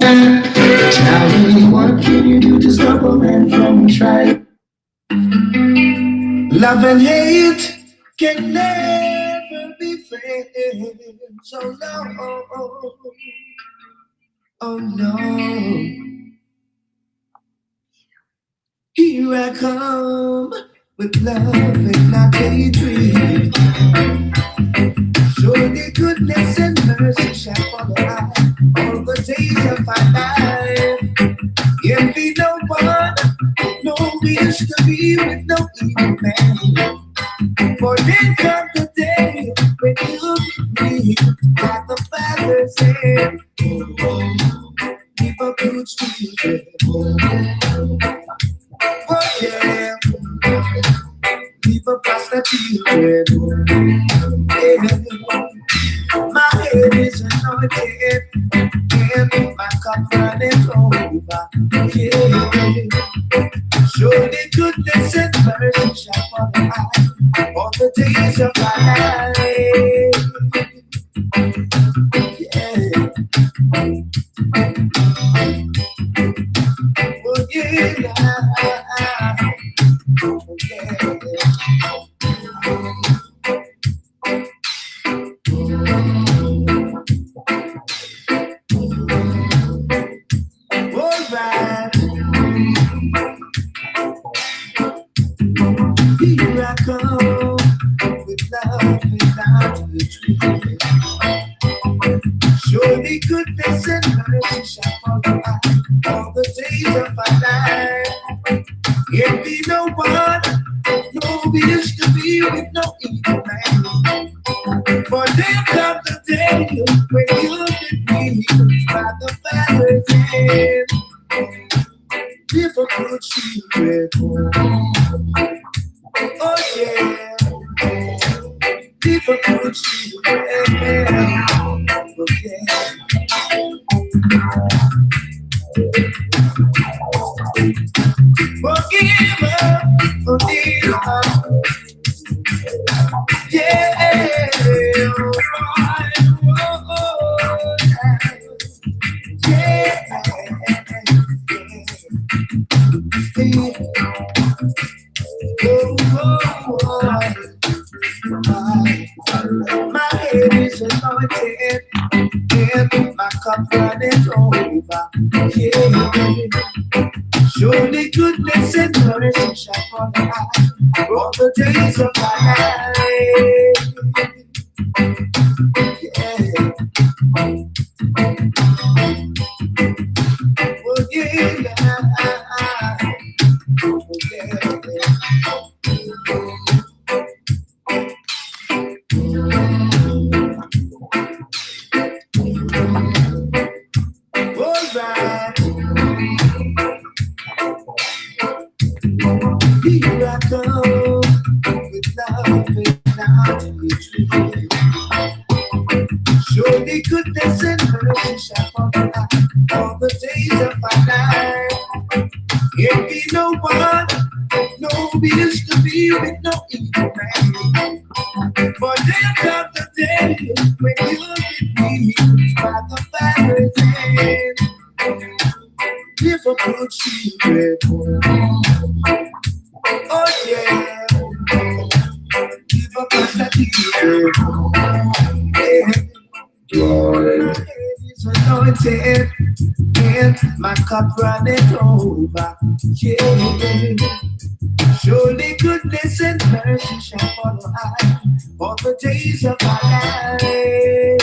Tell me, what can you do to stop a man from trying? Love and hate can never be friends. Oh no, oh no. Here I come with love and not hatred. Surely goodness and mercy shall follow us all the days of our life. Envy no one, no wish to be with no evil man. For then comes the day when you'll be free at the Father's hand. Keep a good spirit. Oh yeah. Keep a prostitute. Yeah. My head is anointed and my cup runneth over. Yeah. Surely goodness and mercy shall follow us all the days of our life. Yeah. Oh yeah. Oh yeah. Alright. Here I come with love without retreat. Surely goodness and mercy shall follow us all the days of our life. Envy no one, no wish to be with no evil man. For then comes the day when you'll be free by the Father's hand. Live a good secret. Oh yeah. Live a good secret. Okay. Forgive her, forgive her. Yeah, my head is anointed and my cup runneth over. Yeah. Surely goodness and mercy shall follow us all the days of our life. Yeah. Oh yeah. Oh yeah. Alright. Here I come with love and not retreat. Surely goodness and mercy shall follow us all the days of our life. Envy no one, no wish to be with no evil man. For then comes the day when you'll be free by the Father's hand. Live a good secret. Oh yeah. Live a good secret. My head is anointed and my cup runneth over. Yeah. Surely goodness and mercy shall follow us all the days of our life.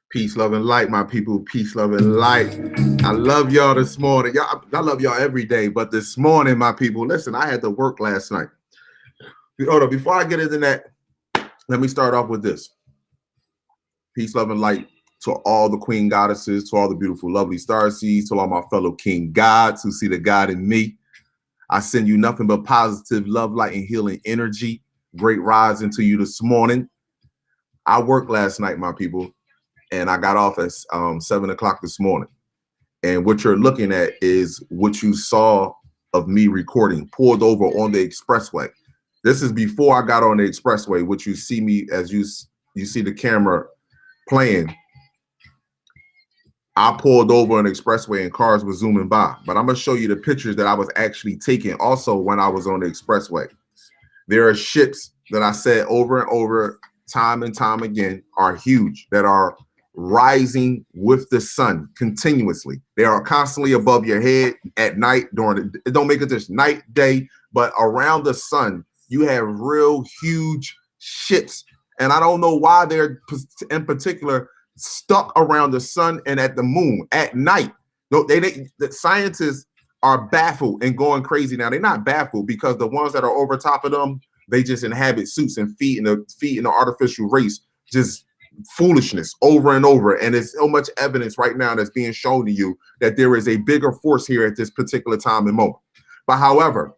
Peace, love, and light, my people. Peace, love, and light. I love y'all this morning. I love y'all every day, but this morning, my people, listen, I had to work last night. Hold on, before I get into that, let me start off with this. Peace, love, and light to all the queen goddesses, to all the beautiful, lovely starseeds, to all my fellow king gods who see the God in me. I send you nothing but positive love, light, and healing energy. Great rising to you this morning. I worked last night, my people. and I got off at 7 o'clock this morning. And what you're looking at is what you saw of me recording, pulled over on the expressway. This is before I got on the expressway, which you see me as you see the camera playing. I pulled over an expressway and cars were zooming by. But I'm going to show you the pictures that I was actually taking also when I was on the expressway. There are ships that I said over and over, time and time again, are huge, that are rising with the sun continuously. They are constantly above your head at night during it don't make it just night, day, but around the sun, you have real huge ships. And I don't know why they're in particular stuck around the sun and at the moon at night. No, the scientists are baffled and going crazy now. They're not baffled because the ones that are over top of them, they just inhabit suits and feeding the artificial race just foolishness over and over. And there's so much evidence right now that's being shown to you that there is a bigger force here at this particular time and moment. But however,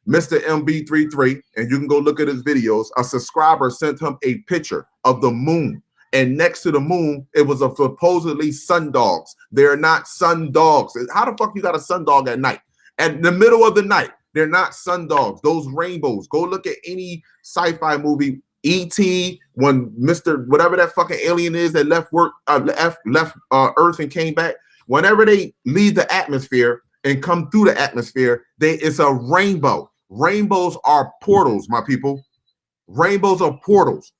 Mr. MB33, and you can go look at his videos, a subscriber sent him a picture of the moon. And next to the moon, it was a supposedly sun dogs. They're not sun dogs. How the fuck you got a sun dog at night? At the middle of the night, they're not sun dogs. Those rainbows. Go look at any sci-fi movie. E.T., when Mr. whatever that fucking alien is that left Earth and came back. Whenever they leave the atmosphere and come through the atmosphere, it's a rainbow. Rainbows are portals, my people. Rainbows are portals.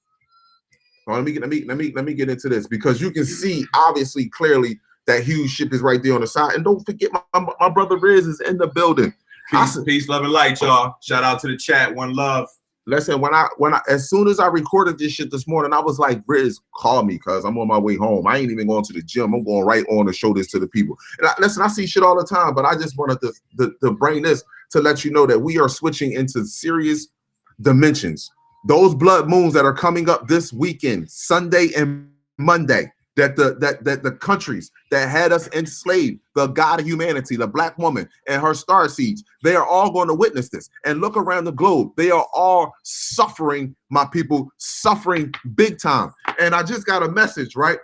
Let me get into this because you can see obviously clearly that huge ship is right there on the side. And don't forget my brother Riz is in the building. Peace, love, and light, y'all. Shout out to the chat. One love. Listen, when I as soon as I recorded this shit this morning, I was like, Riz, call me because I'm on my way home. I ain't even going to the gym. I'm going right on to show this to the people. And listen, I see shit all the time, but I just wanted to bring this to let you know that we are switching into serious dimensions. Those blood moons that are coming up this weekend, Sunday and Monday, that the countries that had us enslaved, the god of humanity, the black woman and her star seeds, they are all going to witness this. And look around the globe, they are all suffering, my people, suffering big time. And I just got a message, right?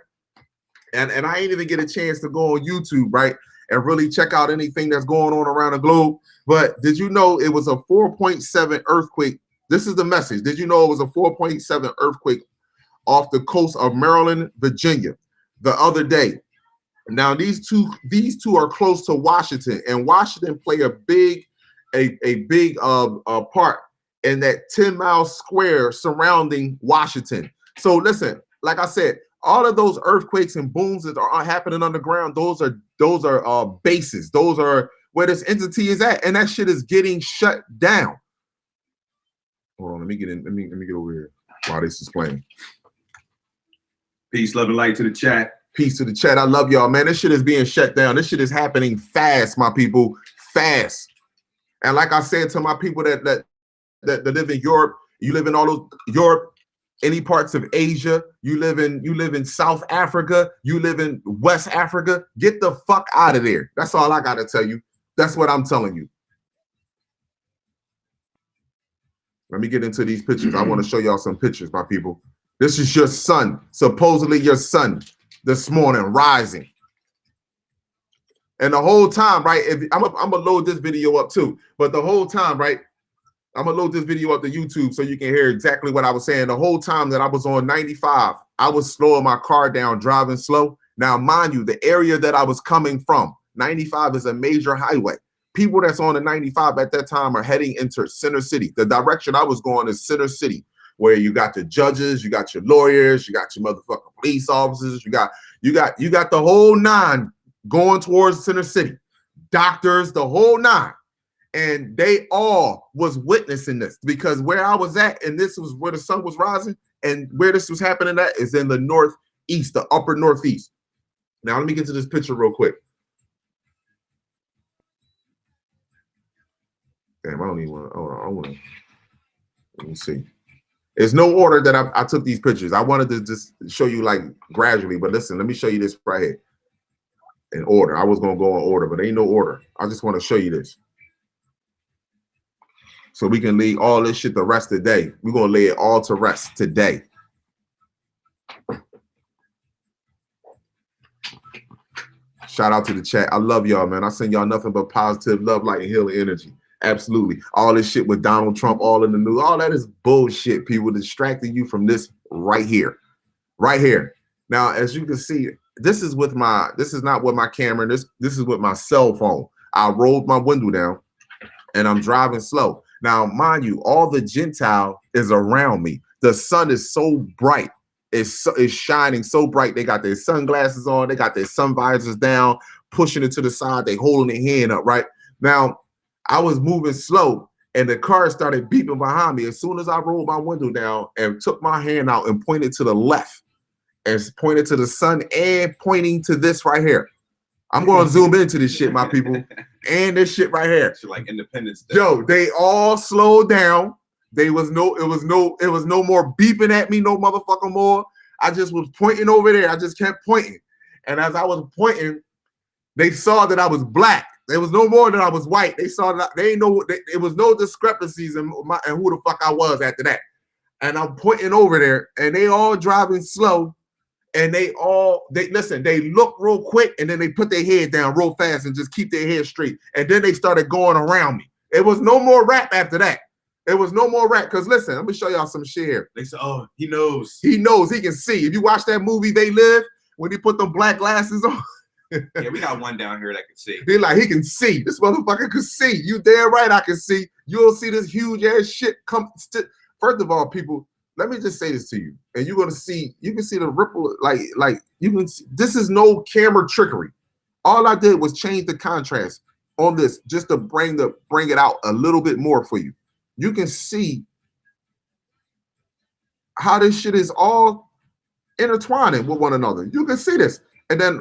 And I ain't even get a chance to go on YouTube, right, and really check out anything that's going on around the globe. But did you know it was a 4.7 earthquake? This is the message. Did you know it was a 4.7 earthquake off the coast of Maryland, Virginia, the other day? Now these two are close to Washington, and Washington play a big part in that 10-mile square surrounding Washington. So listen, like I said, all of those earthquakes and booms that are happening underground, those are bases. Those are where this entity is at, and that shit is getting shut down. Hold on, let me get in. Let me get over here while this is playing. Peace, love, and light to the chat. Peace to the chat. I love y'all, man. This shit is being shut down. This shit is happening fast, my people, fast. And like I said to my people that live in Europe, you live in all those Europe, any parts of Asia, you live in South Africa, you live in West Africa. Get the fuck out of there. That's all I gotta tell you. That's what I'm telling you. Let me get into these pictures. I want to show y'all some pictures, my people. This is your sun, supposedly your sun this morning rising. And the whole time, right, I'm gonna load this video up too, but the whole time, right, I'm gonna load this video up to YouTube so you can hear exactly what I was saying. The whole time that I was on 95, I was slowing my car down, driving slow. Now, mind you, the area that I was coming from, 95 is a major highway. People that's on the 95 at that time are heading into Center City. The direction I was going is Center City, where you got the judges, you got your lawyers, you got your motherfucking police officers, you got the whole nine going towards Center City, doctors, the whole nine. And they all was witnessing this because where I was at, and this was where the sun was rising, and where this was happening at is in the northeast, the upper northeast. Now let me get to this picture real quick. Damn, I don't even want to. Hold on, I want to. Let me see. There's no order that I took these pictures. I wanted to just show you like gradually, but listen, let me show you this right here in order. I was gonna go in order, but ain't no order. I just want to show you this so we can leave all this shit the rest of the day. We're gonna lay it all to rest today. Shout out to the chat. I love y'all, man. I send y'all nothing but positive love, light, and healing energy. Absolutely. All this shit with Donald Trump, all in the news, all that is bullshit. People distracting you from this right here. Right here. Now, as you can see, this is not with my camera. This is with my cell phone. I rolled my window down and I'm driving slow. Now, mind you, all the Gentile is around me. The sun is so bright. It's shining so bright. They got their sunglasses on. They got their sun visors down, pushing it to the side. They holding their hand up, right? Now, I was moving slow and the car started beeping behind me. As soon as I rolled my window down and took my hand out and pointed to the left and pointed to the sun and pointing to this right here. I'm going to zoom into this shit, my people. And this shit right here. Shit like Independence Day. Yo, they all slowed down. It was no more beeping at me, no motherfucker more. I just was pointing over there. I just kept pointing. And as I was pointing, they saw that I was black. There was no more that I was white. They saw that it was no discrepancies in who the fuck I was after that. And I'm pointing over there, and they all driving slow, and they look real quick, and then they put their head down real fast and just keep their head straight. And then they started going around me. It was no more rap after that. It was no more rap. Because listen, let me show y'all some shit here. They said, oh, he knows. He knows. He can see. If you watch that movie, They Live, when he put them black glasses on. Yeah, we got one down here that can see. He can see. This motherfucker can see. You damn right I can see. You'll see this huge ass shit come. First of all, people, let me just say this to you. And you're gonna see, you can see the ripple, like you can see, this is no camera trickery. All I did was change the contrast on this just to bring it out a little bit more for you. You can see how this shit is all intertwining with one another. You can see this. And then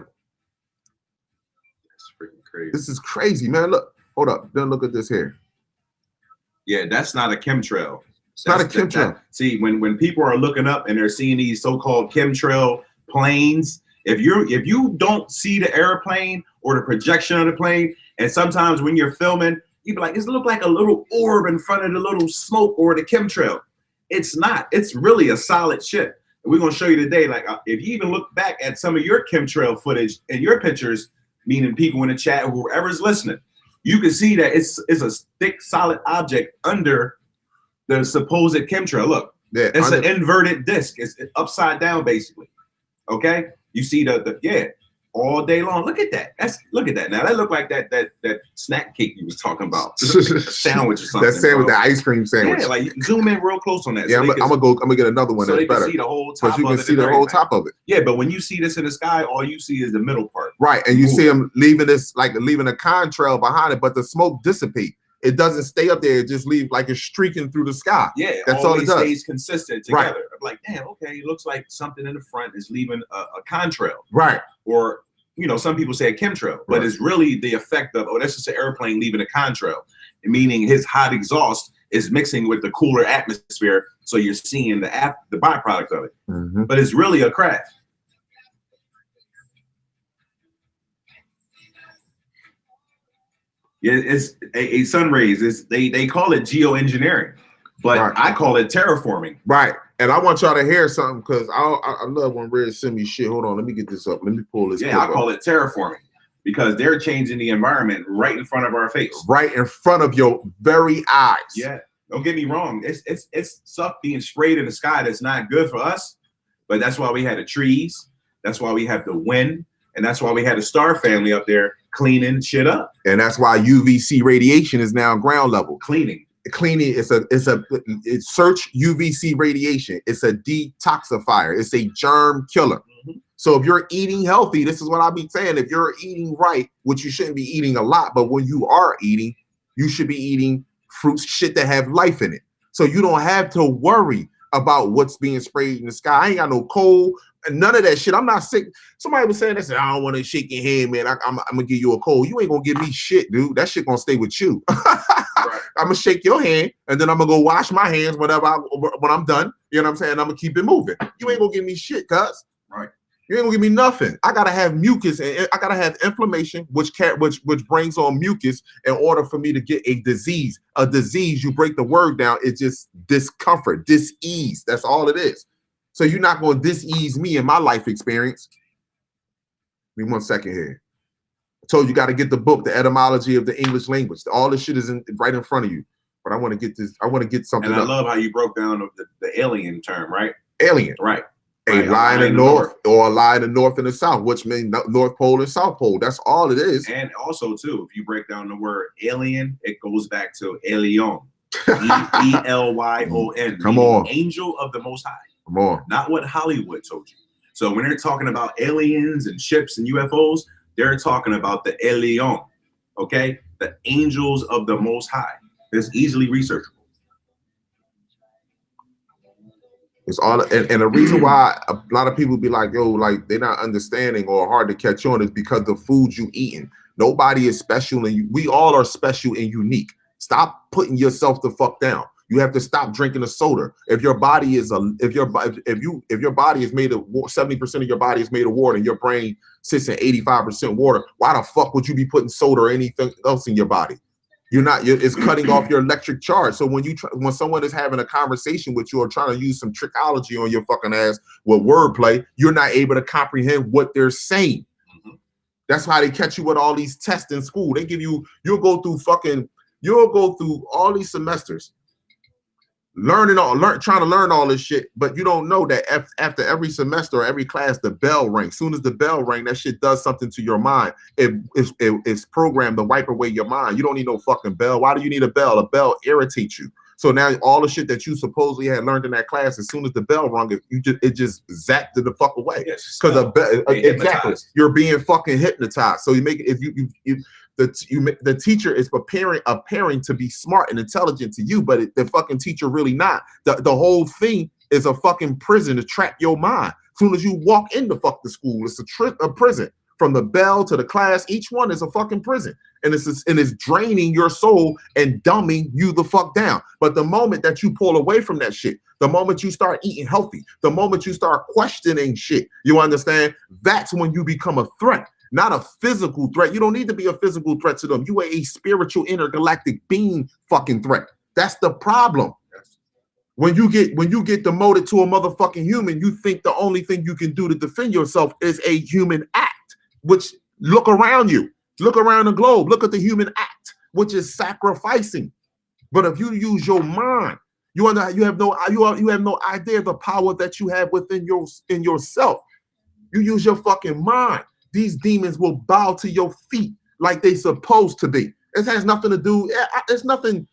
that's freaking crazy. This is crazy, man. Look, hold up. Then look at this here. Yeah, that's not a chemtrail. It's not a chemtrail. See, when people are looking up and they're seeing these so-called chemtrail planes, if you don't see the airplane or the projection of the plane, and sometimes when you're filming, you be like, it look like a little orb in front of the little smoke or the chemtrail. It's not. It's really a solid ship. And we're gonna show you today. Like, if you even look back at some of your chemtrail footage and your pictures, meaning people in the chat, whoever's listening, you can see that it's a thick, solid object under the supposed chemtrail. Look, yeah, it's an inverted disc. It's upside down, basically. Okay, you see yeah, all day long. Look at that. Look at that. Now that looked like that snack cake you was talking about. A sandwich or something. That sandwich, the ice cream sandwich. Yeah, like you can zoom in real close on that. Yeah, so I'm gonna get another one. So that's they can better. see the whole top. But you can see the whole top of it. Yeah, but when you see this in the sky, all you see is the middle part. Right, and you see them leaving this, like leaving a contrail behind it, but the smoke dissipate. It doesn't stay up there. It just leaves like it's streaking through the sky. Yeah, that's all it does. Stays consistent together. Right. I'm like, damn, okay, it looks like something in the front is leaving a contrail. Right. Or, you know, some people say a chemtrail, but right. It's really the effect of, that's just an airplane leaving a contrail, meaning his hot exhaust is mixing with the cooler atmosphere, so you're seeing the byproduct of it. Mm-hmm. But it's really a craft. Yeah, it's a sun rays. They call it geoengineering, but right. I call it terraforming. Right. And I want y'all to hear something because I love when Red send me shit. Hold on, let me get this up. Let me pull this. Yeah, I call it terraforming because they're changing the environment right in front of our face. Right in front of your very eyes. Yeah. Don't get me wrong. It's stuff being sprayed in the sky that's not good for us, but that's why we had the trees. That's why we have the wind. And that's why we had a star family up there cleaning shit up. And that's why UVC radiation is now ground level. Cleaning. It's search UVC radiation. It's a detoxifier. It's a germ killer. Mm-hmm. So if you're eating healthy, this is what I'll be saying. If you're eating right, which you shouldn't be eating a lot, but when you are eating, you should be eating fruits, shit that have life in it. So you don't have to worry about what's being sprayed in the sky. I ain't got no cold. None of that shit. I'm not sick. Somebody was saying, I don't want to shake your hand, man. I'm gonna give you a cold. You ain't gonna give me shit, dude. That shit gonna stay with you. Right. I'm gonna shake your hand, and then I'm gonna go wash my hands when I'm done. You know what I'm saying? I'm gonna keep it moving. You ain't gonna give me shit, cuz. Right. You ain't gonna give me nothing. I gotta have mucus, and I gotta have inflammation, which brings on mucus in order for me to get a disease. A disease, you break the word down, it's just discomfort, dis-ease. That's all it is. So you're not going to dis-ease me in my life experience. Give me 1 second here. Told you got to get the book, the etymology of the English language. All this shit is right in front of you. But I want to get this. I want to get something. And I love how you broke down the alien term, right? Alien, right? A line in the north or a line in the north and the south, which means North Pole and South Pole. That's all it is. And also, too, if you break down the word alien, it goes back to Elion. E-L-Y-O-N. Come on. Angel of the Most High. Come on. Not what Hollywood told you. So when they're talking about aliens and ships and UFOs, they're talking about the Elion. Okay? The angels of the Most High. It's easily researchable. It's all, and the reason why a lot of people be like, yo, like they're not understanding or hard to catch on is because the food you eating. Nobody is special, and we all are special and unique. Stop putting yourself the fuck down. You have to stop drinking a soda. If your body is if your body is made of 70% of your body is made of water, and your brain sits at 85% water, why the fuck would you be putting soda or anything else in your body? It's cutting off your electric charge. So when someone is having a conversation with you or trying to use some trickology on your fucking ass with wordplay, you're not able to comprehend what they're saying. Mm-hmm. That's why they catch you with all these tests in school. They give you, you'll go through all these semesters trying to learn all this shit, but you don't know that after every semester or every class, the bell rings. Soon as the bell rings, that shit does something to your mind. It's programmed to wipe away your mind. You don't need no fucking bell. Why do you need a bell? A bell irritates you. So now all the shit that you supposedly had learned in that class, as soon as the bell rung, it just zapped it the fuck away. Because exactly, you're being fucking hypnotized. So you make it, if the teacher is appearing to be smart and intelligent to you, but the fucking teacher really not. The whole thing is a fucking prison to trap your mind. As soon as you walk into the school, it's a prison. From the bell to the class, each one is a fucking prison, and it's draining your soul and dumbing you the fuck down. But the moment that you pull away from that shit, the moment you start eating healthy, the moment you start questioning shit, you understand? That's when you become a threat. Not a physical threat. You don't need to be a physical threat to them. You are a spiritual intergalactic being fucking threat. That's the problem. When you get demoted to a motherfucking human, you think the only thing you can do to defend yourself is a human act, which look around you. Look around the globe. Look at the human act, which is sacrificing. But if you use your mind, you have no idea the power that you have within yourself. You use your fucking mind. These demons will bow to your feet like they supposed to be. It has nothing to do. There's nothing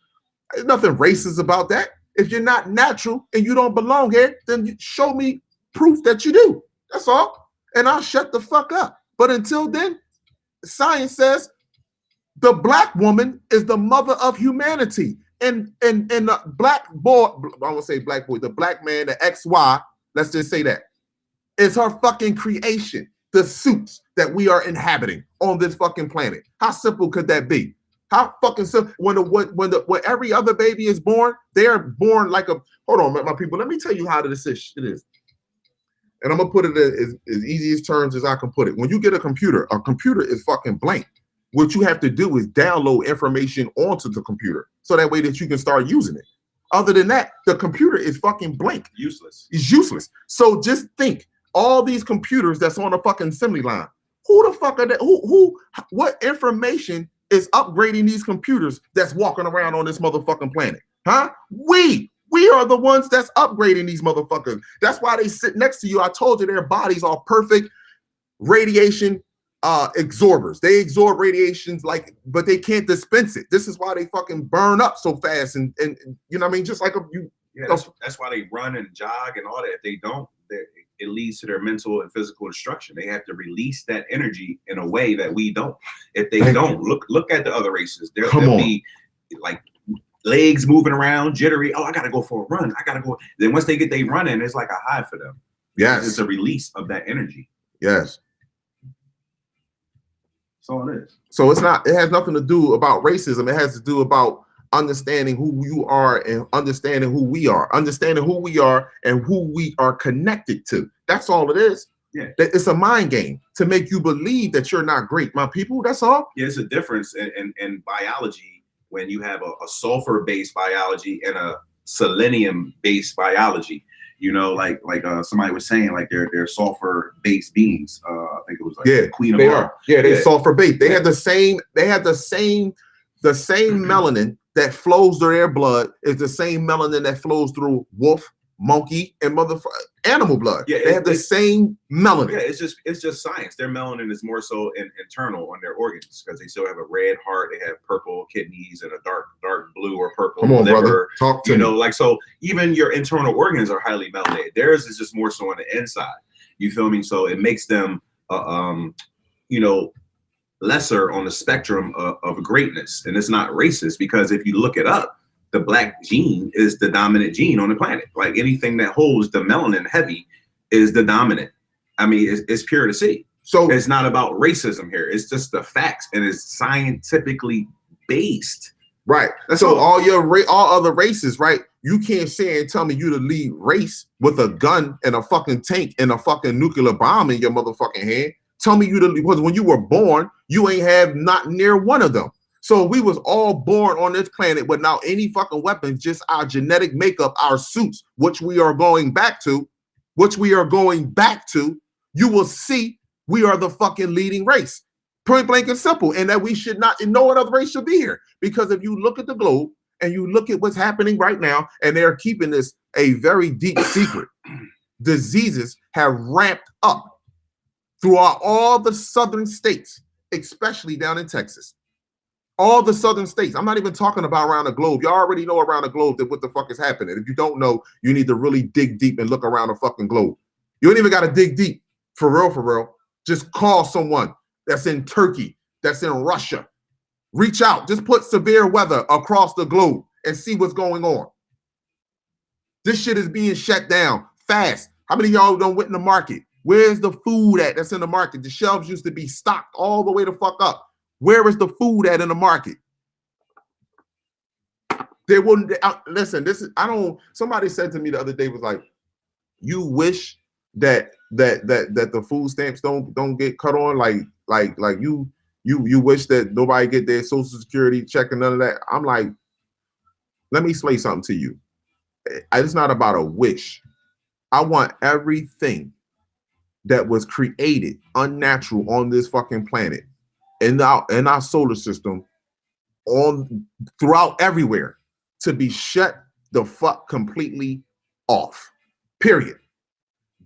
racist about that. If you're not natural and you don't belong here, then you show me proof that you do. That's all. And I'll shut the fuck up. But until then, science says the black woman is the mother of humanity. And the black boy, I won't say black boy, the black man, the XY, let's just say that, is her fucking creation. The suits that we are inhabiting on this fucking planet. How simple could that be? How fucking simple? When every other baby is born, they are born like a. Hold on, my people. Let me tell you how this is. And I'm gonna put it as easy as terms as I can put it. When you get a computer is fucking blank. What you have to do is download information onto the computer so that way that you can start using it. Other than that, the computer is fucking blank. Useless. It's useless. So just think. All these computers that's on a fucking assembly line. Who the fuck are they? What information is upgrading these computers that's walking around on this motherfucking planet? Huh? We are the ones that's upgrading these motherfuckers. That's why they sit next to you. I told you their bodies are perfect radiation absorbers. They absorb radiations but they can't dispense it. This is why they fucking burn up so fast and you know what I mean? Just like that's why they run and jog and all that. If they don't, it leads to their mental and physical destruction. They have to release that energy in a way that we don't. If they don't, look at the other races. There'll be like legs moving around, jittery. Oh, I gotta go for a run. I gotta go. Then once they get they running, it's like a high for them. Yes, it's a release of that energy. Yes, that's all it is. So it has nothing to do about racism. It has to do about understanding who you are and understanding who we are, and who we are connected to. That's all it is. Yeah, it's a mind game to make you believe that you're not great, my people. That's all. Yeah, it's a difference in biology when you have a sulfur-based biology and a selenium-based biology. You know, like somebody was saying, like they're sulfur based beings. I think it was like Yeah, Queen of they Law. are. Yeah, they sulfur bait. They Yeah. have the same. They have the same melanin that flows through their blood is the same melanin that flows through wolf, monkey, and animal blood. Yeah, they have the same melanin. Yeah, it's just science. Their melanin is more so internal on their organs because they still have a red heart, they have purple kidneys, and a dark blue or purple Come on, liver. brother. Talk to me. You know, like, so even your internal organs are highly melanated. Theirs is just more so on the inside. You feel me? So it makes them, you know, lesser on the spectrum of greatness. And it's not racist because if you look it up, the black gene is the dominant gene on the planet. Like anything that holds the melanin heavy is the dominant. I mean, it's pure to see. So it's not about racism here. It's just the facts, and it's scientifically based. Right. That's so all other races, right? You can't say and tell me you the lead race with a gun and a fucking tank and a fucking nuclear bomb in your motherfucking hand. Tell me you the lead, because when you were born, you ain't have not near one of them. So we was all born on this planet without any fucking weapons, just our genetic makeup, our suits, which we are going back to, you will see we are the fucking leading race. Point blank and simple. And that we should not, and no other race should be here. Because if you look at the globe and you look at what's happening right now, and they're keeping this a very deep secret, diseases have ramped up throughout all the southern states, especially down in Texas. All the southern states. I'm not even talking about around the globe. Y'all already know around the globe that what the fuck is happening. If you don't know, you need to really dig deep and look around the fucking globe. You don't even got to dig deep. For real. Just call someone that's in Turkey, that's in Russia. Reach out. Just put severe weather across the globe and see what's going on. This shit is being shut down fast. How many of y'all done went in the market? Where's the food at that's in the market? The shelves used to be stocked all the way the fuck up. Where is the food at in the market? They wouldn't listen. Somebody said to me the other day, was like, you wish that the food stamps don't get cut on, like you wish that nobody get their social security check and none of that. I'm like, let me explain something to you. It's not about a wish. I want everything that was created unnatural on this fucking planet, in our solar system, throughout everywhere, to be shut the fuck completely off. Period.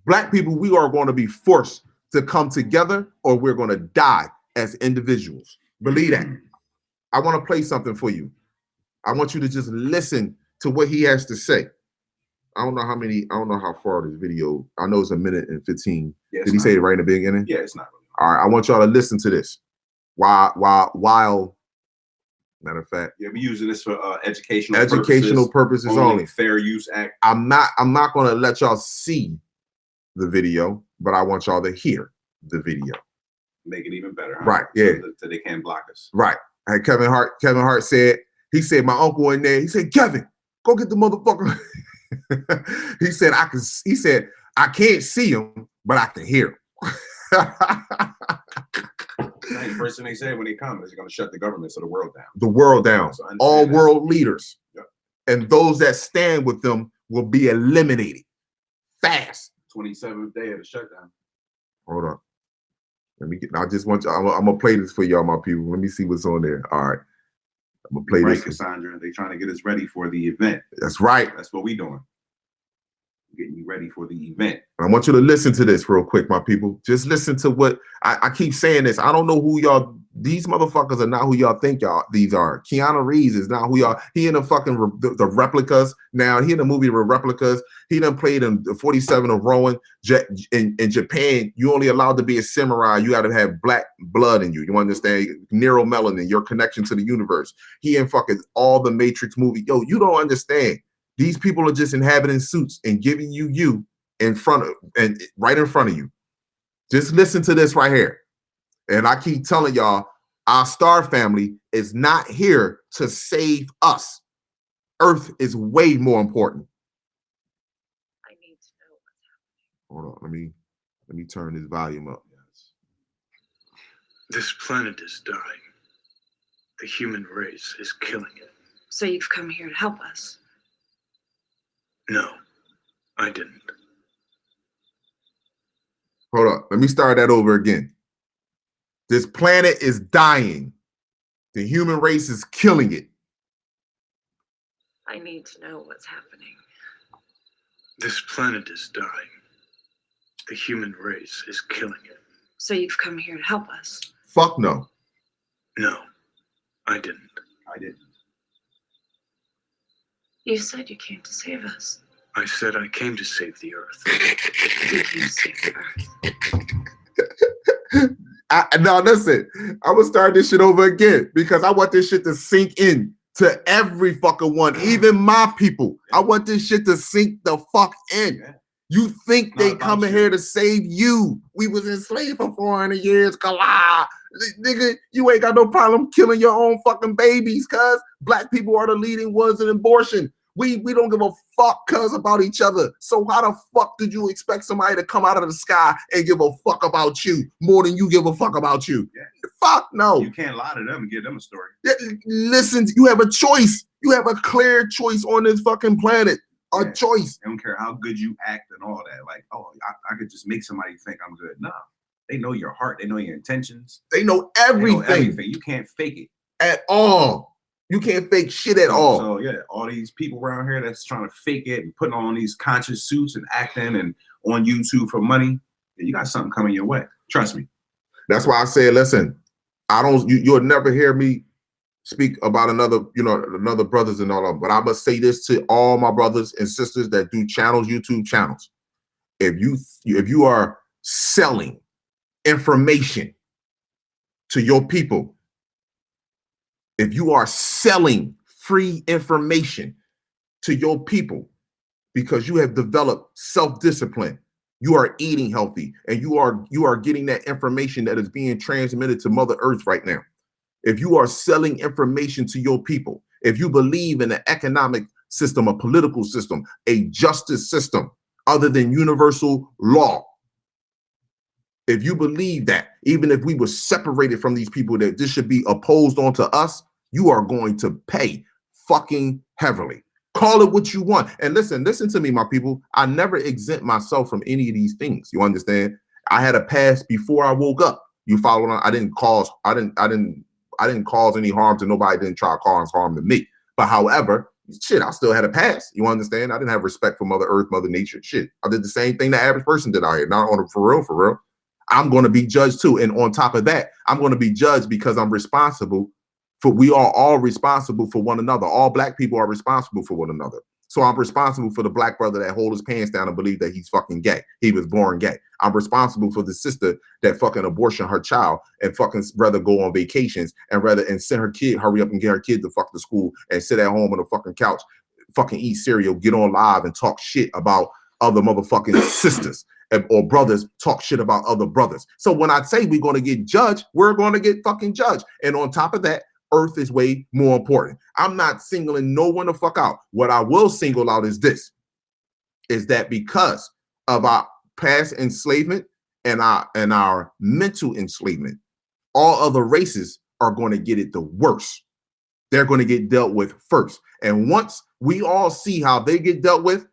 Black people, we are going to be forced to come together, or we're going to die as individuals. Believe that. I want to play something for you. I want you to just listen to what he has to say. I don't know how far this video. I know it's 1 minute and 15. Yeah, did he say it right in the beginning? Yeah, it's not. All right, I want y'all to listen to this. While matter of fact, yeah, we're using this for educational purposes only. Fair Use Act. I'm not going to let y'all see the video, but I want y'all to hear the video. Make it even better, huh? Right? Yeah. So they can't block us. Right. And Kevin Hart said, my uncle in there. He said, Kevin, go get the motherfucker. He said, I can't see him, but I can hear him. The first thing they say when they come is they're going to shut the governments of the world down. The world down. So all world leaders. Yep. And those that stand with them will be eliminated fast. 27th day of the shutdown. Hold on. I just want you, I'm going to play this for y'all, my people. Let me see what's on there. All right. I'm going to play this. Cassandra, they're trying to get us ready for the event. That's right. That's what we're doing. Getting you ready for the event. I want you to listen to this real quick, my people. Just listen to what I keep saying this. I don't know who y'all, these motherfuckers are not who y'all think these are. Keanu Reeves is not who y'all, he in the fucking the replicas. Now he in the movie with replicas. He done played in the 47 of Rowan. In Japan, you only allowed to be a samurai. You got to have black blood in you. You understand? Neuromelanin, your connection to the universe. He in fucking all the Matrix movie. Yo, you don't understand. These people are just inhabiting suits and giving you in front of and right in front of you. Just listen to this right here. And I keep telling y'all, our star family is not here to save us. Earth is way more important. I need to know what's happening. Hold on, let me turn this volume up. This planet is dying. The human race is killing it. So you've come here to help us? No. I didn't. Hold up. Let me start that over again. This planet is dying. The human race is killing it. I need to know what's happening. This planet is dying. The human race is killing it. So you've come here to help us. Fuck no. No, I didn't. I didn't. You said you came to save us. I said I came to save the Earth. You came to save the Earth. Now listen, I'm gonna start this shit over again because I want this shit to sink in to every fucking one, even my people. I want this shit to sink the fuck in. Yeah. You think Not they about coming you. here to save you? We was enslaved for 400 years, kala. Nigga, you ain't got no problem killing your own fucking babies, cuz black people are the leading ones in abortion. We don't give a fuck, cuz, about each other. So how the fuck did you expect somebody to come out of the sky and give a fuck about you more than you give a fuck about you? Yeah. Fuck no. You can't lie to them and give them a story. Listen, you have a choice. You have a clear choice on this fucking planet. A Yeah. choice. They don't care how good you act and all that. Like, oh, I could just make somebody think I'm good. No, they know your heart. They know your intentions. They know They know everything, everything. You can't fake it. at all. You can't fake shit at all. So yeah, all these people around here that's trying to fake it and putting on these conscious suits and acting and on YouTube for money, you got something coming your way. Trust me. That's why I say, listen, you'll never hear me speak about another brothers and all of them. But I must say this to all my brothers and sisters that do channels, YouTube channels. If you are selling information to your people, if you are selling free information to your people because you have developed self-discipline, you are eating healthy, and you are getting that information that is being transmitted to Mother Earth right now. If you are selling information to your people, if you believe in an economic system, a political system, a justice system other than universal law, if you believe that, even if we were separated from these people, that this should be opposed onto us, you are going to pay fucking heavily. Call it what you want. And listen to me, my people. I never exempt myself from any of these things. You understand? I had a past before I woke up. You follow on? I didn't cause any harm to nobody. I didn't try to cause harm to me. But however, shit, I still had a past. You understand? I didn't have respect for Mother Earth, Mother Nature. Shit, I did the same thing the average person did out here. Not on for real. I'm going to be judged too. And on top of that, I'm going to be judged because I'm responsible for, we are all responsible for one another. All black people are responsible for one another. So I'm responsible for the black brother that hold his pants down and believe that he's fucking gay. He was born gay. I'm responsible for the sister that fucking abortion her child and fucking rather go on vacations and send her kid, hurry up and get her kid to fuck to school and sit at home on the fucking couch, fucking eat cereal, get on live and talk shit about other motherfucking sisters or brothers, talk shit about other brothers. So when I say we're going to get judged, we're going to get fucking judged. And on top of that, Earth is way more important. I'm not singling no one the fuck out. What I will single out is this, is that because of our past enslavement and our mental enslavement, all other races are going to get it the worst. They're going to get dealt with first. And once we all see how they get dealt with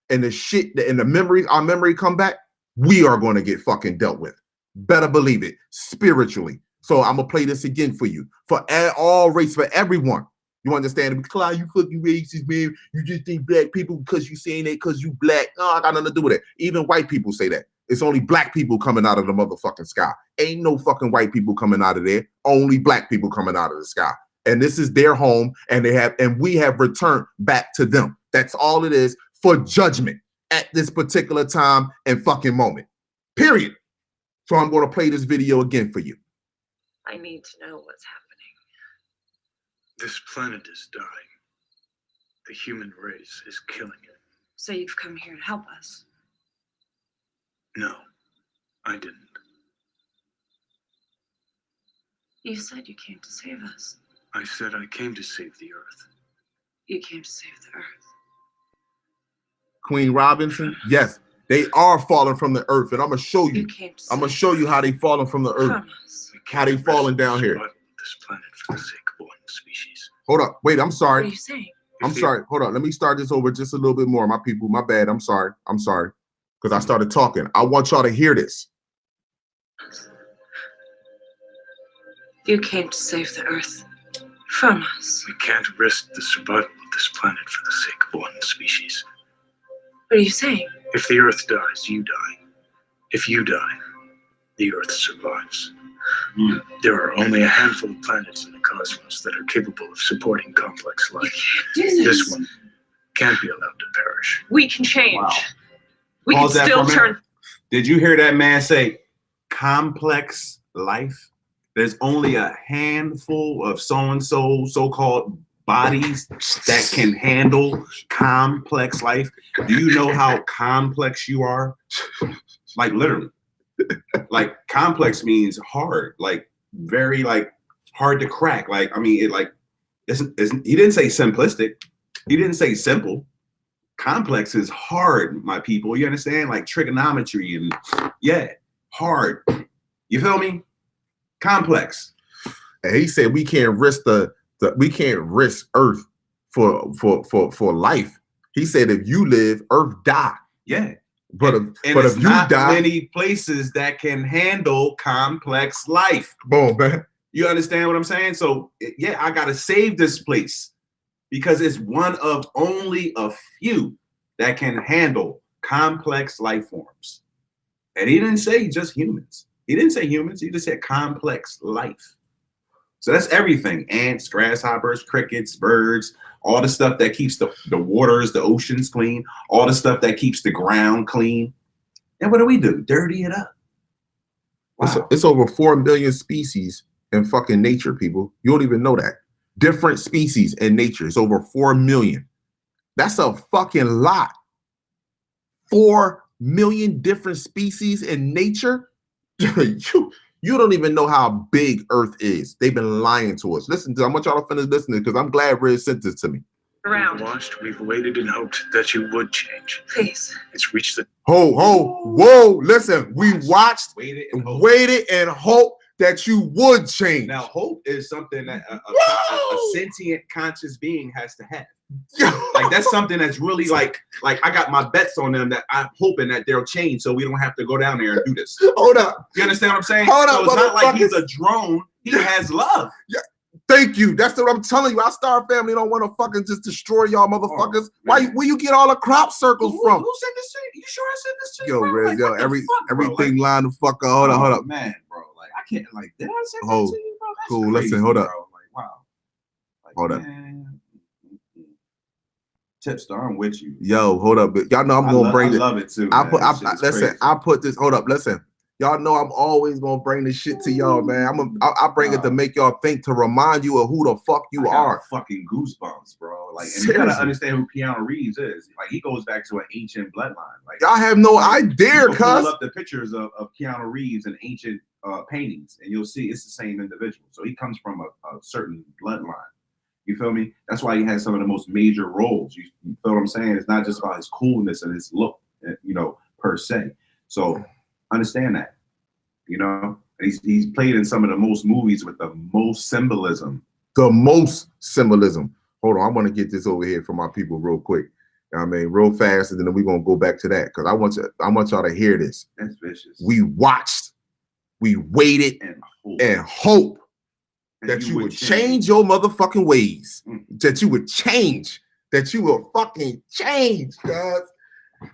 and the shit and the memories, our memory come back, we are going to get fucking dealt with. Better believe it, spiritually. So I'm gonna play this again for you, for all race, for everyone. You understand? Clyde, you fucking racist, man. You just think black people because you saying that because you black. No, I got nothing to do with it. Even white people say that. It's only black people coming out of the motherfucking sky. Ain't no fucking white people coming out of there. Only black people coming out of the sky. And this is their home, and we have returned back to them. That's all it is, for judgment at this particular time and fucking moment. Period. So I'm gonna play this video again for you. I need to know what's happening. This planet is dying. The human race is killing it. So you've come here to help us. No, I didn't. You said you came to save us. I said I came to save the Earth. You came to save the Earth. Queen Robinson, yes, they are falling from the earth, and I'm gonna show you. You came to I'm gonna save show you how they falling from the earth. from us. How they falling down here. This planet for the sake of one species. Hold up, wait, I'm What are sorry. you saying? I'm sorry. Hold on. Let me start this over just a little bit more, my people. My bad. I'm sorry. Because I started talking. I want y'all to hear this. You came to save the Earth from us. We can't risk the survival of this planet for the sake of one species. What are you saying? If the Earth dies, you die. If you die, the Earth survives. There are only a handful of planets in the cosmos that are capable of supporting complex life. Do this. This one can't be allowed to perish. We can change. Wow. We Pause can that still for a minute. turn. Did you hear that man say complex life? There's only a handful of so-and-so so-called bodies that can handle complex life. Do you know how complex you are? Like literally. Like complex means hard, like very like hard to crack. Like, I mean, it like isn't he didn't say simplistic. He didn't say simple. Complex is hard, my people. You understand? Like trigonometry and hard. You feel me? Complex. And he said we can't risk we can't risk Earth for life. He said if you live, Earth die. Yeah. But if you not die, many places that can handle complex life. boom, man. You understand what I'm saying? So I gotta save this place because it's one of only a few that can handle complex life forms. And he didn't say just humans. He didn't say humans. He just said complex life. So that's everything: ants, grasshoppers, crickets, birds, all the stuff that keeps the waters, the oceans clean, all the stuff that keeps the ground clean. And what do? Dirty it up. Wow. It's over 4 million species in fucking nature, people. You don't even know that. Different species in nature. It's over 4 million. That's a fucking lot. 4 million different species in nature. You don't even know how big Earth is. They've been lying to us. Listen, I want y'all to finish listening because I'm glad Red sent this to me. We've watched, we've waited and hoped that you would change. Please. It's reached the Whoa, listen, we watched, waited and hoped that you would change. Now, hope is something that a sentient conscious being has to have. Like that's something that's really like I got my bets on them that I'm hoping that they'll change so we don't have to go down there and do this. Hold up. You understand what I'm saying? Hold so up, it's not like he's motherfuckers. a drone. He has love. Yeah. Thank you. That's what I'm telling you. Our Star family don't want to fucking just destroy y'all motherfuckers. Where you get all the crop circles from? Who sent this to you? You sure I sent this to you? Yo, bro? Riz, Like, everything lined the fuck up. Hold up. Man, bro. Like I can't did I send Hold. that to you, bro? That's Cool, crazy, listen, hold up. bro. Like, wow. Like, Hold up. man. Tipstar, I'm with you. Yo, hold up. Y'all know I'm gonna bring I it. love it too. Listen, I put this. Hold up, listen. Y'all know I'm always gonna bring this shit to y'all, man. I bring it to make y'all think, to remind you of who the fuck you are. Fucking goosebumps, bro. Like, and Seriously. you gotta understand who Keanu Reeves is. Like, he goes back to an ancient bloodline. Like, Y'all have no idea, pull cuz. up the pictures of Keanu Reeves in ancient paintings, and you'll see it's the same individual. So he comes from a certain bloodline. You feel me? That's why he has some of the most major roles. You feel what I'm saying? It's not just about his coolness and his look, per se. So understand that. He's played in some of the most movies with the most symbolism. The most symbolism. Hold on, I want to get this over here for my people real quick. I mean, real fast, and then we're gonna go back to that because I want y'all to hear this. That's vicious. We watched, we waited, and hope that you would change your motherfucking ways. That you would change. That you will fucking change, guys.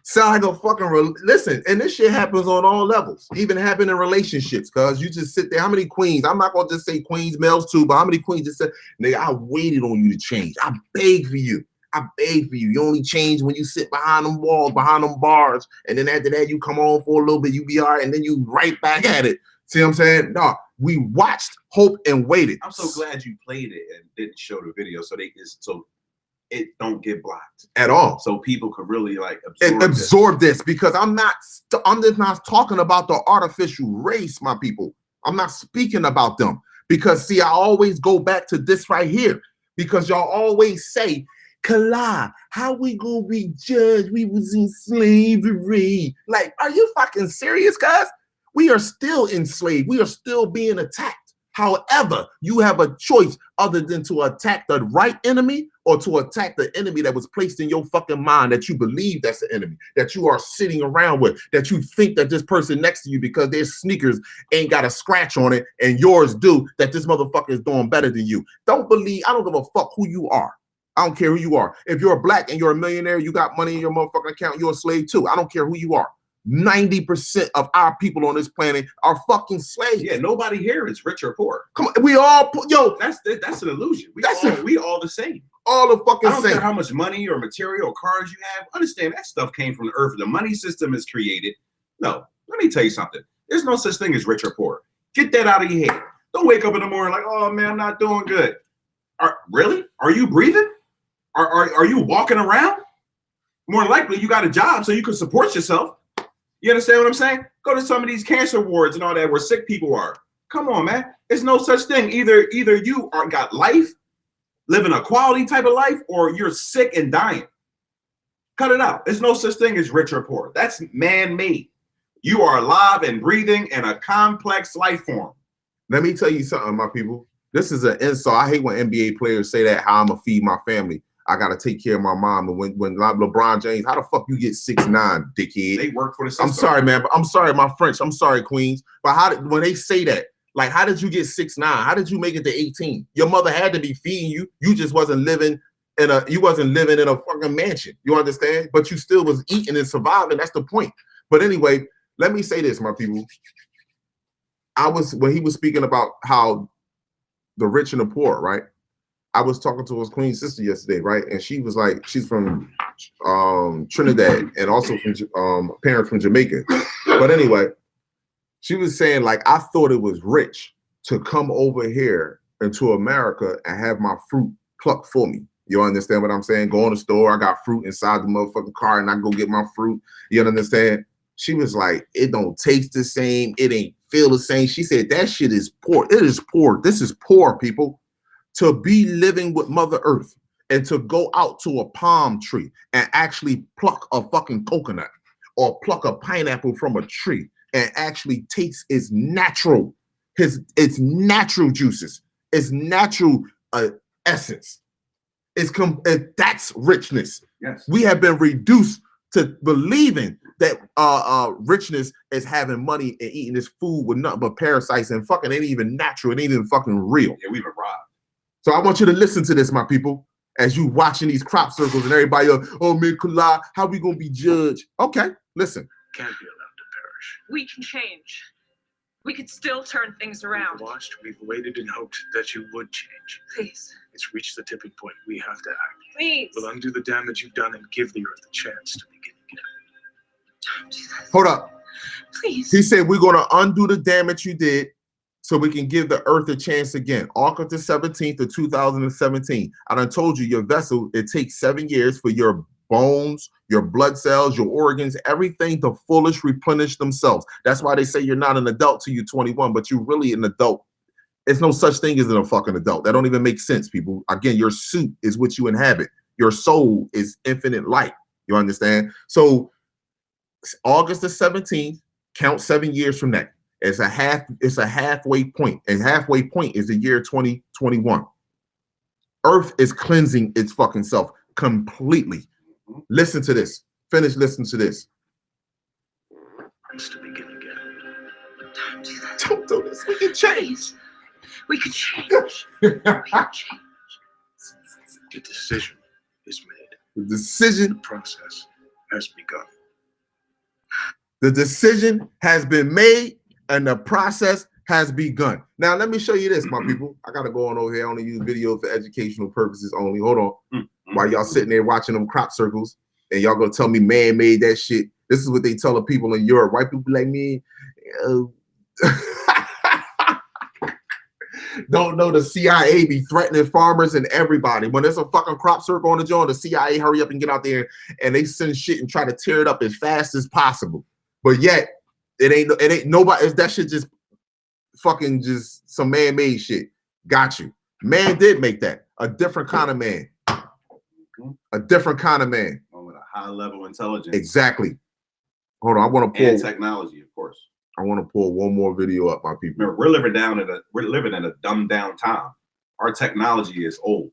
Sound like a fucking listen, and this shit happens on all levels. Even happen in relationships, cause you just sit there. How many queens? I'm not gonna just say queens, males too, but how many queens just said, nigga, I waited on you to change. I beg for you. I beg for you. You only change when you sit behind them walls, behind them bars, and then after that you come on for a little bit, you be all right, and then you right back at it. See what I'm saying? No, we watched, hope, and waited. I'm so glad you played it and didn't show the video so it don't get blocked at all, so people could really absorb this because I'm just not talking about the artificial race, my people. I'm not speaking about them because see, I always go back to this right here because y'all always say, Kala, how we gonna be judged? We was in slavery. Like, are you fucking serious, guys? We are still enslaved. We are still being attacked. However, you have a choice other than to attack the right enemy or to attack the enemy that was placed in your fucking mind that you believe that's the enemy, that you are sitting around with, that you think that this person next to you because their sneakers ain't got a scratch on it and yours do, that this motherfucker is doing better than you. Don't believe, I don't give a fuck who you are. I don't care who you are. If you're black and you're a millionaire, you got money in your motherfucking account, you're a slave too. I don't care who you are. 90% of our people on this planet are fucking slaves. Yeah, nobody here is rich or poor. Come on, we all, yo, That's an illusion. That's We all the same. all the fucking I don't same. care how much money or material or cars you have. Understand that stuff came from the earth. The money system is created. No, let me tell you something. There's no such thing as rich or poor. Get that out of your head. Don't wake up in the morning like, oh man, I'm not doing good. Really? Are you breathing? Are you walking around? More likely you got a job so you can support yourself. You understand what I'm saying? Go to some of these cancer wards and all that where sick people are. Come on, man. There's no such thing. Either you got life, living a quality type of life, or you're sick and dying. Cut it out. There's no such thing as rich or poor. That's man-made. You are alive and breathing in a complex life form. Let me tell you something, my people. This is an insult. I hate when NBA players say that, how I'm going to feed my family. I gotta take care of my mom. And when LeBron James, how the fuck you get 6'9", dickhead? They work for the system. I'm sorry, man, but I'm sorry, my French. I'm sorry, Queens. But when they say that, like, how did you get 6'9"? How did you make it to 18? Your mother had to be feeding you. You just wasn't living in a fucking mansion. You understand? But you still was eating and surviving. That's the point. But anyway, let me say this, my people. When he was speaking about how the rich and the poor, right? I was talking to his queen sister yesterday, right? And she was like, she's from Trinidad and also from parents from Jamaica. But anyway, she was saying, like, I thought it was rich to come over here into America and have my fruit plucked for me. You understand what I'm saying? Go in the store, I got fruit inside the motherfucking car, and I go get my fruit. You understand? She was like, it don't taste the same. It ain't feel the same. She said, that shit is poor. It is poor. This is poor, people. To be living with Mother Earth and to go out to a palm tree and actually pluck a fucking coconut or pluck a pineapple from a tree and actually taste its natural juices, its natural essence. That's richness. Yes. We have been reduced to believing that richness is having money and eating this food with nothing but parasites and fucking ain't even natural. It ain't even fucking real. Yeah, we've arrived. So I want you to listen to this, my people, as you watching these crop circles and everybody, oh man, Kula, how we gonna be judged? Okay, listen. Can't be allowed to perish. We can change. We could still turn things around. We've watched, we've waited and hoped that you would change. Please. It's reached the tipping point. We have to act. Please. We'll undo the damage you've done and give the earth a chance to begin again. Don't do that. Hold up. Please. He said we're gonna undo the damage you did so we can give the earth a chance again. August the 17th of 2017. I done told you your vessel, it takes 7 years for your bones, your blood cells, your organs, everything to fully replenish themselves. That's why they say you're not an adult till you're 21, but you're really an adult. There's no such thing as a fucking adult. That don't even make sense, people. Again, your suit is what you inhabit. Your soul is infinite light. You understand? So August the 17th, count 7 years from that. It's a halfway point, and halfway point is the year 2021. Earth is cleansing its fucking self completely. Listen to this. Finish listening to this. It's to begin again. Don't do that. Don't do this. We can change. Please. We could change. We could change. The decision is made. The The decision, process has begun. the decision has been made and the process has begun. Now, let me show you this, my people. I got to go on over here. I only use video for educational purposes only. Hold on. While y'all sitting there watching them crop circles and y'all gonna tell me man made that shit. This is what they tell the people in Europe. White people like me don't know the CIA be threatening farmers and everybody. When there's a fucking crop circle on the joint, the CIA hurry up and get out there and they send shit and try to tear it up as fast as possible. But yet, it ain't nobody. That shit just fucking just some man-made shit. Got you. Man did make that. A different kind of man. A different kind of man. With a high level intelligence. Exactly. Hold on, I want to pull. And technology, of course. I want to pull one more video up, my people. Remember, we're living in a dumbed down time. Our technology is old.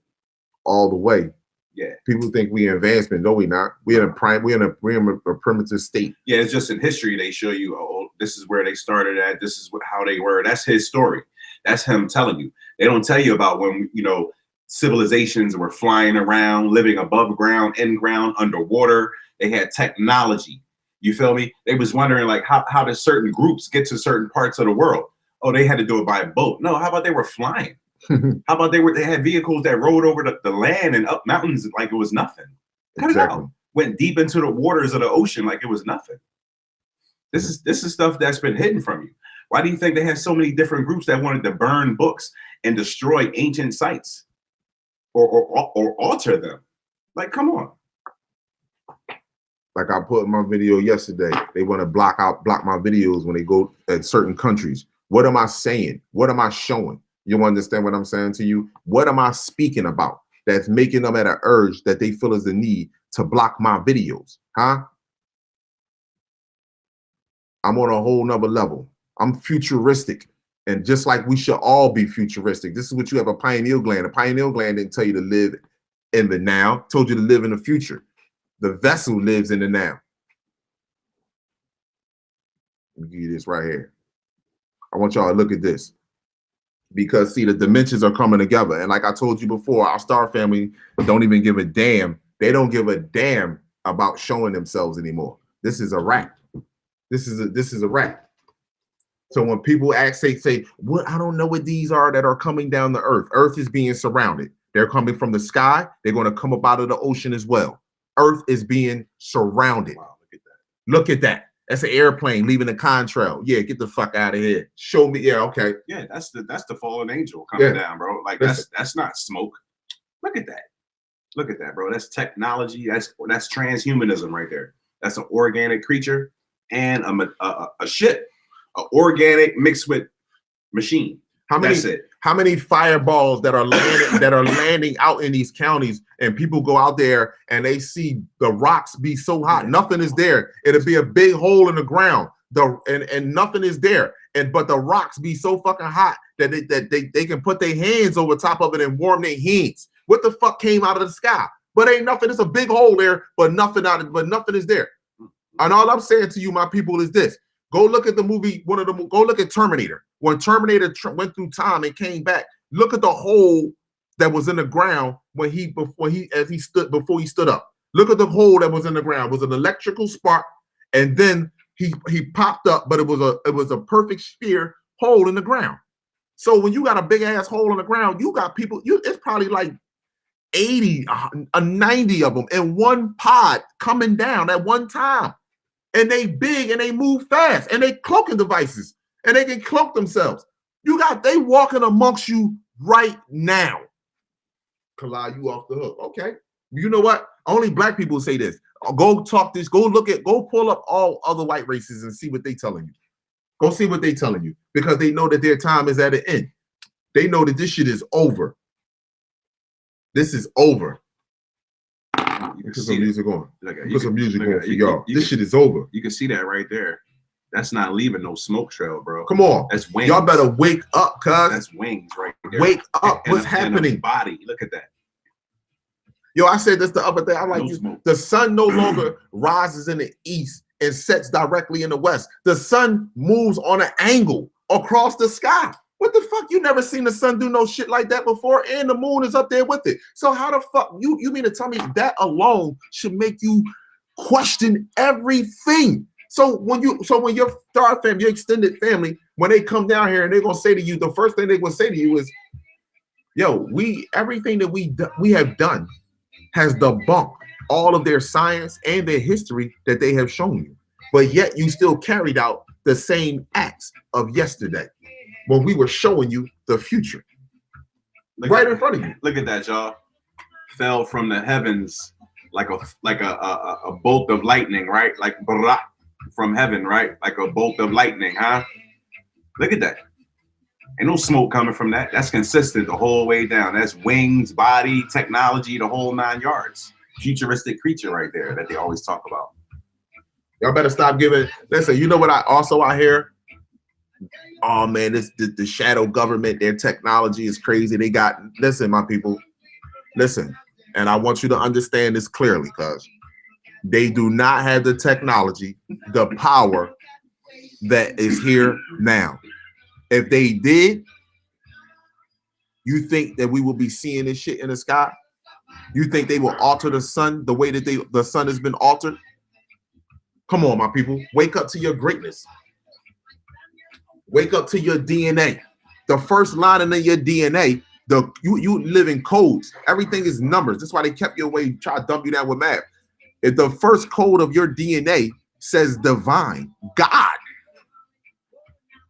All the way. Yeah. People think we in advancement. No, we not. We're in a primitive state. Yeah, it's just in history they show you, oh, this is where they started at. This is how they were. That's his story. That's him telling you. They don't tell you about when, you know, civilizations were flying around, living above ground, in ground, underwater. They had technology. You feel me? They was wondering, like, how did certain groups get to certain parts of the world? Oh, they had to do it by boat. No, how about they were flying? How about they had vehicles that rode over the land and up mountains like it was nothing? Cut it out. Went deep into the waters of the ocean like it was nothing. This is stuff that's been hidden from you. Why do you think they had so many different groups that wanted to burn books and destroy ancient sites or alter them? Like, come on. Like I put in my video yesterday, they want to block my videos when they go at certain countries. What am I saying? What am I showing? You understand what I'm saying to you? What am I speaking about that's making them at an urge that they feel is the need to block my videos? Huh? I'm on a whole nother level. I'm futuristic. And just like we should all be futuristic, this is what you have a pineal gland. A pineal gland didn't tell you to live in the now, told you to live in the future. The vessel lives in the now. Let me give you this right here. I want y'all to look at this. Because, see, the dimensions are coming together. And like I told you before, our star family don't even give a damn. They don't give a damn about showing themselves anymore. This is a wrap. This is a wrap. So when people ask, say, what? I don't know what these are that are coming down the earth. Earth is being surrounded. They're coming from the sky. They're going to come up out of the ocean as well. Earth is being surrounded. Wow, look at that. Look at that. That's an airplane leaving the contrail. Yeah, get the fuck out of here. Show me. Yeah, okay. Yeah, that's the fallen angel coming down, bro. Like that's not smoke. Look at that. Look at that, bro. That's technology. That's transhumanism right there. That's an organic creature and a ship, an organic mixed with machine. How many fireballs that are landing out in these counties, and people go out there and they see the rocks be so hot, nothing is there. It'll be a big hole in the ground, and nothing is there. But the rocks be so fucking hot that they can put their hands over top of it and warm their hands. What the fuck came out of the sky? But ain't nothing. It's a big hole there, but nothing is there. And all I'm saying to you, my people, is this. Go look at the movie, go look at Terminator. When Terminator went through time and came back, look at the hole that was in the ground before he stood up. Look at the hole that was in the ground. It was an electrical spark, and then he popped up, but it was a perfect sphere hole in the ground. So when you got a big ass hole in the ground, you got people, it's probably like 80, 90 of them in one pod coming down at one time. And they big and they move fast and they cloaking devices and they can cloak themselves. They walking amongst you right now. Kalai, you off the hook. Okay. You know what? Only black people say this. Go talk this. Go pull up all other white races and see what they telling you. Go see what they telling you, because they know that their time is at an end. They know that this shit is over. This is over. Put some music on. Put some music on for y'all. This shit is over. You can see that right there. That's not leaving no smoke trail, bro. Come on. That's wings. Y'all better wake up, cuz. That's wings right there. Wake up. What's happening? Body. Look at that. Yo, I said this the other day. I'm like, the sun no longer rises in the east and sets directly in the west. The sun moves on an angle across the sky. What the fuck? You never seen the sun do no shit like that before, and the moon is up there with it. So how the fuck you mean to tell me that alone should make you question everything? So when your star family, your extended family, when they come down here and they're gonna say to you, the first thing they're gonna say to you is, "Yo, everything that we have done has debunked all of their science and their history that they have shown you, but yet you still carried out the same acts of yesterday." When we were showing you the future right in front of you. Look at that, y'all. Fell from the heavens like a bolt of lightning, right? Like from heaven, right? Like a bolt of lightning, huh? Look at that. Ain't no smoke coming from that. That's consistent the whole way down. That's wings, body, technology, the whole 9 yards. Futuristic creature right there that they always talk about. Y'all better stop giving. Listen, you know what I hear? Oh man, the shadow government, their technology is crazy. They got, listen, my people, listen, and I want you to understand this clearly, because they do not have the technology, the power that is here now. If they did, you think that we will be seeing this shit in the sky? You think they will alter the sun the way that the sun has been altered? Come on, my people, wake up to your greatness. Wake up to your DNA. The first line in your DNA, you live in codes. Everything is numbers. That's why they kept you away, try to dump you down with math. If the first code of your DNA says divine, God,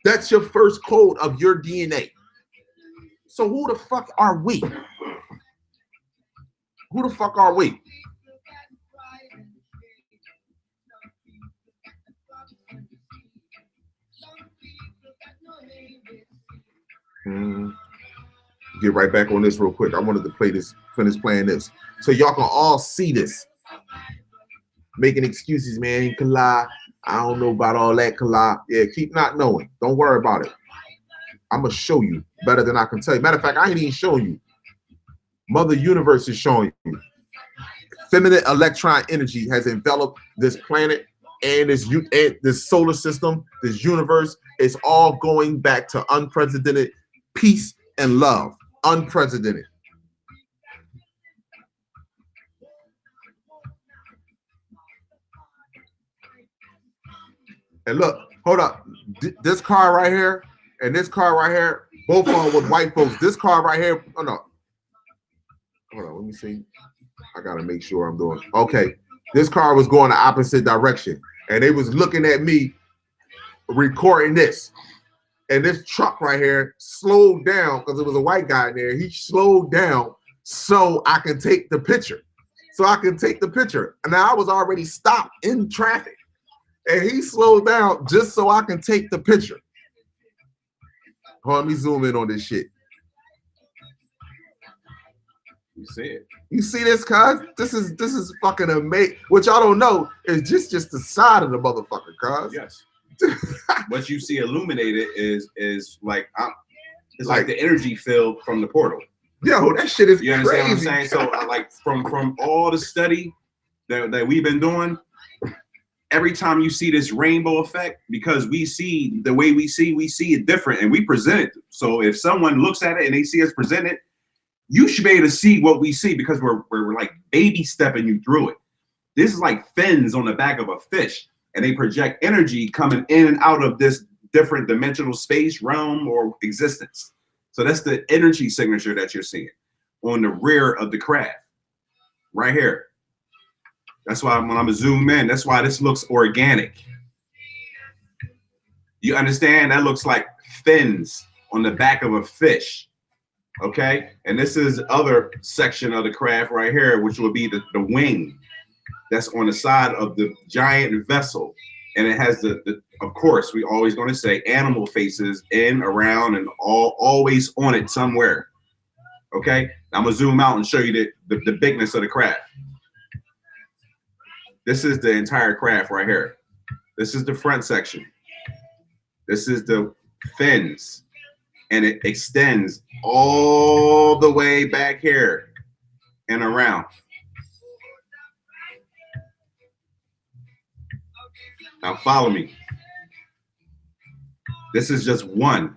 that's your first code of your DNA. So who the fuck are we? Who the fuck are we? Get right back on this real quick. I wanted to play this, finish playing this, so y'all can all see this. Making excuses, man. You can lie. I don't know about all that. Can lie. Yeah, keep not knowing. Don't worry about it. I'm gonna show you better than I can tell you. Matter of fact, I ain't even showing you. Mother Universe is showing you. Feminine electron energy has enveloped this planet and this solar system, this universe. It's all going back to unprecedented peace and love. Unprecedented. And look, hold up. This car right here and this car right here, both of them with white folks. This car right here, oh no. Hold on, let me see. I gotta make sure I'm doing okay. This car was going the opposite direction, and they was looking at me recording this. And this truck right here slowed down because it was a white guy in there. He slowed down so I can take the picture. And now I was already stopped in traffic. And he slowed down just so I can take the picture. Hold on, let me zoom in on this shit. You see it. You see this, cuz? This is fucking amazing. What y'all don't know is just the side of the motherfucker, cuz. Yes. What you see illuminated is like it's like the energy field from the portal. Yo, that shit is crazy. You understand what I'm saying? So like from all the study that we've been doing, every time you see this rainbow effect, because we see the way we see it different and we present it. So if someone looks at it and they see us present it, you should be able to see what we see, because we're like baby stepping you through it. This is like fins on the back of a fish, and they project energy coming in and out of this different dimensional space, realm, or existence. So that's the energy signature that you're seeing on the rear of the craft, right here. That's why when I'm gonna zoom in, that's why this looks organic. You understand? That looks like fins on the back of a fish. Okay, and this is the other section of the craft right here, which will be the wing that's on the side of the giant vessel, and it has the of course, we always going to say animal faces in, around, and always on it somewhere. Okay, now I'm gonna zoom out and show you the bigness of the craft. This is the entire craft right here. This is the front section. This is the fins. And it extends all the way back here and around. Now follow me. This is just one.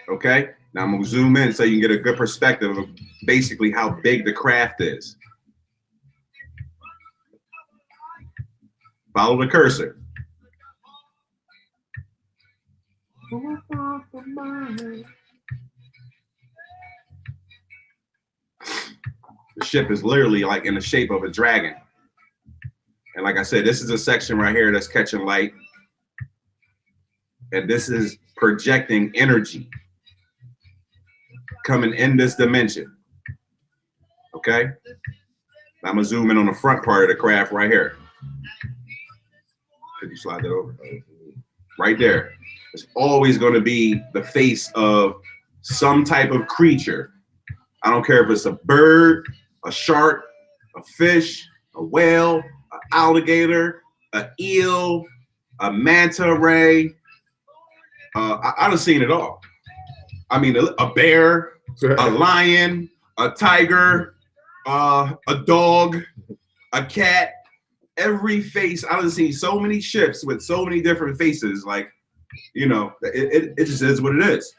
Okay? Now I'm gonna zoom in so you can get a good perspective of basically how big the craft is. Follow the cursor. The ship is literally like in the shape of a dragon. And like I said, this is a section right here that's catching light. And this is projecting energy coming in this dimension. Okay? Now I'm gonna zoom in on the front part of the craft right here. Could you slide that over? Right there. It's always going to be the face of some type of creature. I don't care if it's a bird, a shark, a fish, a whale, an alligator, an eel, a manta ray. I done seen it all. I mean, a bear, a lion, a tiger, a dog, a cat. Every face. I done seen so many ships with so many different faces. Like, you know, it just is what it is.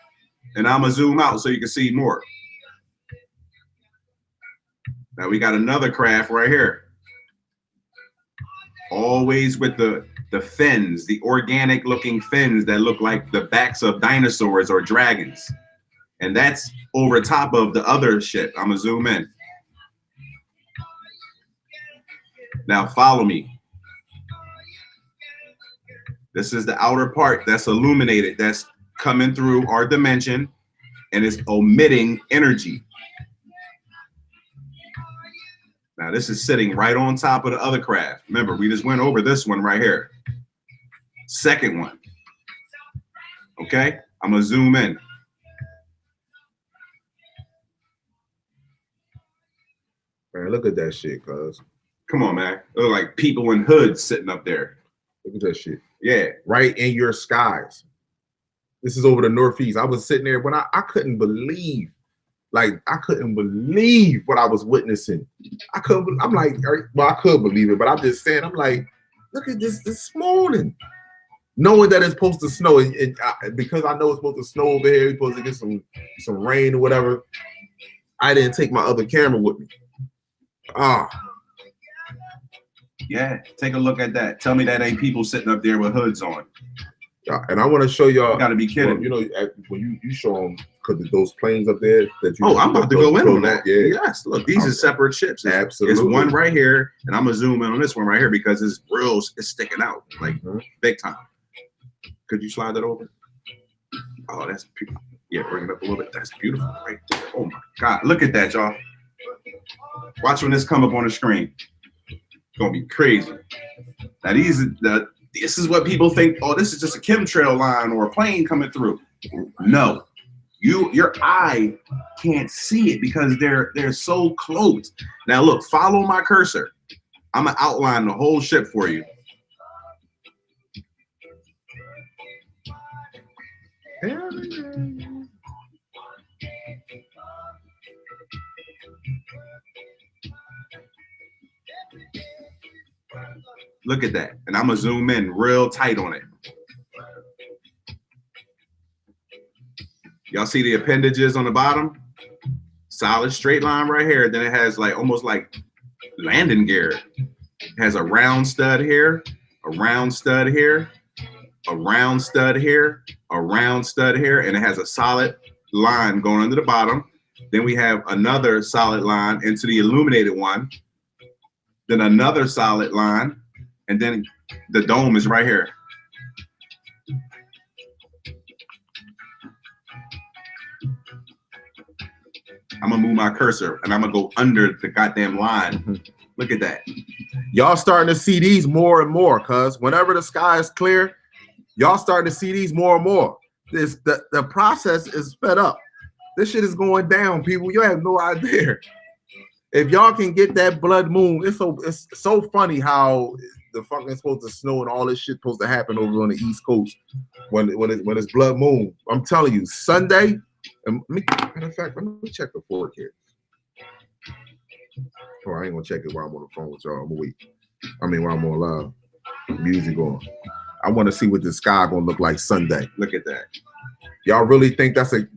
And I'm gonna zoom out so you can see more. Now we got another craft right here. Always with the fins, the organic looking fins that look like the backs of dinosaurs or dragons. And that's over top of the other ship. I'm gonna zoom in. Now follow me. This is the outer part that's illuminated, that's coming through our dimension, and it's emitting energy. Now this is sitting right on top of the other craft. Remember, we just went over this one right here. Second one. Okay, I'm gonna zoom in. Man, look at that shit, cuz. Come on, man. Look like people in hoods sitting up there. Look at that shit. Yeah. Right in your skies. This is over the Northeast. I was sitting there when I couldn't believe, like, I couldn't believe what I was witnessing. I'm like, well, I could believe it, but I'm just saying, I'm like, look at this morning. Knowing that it's supposed to snow, because I know it's supposed to snow over here, we're supposed to get some rain or whatever, I didn't take my other camera with me. Yeah, take a look at that. Tell me that ain't people sitting up there with hoods on. And I want to show y'all. You gotta be kidding. Well, you know, when you show them, because those planes up there that you. Oh, I'm about to go in on that. Yeah. Yes. Look, these are separate ships. Absolutely. It's one right here, and I'm gonna zoom in on this one right here because it's real. It's sticking out like big time. Could you slide that over? Oh, that's beautiful. Yeah, bring it up a little bit. That's beautiful right there. Oh my God, look at that, y'all. Watch when this come up on the screen. It's gonna be crazy. Now this is what people think. Oh, this is just a chemtrail line or a plane coming through. No, your eye can't see it because they're so close. Now look, follow my cursor. I'm gonna outline the whole ship for you. Look at that. And I'm gonna zoom in real tight on it. Y'all see the appendages on the bottom? Solid straight line right here. Then it has like almost like landing gear. It has a round stud here, a round stud here, a round stud here, a round stud here, and it has a solid line going under the bottom. Then we have another solid line into the illuminated one. Then another solid line, and then the dome is right here. I'm gonna move my cursor and I'm gonna go under the goddamn line. Look at that. Y'all starting to see these more and more, cuz whenever the sky is clear, y'all starting to see these more and more. The process is sped up. This shit is going down, people. You have no idea. If y'all can get that blood moon, it's so funny how the fucking supposed to snow and all this shit supposed to happen over on the East Coast when it's blood moon. I'm telling you, Sunday. Matter of fact, let me check the forecast. Oh, I ain't gonna check it while I'm on the phone with y'all. I'm gonna wait. I mean, while I'm on live, music on. I want to see what the sky gonna look like Sunday. Look at that. Y'all really think that's a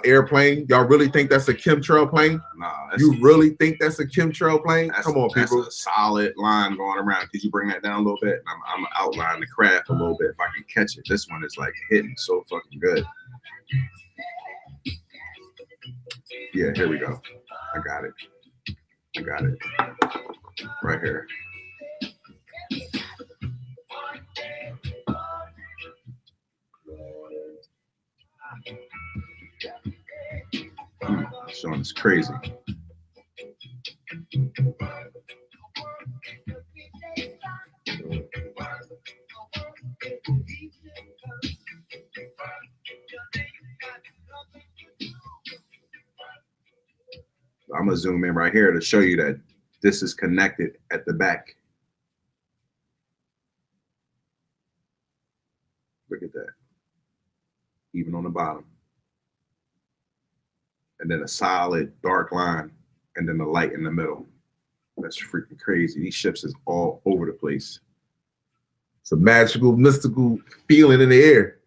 airplane? Y'all really think that's a chemtrail plane? Nah. You really think that's a chemtrail plane? Come on, people. That's a solid line going around. Could you bring that down a little bit? I'm gonna outline the craft a little bit if I can catch it. This one is like hitting so fucking good. Yeah, here we go. I got it. I got it. Right here. Showing is crazy. I'm gonna zoom in right here to show you that this is connected at the back. Look at that. Even on the bottom. And then a solid dark line, and then the light in the middle. That's freaking crazy. These ships is all over the place. It's a magical, mystical feeling in the air.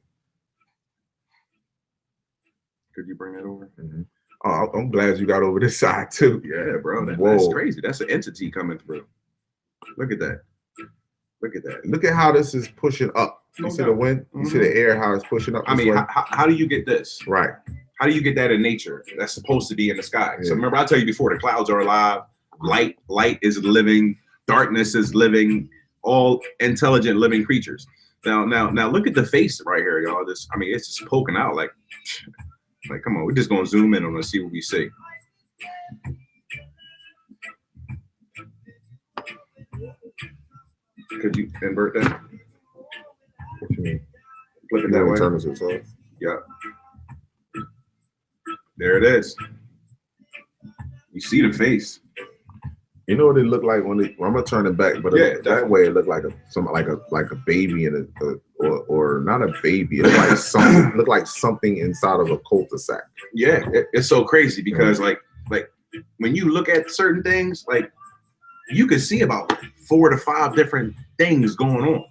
Could you bring that over? Mm-hmm. Oh, I'm glad you got over this side too. Yeah, bro. That's Whoa. crazy. That's an entity coming through. Look at that. Look at that. Look at how this is pushing up. You No see doubt. the wind? You see the air, how it's pushing up? I this mean, way? how do you get this? Right. How do you get that in nature? That's supposed to be in the sky. Yeah. So remember, I tell you before, the clouds are alive. Light is living. Darkness is living. All intelligent living creatures. Now, look at the face right here, y'all. This, I mean, it's just poking out like, come on. We're just gonna zoom in on and see what we see. Could you invert that? What you mean? Flip it that way. Turn this itself. Yeah. There it is. You see the face. You know what it looked like when I'm gonna turn it back, but Yeah, that way it looked like a baby in or not a baby. It looked like something inside of a cul-de-sac. Yeah, it's so crazy because like when you look at certain things, like you can see about 4 to 5 different things going on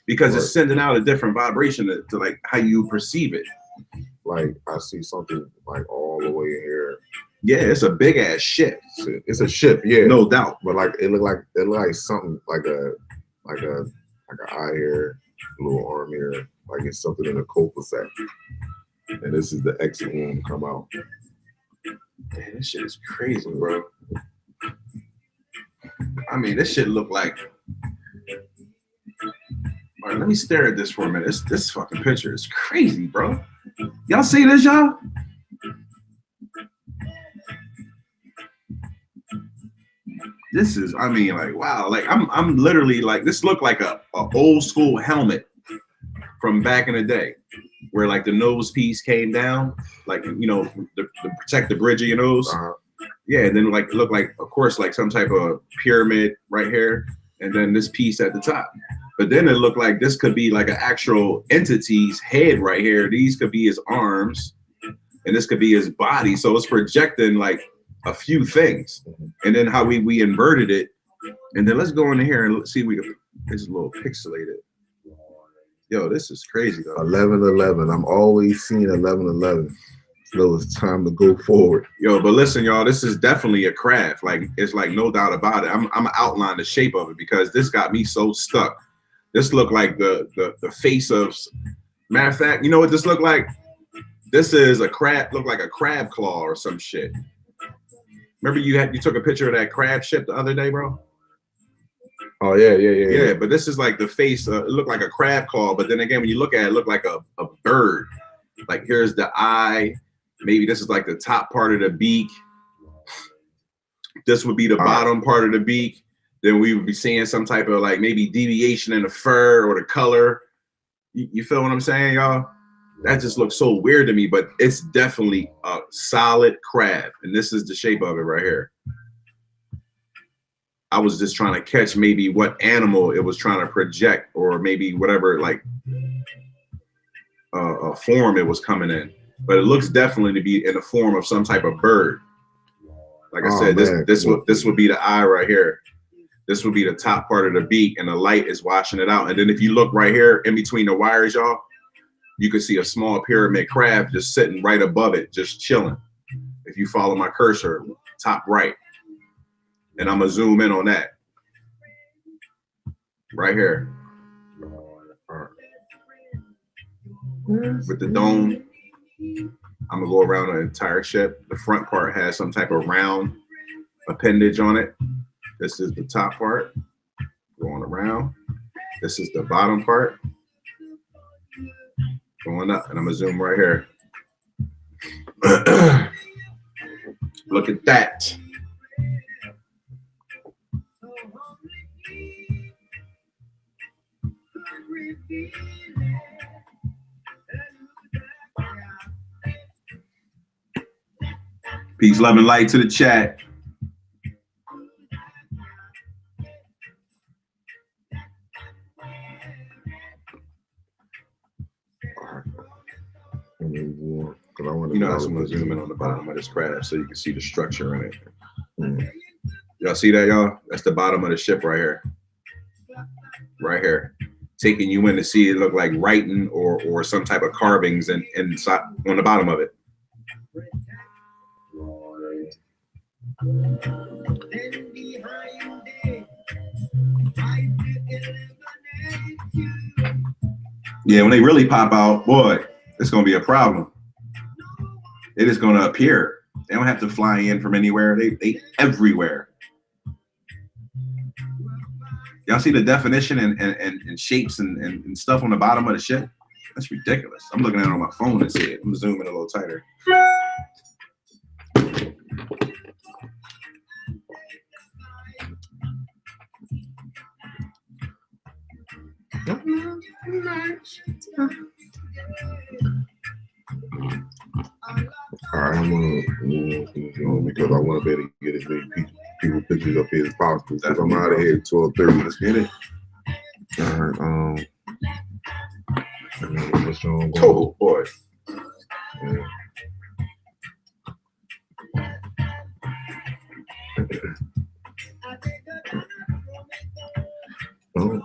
because it's sending out a different vibration to like how you perceive it. Like I see something like all the way in here. Yeah, it's a big ass ship. It's a ship, yeah, no doubt. But like it looked like something like an eye here, a little arm here, like it's something in a cul-de-sac. And this is the exit wound come out. Man, this shit is crazy, bro. I mean, this shit look like. All right, let me stare at this for a minute. This fucking picture is crazy, bro. Y'all see this, y'all? This is, I mean, like, wow. Like, I'm literally like, this looked like a old school helmet from back in the day, where like the nose piece came down, like, you know, to protect the bridge of your nose. Yeah, and then like look like, of course, like some type of pyramid right here, and then this piece at the top. But then it looked like this could be like an actual entity's head right here. These could be his arms, and this could be his body. So it's projecting like a few things, and then how we inverted it, and then let's go in here and see if we can. It's a little pixelated. Yo, this is crazy though. 11-11. I'm always seeing 11-11. So it's time to go forward. Yo, but listen, y'all, this is definitely a craft. Like, it's like no doubt about it. I'm gonna outline the shape of it because this got me so stuck. This looked like the face of. Matter of fact, you know what this looked like? This is a crab. Looked like a crab claw or some shit. Remember you took a picture of that crab ship the other day, bro? Oh yeah. Yeah, but this is like the face. It looked like a crab claw, but then again, when you look at it, it looked like a bird. Like here's the eye. Maybe this is like the top part of the beak. This would be the bottom part of the beak. Then we would be seeing some type of like maybe deviation in the fur or the color. You feel what I'm saying, y'all? That just looks so weird to me, but it's definitely a solid crab. And this is the shape of it right here. I was just trying to catch maybe what animal it was trying to project, or maybe whatever like form it was coming in. But it looks definitely to be in the form of some type of bird. Like I said, this would be the eye right here. This would be the top part of the beak, and the light is washing it out. And then if you look right here in between the wires, y'all, you can see a small pyramid crab just sitting right above it, just chilling. If you follow my cursor, top right. And I'm gonna zoom in on that. Right here. With the dome. I'm gonna go around the entire ship. The front part has some type of round appendage on it. This is the top part. Going around. This is the bottom part. Going up, and I'm gonna zoom right here. Look at that. Peace, love, and light to the chat. Because I want You know, I'm gonna zoom in on the bottom of this craft so you can see the structure in it. Mm. Y'all see that, y'all? That's the bottom of the ship right here. Right here. Taking you in to see it look like writing or some type of carvings inside on the bottom of it. Yeah, when they really pop out, boy, it's gonna be a problem. It is gonna appear. They don't have to fly in from anywhere. They everywhere. Y'all see the definition and shapes and stuff on the bottom of the ship? That's ridiculous. I'm looking at it on my phone and see it. I'm zooming a little tighter. All right, I'm gonna because I want to be able to get as many people pictures up here as possible. Because I'm out of here at 12:30. Let's get it. All right. What's on? Oh boy. Yeah. Oh.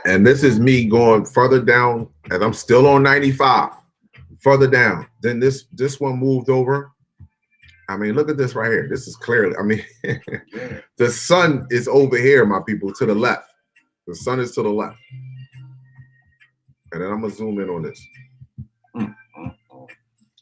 And this is me going further down, and I'm still on 95. Further down. Then this one moved over. I mean, look at this right here. This is clearly, I mean, the sun is over here, my people, to the left. The sun is to the left. And then I'm gonna zoom in on this.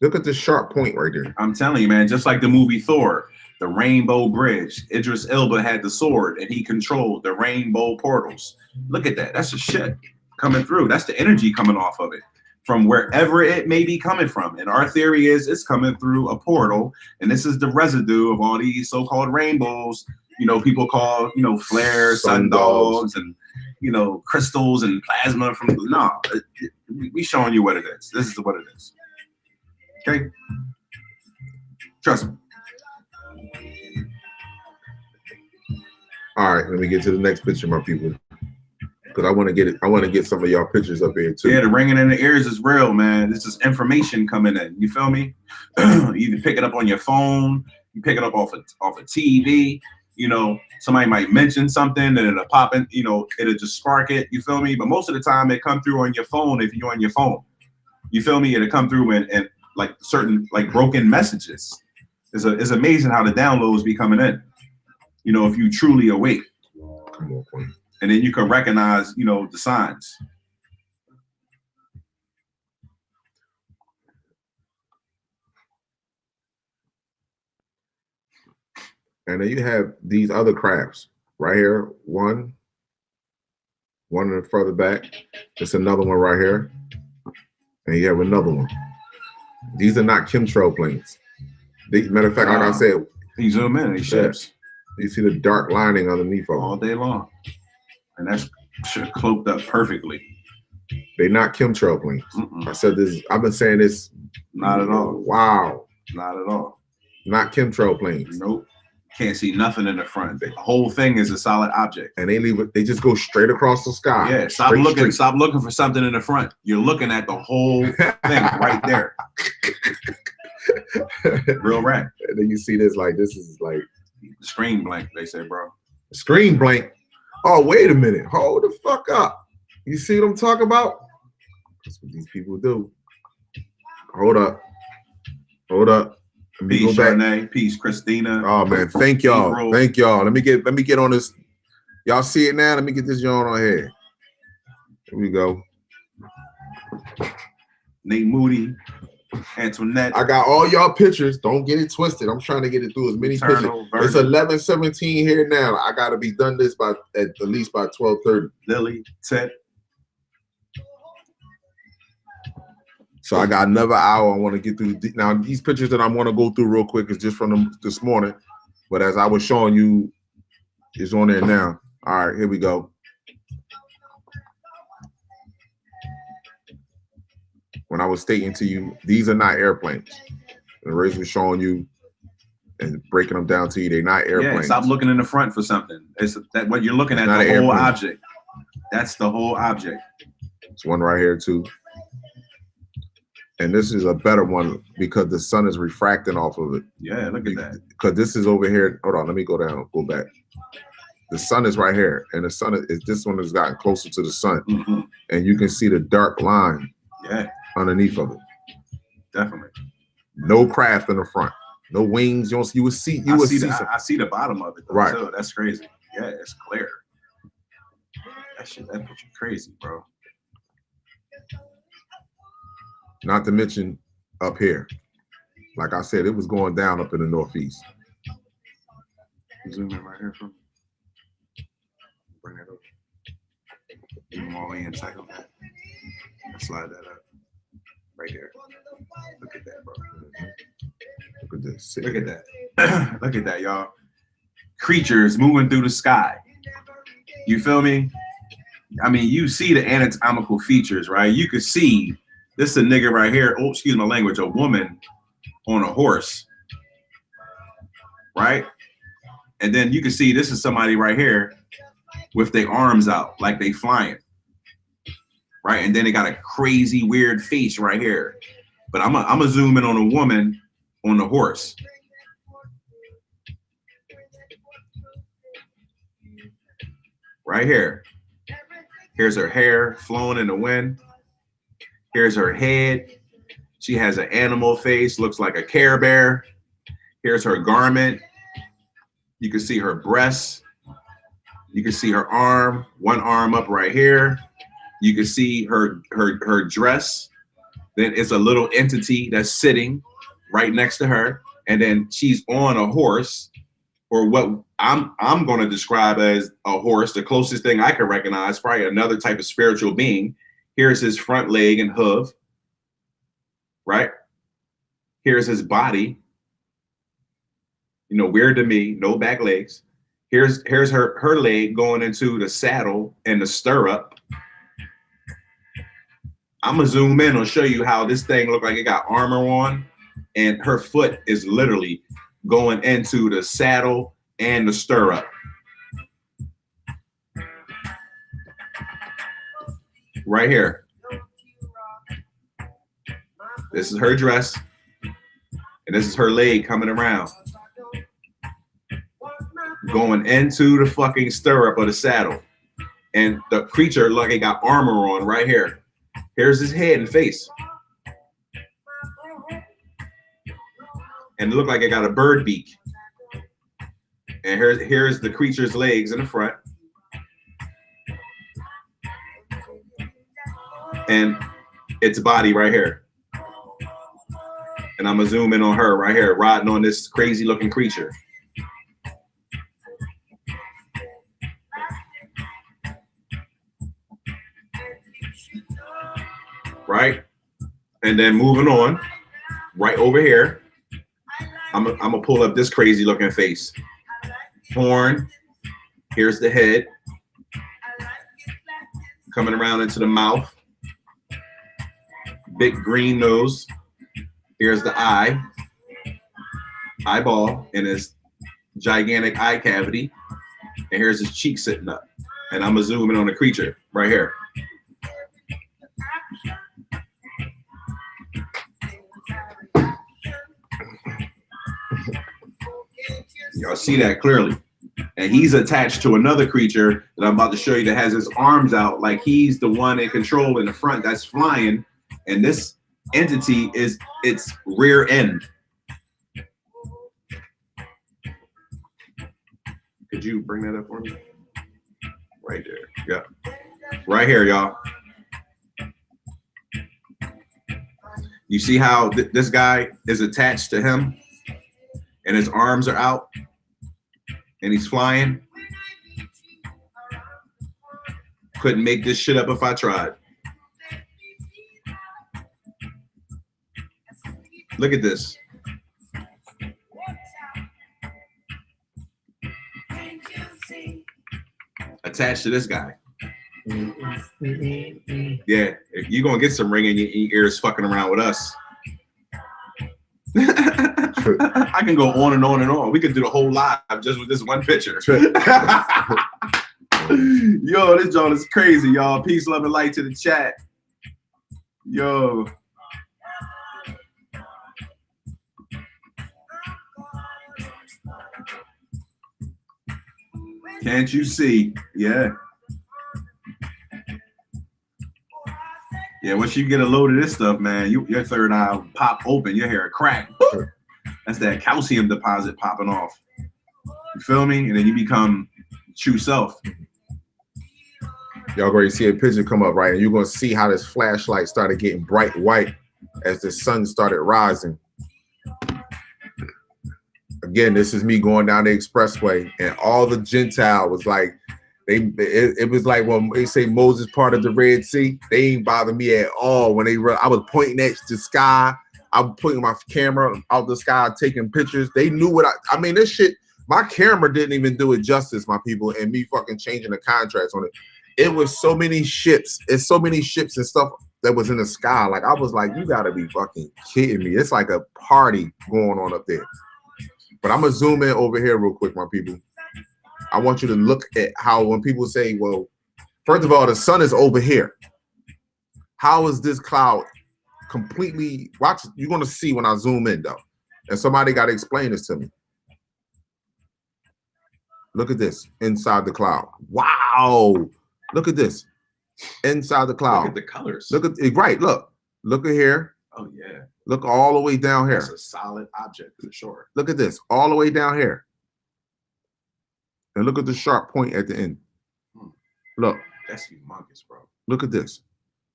Look at this sharp point right there. I'm telling you, man, just like the movie Thor, the Rainbow Bridge. Idris Elba had the sword and he controlled the rainbow portals. Look at that. That's the shit coming through. That's the energy coming off of it from wherever it may be coming from. And our theory is it's coming through a portal. And this is the residue of all these so-called rainbows, you know, people call, you know, flares, sun dogs, and, you know, crystals and plasma from, no, we showing you what it is. This is what it is. Okay? Trust me. All right, let me get to the next picture, my people. Because I want to get some of y'all pictures up here too. Yeah, the ringing in the ears is real, man. This is information coming in. You feel me? You either pick it up on your phone, you pick it up off a TV. You know, somebody might mention something and it'll pop in. You know, it'll just spark it. You feel me? But most of the time, it come through on your phone if you're on your phone. You feel me? It'll come through and like certain like broken messages. It's amazing how the downloads be coming in. You know, if you truly awake. Come on, Queen. And then you can recognize, you know, the signs. And then you have these other crafts right here. One further back. There's another one right here. And you have another one. These are not chemtrail planes. Matter of fact, like I said, you zoom in, these ships. You see the dark lining underneath all day long. And that's cloaked up perfectly. They're not chemtrail planes. I said this, I've been saying this. Not at all. Wow. Not at all. Not chemtrail planes. Nope. Can't see nothing in the front. The whole thing is a solid object. And they leave it, they just go straight across the sky. Yeah, stop looking for something in the front. You're looking at the whole thing right there. Real rap. And then you see this, like, this is like screen blank, they say, bro. Screen blank. Oh, wait a minute. Hold the fuck up. You see what I'm talking about? That's what these people do. Hold up. Hold up. Peace, Renee. Peace, Christina. Oh man, thank y'all. Thank y'all. Let me get on this. Y'all see it now? Let me get this joint on here. Here we go. Nate Moody, Antoinette. I got all y'all pictures. Don't get it twisted. I'm trying to get it through as many pictures. It's 11:17 here now. I gotta be done this by at least by 12:30. Lily, Ted. So I got another hour I want to get through. Now, these pictures that I want to go through real quick is just from this morning. But as I was showing you, it's on there now. All right, here we go. When I was stating to you, these are not airplanes. The race was showing you and breaking them down to you. They're not airplanes. Yeah, stop looking in the front for something. It's that what you're looking at, Not the an whole airplane. object. That's the whole object. There's one right here too. And this is a better one because the sun is refracting off of it. Yeah, look at that. Because this is over here. Hold on, let me go down, go back. The sun is right here, and the sun is this one has gotten closer to the sun, Mhm. and you can see the dark line Yeah, underneath of it. definitely. No craft in the front, no wings. You would see I see the bottom of it. Though, Right. too. That's crazy. Yeah, it's clear. That picture crazy, bro. Not to mention up here. Like I said, it was going down up in the northeast. Zoom in right here from. Bring that up. Give them all in tight on that. Slide that up. Right there. Look at that, bro. Look at this. Look at that. Look at that, y'all. Creatures moving through the sky. You feel me? I mean, you see the anatomical features, right? You could see this is a nigga right here. Oh, excuse my language. A woman on a horse, right? And then you can see this is somebody right here with their arms out, like they flying, right? And then they got a crazy weird face right here. But I'm gonna zoom in on a woman on the horse. Right here. Here's her hair flowing in the wind. Here's her head. She has an animal face, looks like a Care Bear. Here's her garment. You can see her breasts. You can see her arm, one arm up right here. You can see her dress. Then it's a little entity that's sitting right next to her. And then she's on a horse, or what I'm going to describe as a horse. The closest thing I can recognize, probably another type of spiritual being. Here's his front leg and hoof, right? Here's his body. You know, weird to me, no back legs. Here's her leg going into the saddle and the stirrup. I'm gonna zoom in and show you how this thing looked like it got armor on, and her foot is literally going into the saddle and the stirrup. Right here. This is her dress, and this is her leg coming around, going into the fucking stirrup of the saddle. And the creature look like it got armor on right here. Here's his head and face. And it looked like it got a bird beak. And here's the creature's legs in the front. And its body right here. And I'm gonna zoom in on her right here, riding on this crazy looking creature. Right? And then moving on, right over here, I'm gonna pull up this crazy looking face. Horn, here's the head, coming around into the mouth, big green nose, here's the eye, eyeball, and his gigantic eye cavity, and here's his cheek sitting up. And I'm gonna zoom in on the creature right here. Y'all see that clearly. And he's attached to another creature that I'm about to show you that has his arms out like he's the one in control in the front that's flying. And this entity is its rear end. Could you bring that up for me? Right there. Yeah. Right here, y'all. You see how this guy is attached to him and his arms are out and he's flying? Couldn't make this shit up if I tried. Look at this. Attached to this guy. Yeah, if you're gonna get some ring in your ears fucking around with us. I can go on and on and on. We could do the whole live just with this one picture. Yo, this joint is crazy, y'all. Peace, love, and light to the chat. Yo. Can't you see? Yeah. Yeah, once you get a load of this stuff, man, your third eye will pop open, your hair crack. That's that calcium deposit popping off. You feel me? And then you become true self. Y'all already see a picture come up, right? And you're gonna see how this flashlight started getting bright white as the sun started rising. Again, this is me going down the expressway, and all the Gentile was like, it was like when they say Moses parted the Red Sea. They ain't bother me at all when I was pointing at the sky. I was putting my camera out the sky, taking pictures. They knew what I mean, this shit, my camera didn't even do it justice, my people, and me fucking changing the contrast on it. It was so many ships. It's so many ships and stuff that was in the sky. Like, I was like, you gotta be fucking kidding me. It's like a party going on up there. But I'm gonna zoom in over here real quick, my people. I want you to look at how when people say, well, first of all, the sun is over here. How is this cloud completely, watch, you're gonna see when I zoom in though. And somebody gotta explain this to me. Look at this, inside the cloud. Wow, look at this, inside the cloud. Look at the colors. Look at, right, look at here. Oh yeah. Look all the way down here. It's a solid object for sure. Look at this, all the way down here. And look at the sharp point at the end. Look. That's humongous, bro. Look at this.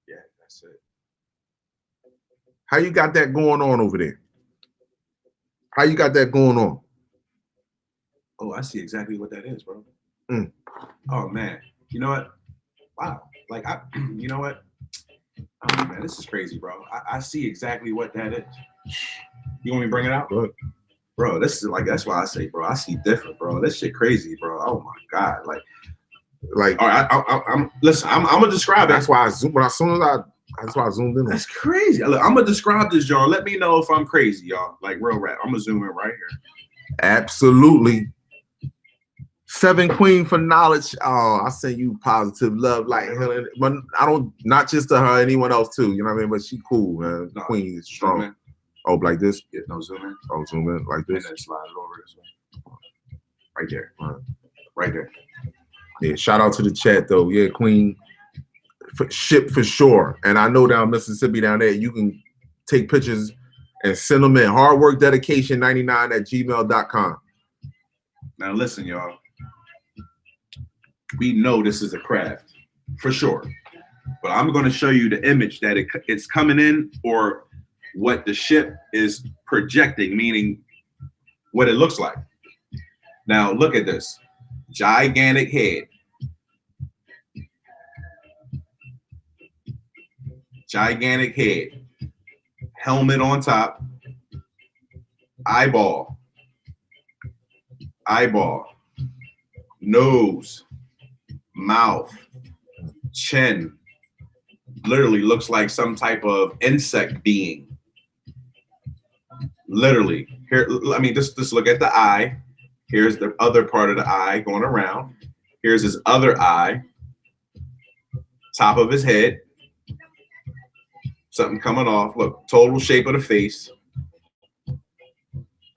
Yeah, that's it. How you got that going on over there? How you got that going on? Oh, I see exactly what that is, bro. Mm. Oh man. You know what? Wow. Like you know what? Oh man, this is crazy, bro. I see exactly what that is. You want me to bring it out? Good. Bro, this is like, that's why I say, bro, I see different, bro. This shit crazy, bro. Oh my God. Like all right, I'm listen, I'm gonna describe it. That's why I zoomed that's why I zoomed in. That's crazy. Look, I'm gonna describe this, y'all. Let me know if I'm crazy, y'all. Like real rap. I'm gonna zoom in right here. Absolutely. 7 Queen for knowledge. Oh, I send you positive love, like Helen. But I don't, not just to her, anyone else too. You know what I mean? But she cool, man. No, Queen is strong. in. Oh, like this? Yeah, no, zoom in. Oh, zoom in like And this. then slide it over this way. Right there. Right there. Yeah, shout out to the chat though. Yeah, Queen. Ship for sure. And I know down Mississippi down there, you can take pictures and send them in. hardworkdedication99@gmail.com. Now listen, y'all. We know this is a craft for sure, but I'm going to show you the image that it's coming in, or what the ship is projecting, meaning what it looks like. Now look at this gigantic head. Gigantic head, helmet on top, eyeball, nose, mouth, chin. Literally looks like some type of insect being. Literally. Here, I mean, just look at the eye. Here's the other part of the eye going around. Here's his other eye. Top of his head. Something coming off. Look, total shape of the face.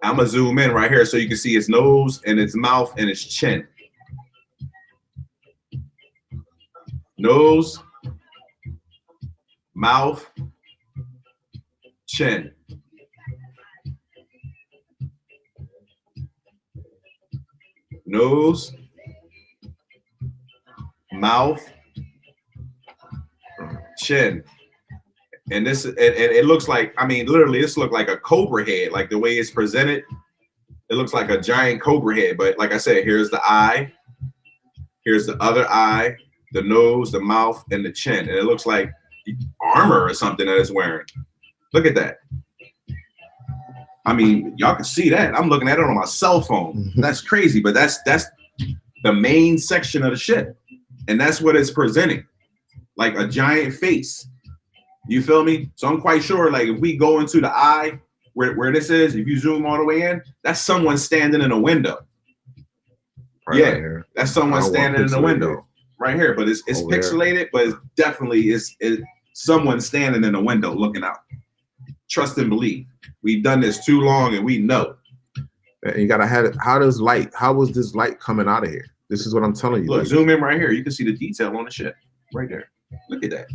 I'm gonna zoom in right here so you can see his nose and his mouth and his chin. Nose, mouth, chin. Nose, mouth, chin. And this, it looks like, I mean, literally, this looks like a cobra head, like the way it's presented. It looks like a giant cobra head. But like I said, here's the eye, here's the other eye, the nose, the mouth, and the chin. And it looks like armor or something that it's wearing. Look at that. I mean, y'all can see that. I'm looking at it on my cell phone. That's crazy, but that's the main section of the ship. And that's what it's presenting, like a giant face. You feel me? So I'm quite sure, like, if we go into the eye, where this is, if you zoom all the way in, that's someone standing in a window. Right Yeah, here. that's someone I don't want standing in the pixelated. window right here. But it's Oh, there. pixelated, but it's definitely it's someone standing in a window looking out. Trust and believe. We've done this too long, and we know. And you gotta have it. How was this light coming out of here? This is what I'm telling you. Look, Like, zoom in right here. You can see the detail on the ship right there. Look at that.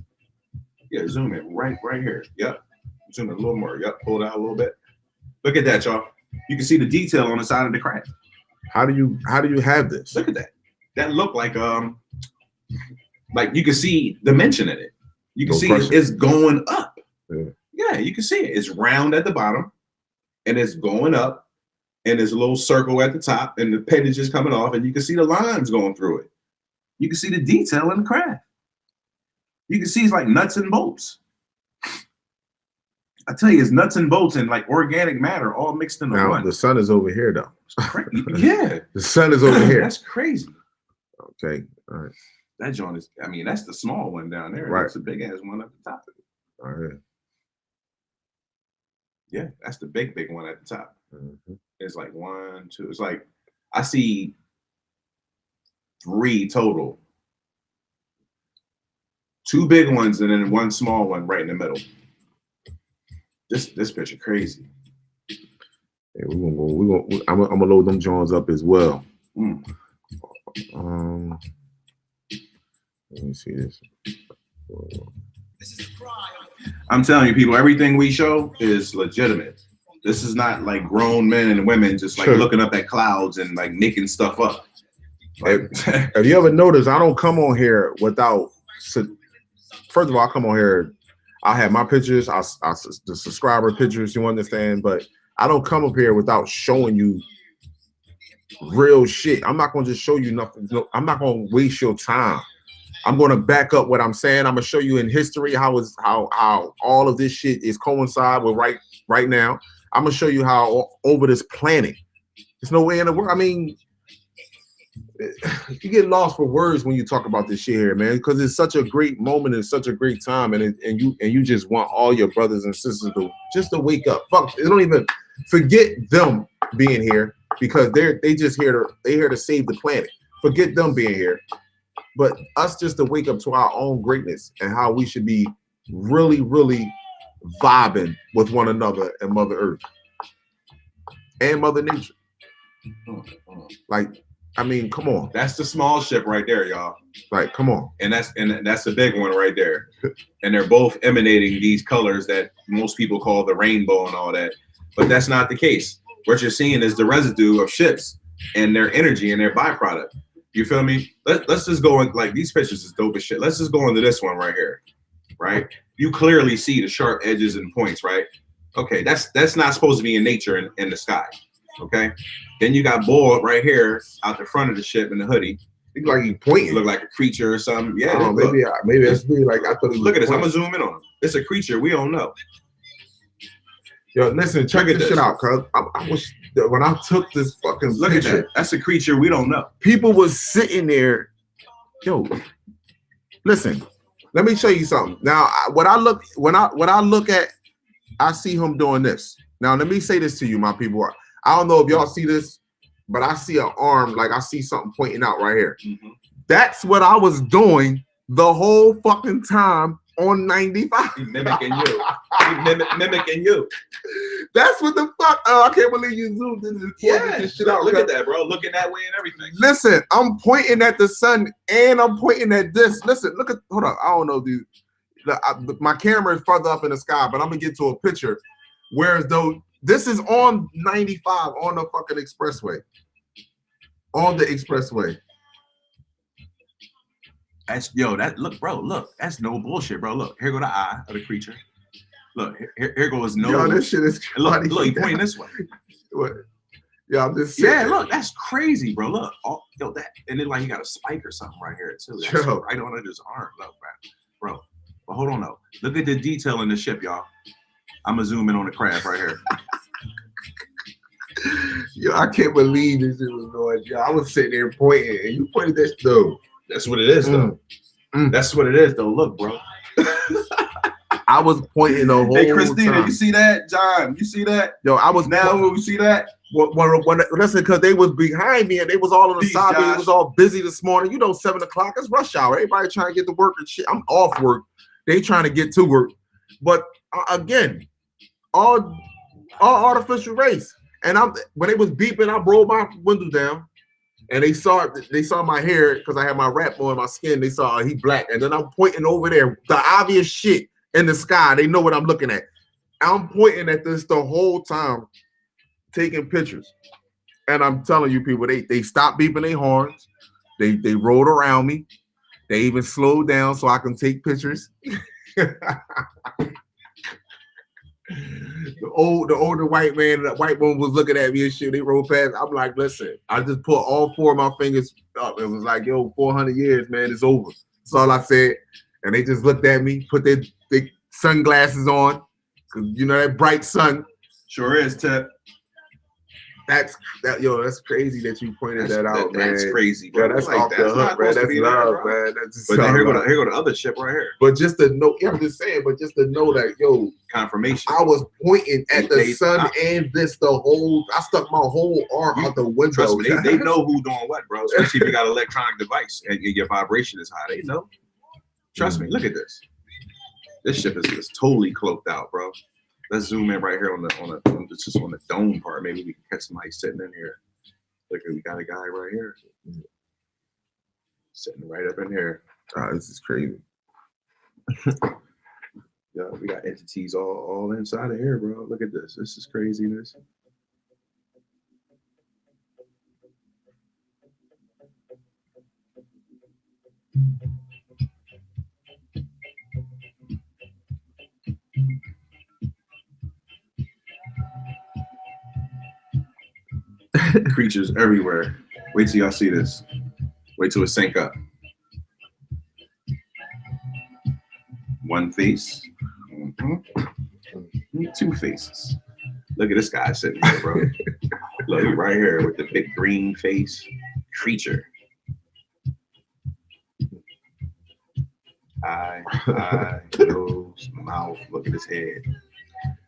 Yeah, zoom in right here. Yep. Zoom in a little more. Yep. Pull it out a little bit. Look at that, y'all. You can see the detail on the side of the craft. how do you have this? Look at that. That looked like you can see dimension in it. You can Go see crush it. it's going up. Yeah. Yeah, you can see it. It's round at the bottom, and it's going up, and there's a little circle at the top, and the appendage is coming off, and you can see the lines going through it. You can see the detail in the craft. You can see it's like nuts and bolts. I tell you, it's nuts and bolts and like organic matter all mixed into Now one. the sun is over here though. Yeah, The sun is over here. that's crazy. Okay. All right. That joint is, I mean, that's the small one down there. Right. That's the big ass one at the top. All right. Yeah, that's the big one at the top. Mhm. It's like 1, 2. It's like I see 3 total. 2 big ones and then 1 small one right in the middle. This picture crazy. Yeah, I'm gonna load them Jones up as well. Mm. Let me see this. I'm telling you, people, everything we show is legitimate. This is not like grown men and women just like Sure. looking up at clouds and like making stuff up. Like, Have you ever noticed I don't come on here without? First of all, I come on here. I have my pictures, the subscriber pictures. You understand? But I don't come up here without showing you real shit. I'm not gonna just show you nothing. No, I'm not gonna waste your time. I'm gonna back up what I'm saying. I'm gonna show you in history how all of this shit is coincide with right now. I'm gonna show you how over this planet. There's no way in the world. I mean, you get lost for words when you talk about this shit here, man, because it's such a great moment and such a great time, and you just want all your brothers and sisters to wake up. Fuck, they don't even forget them being here because they just here to save the planet. Forget them being here, but us just to wake up to our own greatness and how we should be really, really vibing with one another and Mother Earth and Mother Nature. Like, I mean, come on. that's the small ship right there, y'all. Like, come on. And that's the big one right there. And they're both emanating these colors that most people call the rainbow and all that. But that's not the case. What you're seeing is the residue of ships and their energy and their byproduct. You feel me? Let's just go in, like, these pictures is dope as shit. Let's just go into this one right here, right? You clearly see the sharp edges and points, right? Okay, that's not supposed to be in nature in the sky, okay? Then you got Bull right here out the front of the ship in the hoodie. It look like you pointing. It look like a creature or something. Yeah, Oh, look. maybe it's me. Like, I thought. Look at this. I'm gonna zoom in on him. It's a creature we don't know. Yo, listen, check Look at this shit this. out, cuz I wish that when I took this fucking Look at picture, that. That's a creature we don't know. people was sitting there. Yo, listen, let me show you something. Now, when I look at, I see him doing this. Now, let me say this to you, my people. I don't know if y'all see this, but I see an arm, like I see something pointing out right here. That's what I was doing the whole fucking time on 95. He's mimicking you. Mimicking you. That's what the fuck. Oh, I can't believe you zoomed in and Yeah. this shit out. Look at that, bro. Looking that way and everything. Listen, I'm pointing at the sun and I'm pointing at this. Listen, look at, hold on. I don't know, dude. My camera is further up in the sky, but I'm gonna get to a picture. Whereas though this is on 95 on the fucking expressway. On the expressway. That look, bro. Look, that's no bullshit, bro. Look, here go the eye of the creature. Look, here goes no. Yo, this shit is And look, funny. look, he pointing this way. What? Yeah, I'm just Yeah, saying. look, that's crazy, bro. Look, that, and then like he got a spike or something right here too. That's Yo. right under his arm, look, bro. But hold on though. Look at the detail in the ship, y'all. I'm gonna zoom in on the craft right here. Yo, I can't believe this shit was going. Yo, I was sitting there pointing, and you pointed this though. That's what it is, though. That's what it is, though. Look, bro. I was pointing the whole Hey, Christina, time. you see that? John, you see that? Yo, I was Now you see that? listen, because they was behind me and they was all on the Peace, side. It Josh. was all busy this morning. You know, 7 o'clock, it's rush hour. Everybody trying to get to work and shit. I'm off work. They trying to get to work. But again, all artificial race. And when they was beeping, I rolled my window down. And they saw my hair because I had my wrap on my skin. They saw he black. And then I'm pointing over there, the obvious shit in the sky. They know what I'm looking at. I'm pointing at this the whole time, taking pictures. And I'm telling you people, they stopped beeping their horns. They rolled around me. They even slowed down so I can take pictures. The older white man, the white woman was looking at me and shit. They rolled past. I'm like, listen, I just put all 4 of my fingers up. It was like, yo, 400 years, man, it's over. That's all I said. And they just looked at me, put their sunglasses on, cause you know that bright sun. Sure is, Tip. That's crazy that you pointed that out, man. That's crazy, bro. Yeah, that's like, off the hook, man. That's love, man. That's just but then here go the other ship right here. But just to know, yeah, I'm just saying, but just to know that, yo, confirmation. I was pointing at the sun and this I stuck my whole arm out the window. Trust me, they know who doing what, bro. Especially if you got an electronic device and your vibration is high. They know. Trust me, look at this. This ship is totally cloaked out, bro. Let's zoom in right here on the dome part. Maybe we can catch somebody sitting in here. Look, we got a guy right here. Sitting right up in here. This is crazy. Yeah, we got entities all inside of here, bro. Look at this. This is craziness. Creatures everywhere. Wait till y'all see this. Wait till it sync up. One face. Mm-hmm. 2 faces. Look at this guy sitting here, bro. Look right here with the big green face. Creature. Eye, nose, mouth. Look at his head.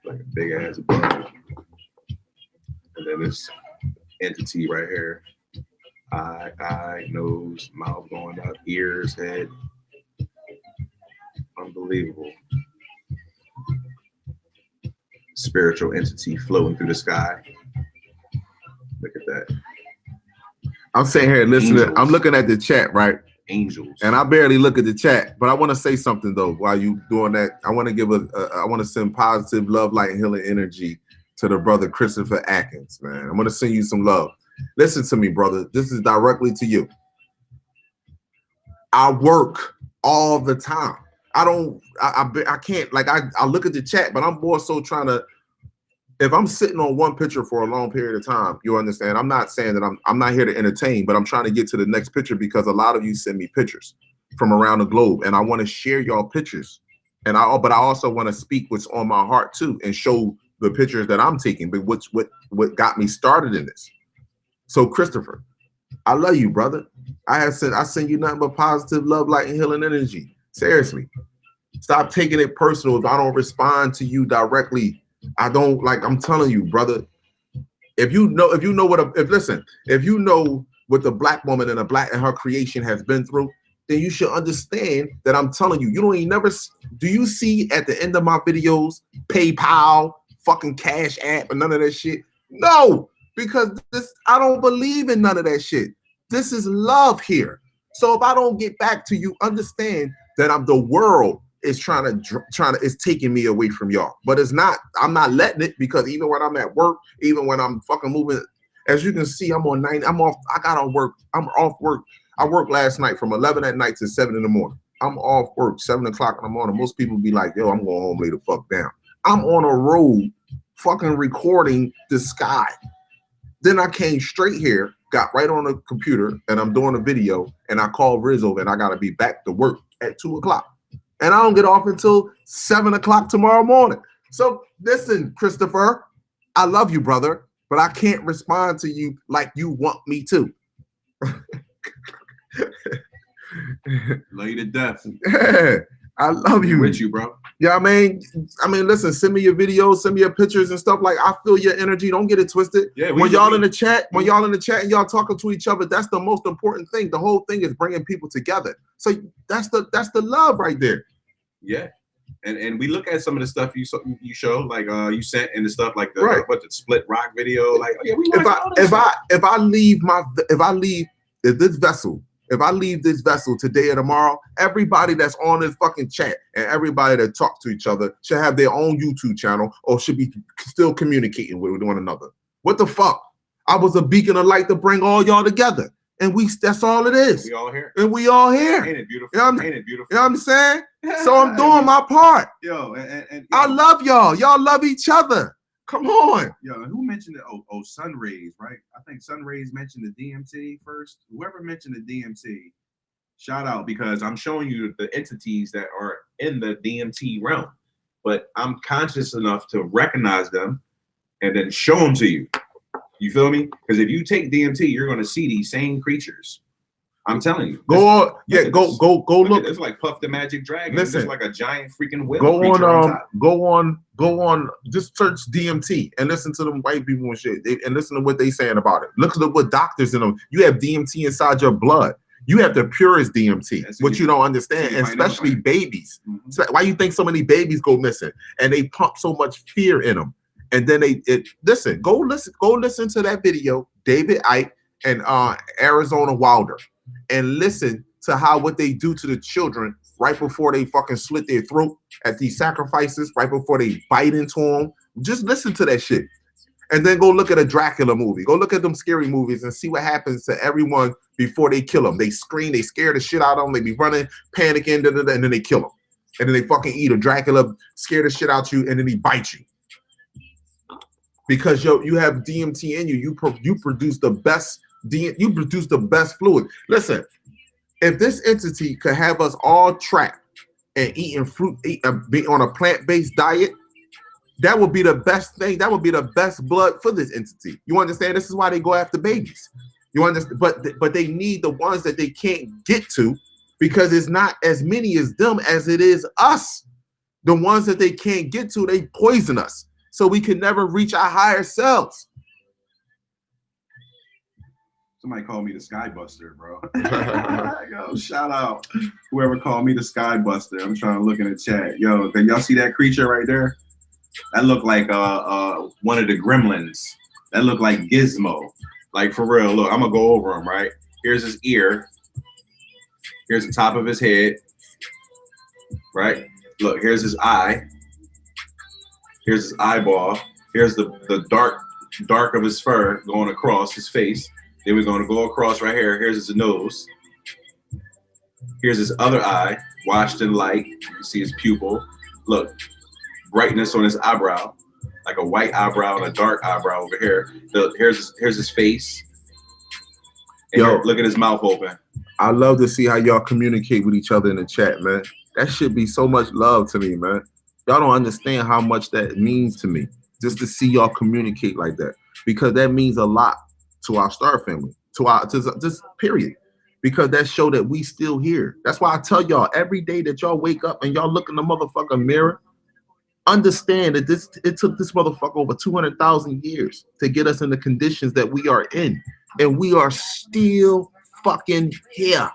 Like a big ass bug. And then this entity right here. Eye, nose, mouth going up, ears, head. Unbelievable. Spiritual entity floating through the sky. Look at that. I'm sitting here listening. Angels. I'm looking at the chat, right? Angels. And I barely look at the chat, but I want to say something though while you doing that. I want to give I want to send positive love, light, and healing energy to the brother Christopher Atkins, man. I'm gonna send you some love. Listen to me, brother. This is directly to you. I work all the time. I can't, like, I look at the chat, but I'm more so trying to, if I'm sitting on one picture for a long period of time, you understand, I'm not saying that I'm not here to entertain, but I'm trying to get to the next picture because a lot of you send me pictures from around the globe and I want to share y'all pictures. But I also want to speak what's on my heart too and show the pictures that I'm taking, but what got me started in this. So Christopher, I love you, brother. I send you nothing but positive love, light, and healing energy. Seriously, stop taking it personal. If I don't respond to you directly, I don't, like, I'm telling you, brother. If you know what the black woman and her creation has been through, then you should understand that I'm telling you. You don't even never. Do you see at the end of my videos PayPal, fucking Cash App, and none of that shit? No, because I don't believe in none of that shit. This is love here. So if I don't get back to you, understand that the world is is taking me away from y'all. But it's not. I'm not letting it, because even when I'm at work, even when I'm fucking moving, as you can see, I'm on 90. I'm off. I got on work. I'm off work. I worked last night from 11 at night to 7 in the morning. I'm off work 7 o'clock in the morning. Most people be like, yo, I'm going home, lay the fuck down. I'm on a road fucking recording the sky. Then I came straight here, got right on the computer, and I'm doing a video, and I called Rizzo, and I got to be back to work at 2 o'clock. And I don't get off until 7 o'clock tomorrow morning. So listen, Christopher, I love you, brother, but I can't respond to you like you want me to. Lay to death. I love you. With you, bro. Yeah, I mean, listen, send me your videos, send me your pictures and stuff. Like, I feel your energy. Don't get it twisted. Yeah, when y'all in the chat and y'all talking to each other, that's the most important thing. The whole thing is bringing people together. So that's the love right there. Yeah. And we look at some of the stuff you show, like you sent and the stuff like the Right. the Split Rock video. Like, yeah, we if I leave this vessel today or tomorrow, everybody that's on this fucking chat and everybody that talk to each other should have their own YouTube channel or should be still communicating with one another. What the fuck? I was a beacon of light to bring all y'all together. And that's all it is. We all here. And we all here. Ain't it beautiful? You know Ain't it beautiful? You know what I'm saying? So I'm doing my part. Yo, and I love y'all. Y'all love each other. Come on. Yo, and who mentioned it? Oh, Sun Rays, right? I think Sun Rays mentioned the DMT first. Whoever mentioned the DMT, shout out, because I'm showing you the entities that are in the DMT realm. But I'm conscious enough to recognize them and then show them to you. You feel me? Because if you take DMT, you're going to see these same creatures. I'm telling you. Go on. Yeah, go look. It's like Puff the Magic Dragon. Listen, it's like a giant freaking whale. Go on. Just search DMT and listen to them white people and shit, and listen to what they saying about it. Look at what doctors in them. You have DMT inside your blood. You have the purest DMT, which you don't understand, especially babies. So why you think so many babies go missing? And they pump so much fear in them. And then listen. Go listen to that video, David Icke and Arizona Wilder, and listen to what they do to the children right before they fucking slit their throat at these sacrifices, right before they bite into them. Just listen to that shit. And then go look at a Dracula movie. Go look at them scary movies and see what happens to everyone before they kill them. They scream, they scare the shit out of them. They be running, panicking, and then they kill them. And then they fucking eat a Dracula, scare the shit out you, and then he bites you. Because you have DMT in you. You produce the best you produce the best fluid. Listen, if this entity could have us all trapped and eating fruit, be on a plant-based diet, that would be the best thing. That would be the best blood for this entity. You understand? This is why they go after babies. You understand? But they need the ones that they can't get to because it's not as many as them as it is us. The ones that they can't get to, they poison us. So we can never reach our higher selves. Somebody called me the Skybuster, bro. Yo, shout out whoever called me the Skybuster. I'm trying to look in the chat. Yo, can y'all see that creature right there? That looked like one of the gremlins. That looked like Gizmo. Like, for real, look, I'm gonna go over him, right? Here's his ear. Here's the top of his head. Right? Look, here's his eye. Here's his eyeball. Here's the dark of his fur going across his face. Then we're going to go across right here. Here's his nose. Here's his other eye, washed in light. You can see his pupil. Look, brightness on his eyebrow, like a white eyebrow and a dark eyebrow over here. Here's his face. And yo, look at his mouth open. I love to see how y'all communicate with each other in the chat, man. That should be so much love to me, man. Y'all don't understand how much that means to me, just to see y'all communicate like that, because that means a lot to our Star family, to this period, because that show that we still here. That's why I tell y'all every day that y'all wake up and y'all look in the motherfucking mirror, understand that it took this motherfucker over 200,000 years to get us in the conditions that we are in, and we are still fucking here.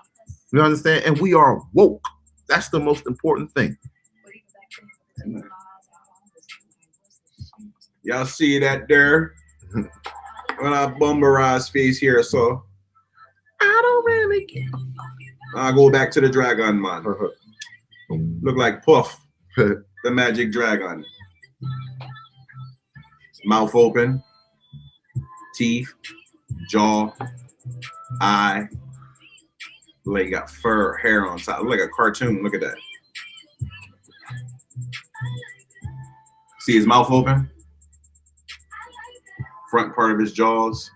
You understand? And we are woke. That's the most important thing. Y'all see that there? When I Bumbaraz's face here, so I don't really care. I'll go back to the dragon, man. Look like Puff, the magic dragon. Mouth open, teeth, jaw, eye. Like got fur, hair on top. Look like a cartoon. Look at that. See his mouth open? Front part of his jaws,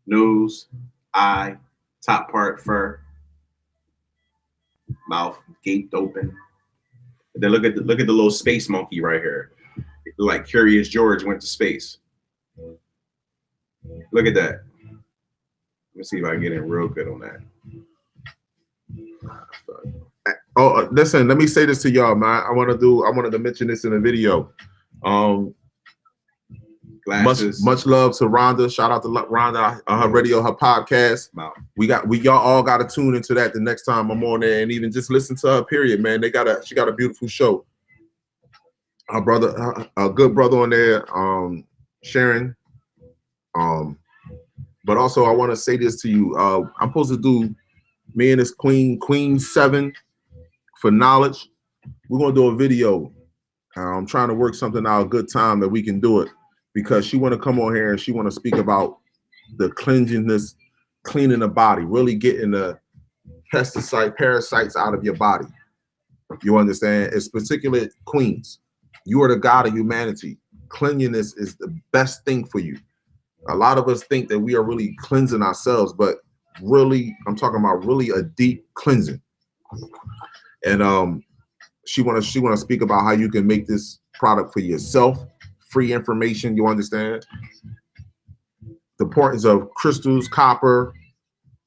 nose, eye, top part fur, mouth gaped open. And then look at the little space monkey right here. Like Curious George went to space. Look at that. Let me see if I can get in real good on that. Oh, listen, let me say this to y'all, man. I wanted to mention this in the video. Much love to Rhonda. Shout out to Rhonda, her radio, her podcast. Wow. Y'all all gotta tune into that the next time I'm on there, and even just listen to her. Period, man. She got a beautiful show. Her brother, a good brother on there, Sharon. But also I want to say this to you. I'm supposed to do me and this Queen 7 for knowledge. We're gonna do a video. I'm trying to work something out, a good time that we can do it, because she want to come on here and she want to speak about the cleaning the body, really getting the parasites out of your body. You understand? It's particularly queens. You are the god of humanity. Cleanliness is the best thing for you. A lot of us think that we are really cleansing ourselves, but really, I'm talking about really a deep cleansing. And she want to speak about how you can make this product for yourself. Free information, you understand? The importance of crystals, copper.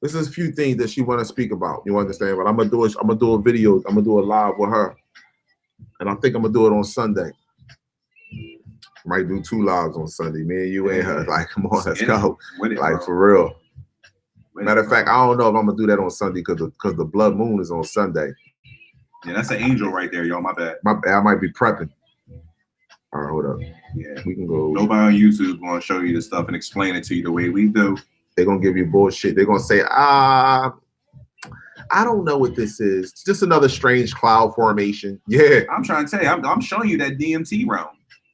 This is a few things that she want to speak about. You understand? But I'm gonna do a video. I'm gonna do a live with her, and I think I'm gonna do it on Sunday. Might do 2 lives on Sunday. Me and you and her. Like, come on, let's go. Like, for real. Matter of fact, I don't know if I'm gonna do that on Sunday because the blood moon is on Sunday. Yeah, that's an angel right there, y'all. My bad. I might be prepping. All right, hold up. Yeah, we can go. Nobody on YouTube gonna show you the stuff and explain it to you the way we do. They're gonna give you bullshit. They're gonna say, I don't know what this is. It's just another strange cloud formation. Yeah. I'm trying to tell you, I'm showing you that DMT realm.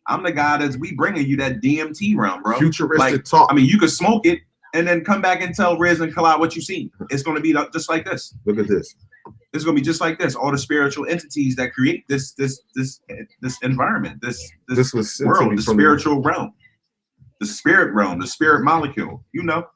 I'm the guy we bringing you that DMT realm, bro. Futuristic talk. I mean, you could smoke it and then come back and tell Riz and Khalid what you see. It's gonna be just like this. Look at this. It's gonna be just like this. All the spiritual entities that create this environment, this world, the spiritual realm, the spirit realm, the spirit molecule. You know.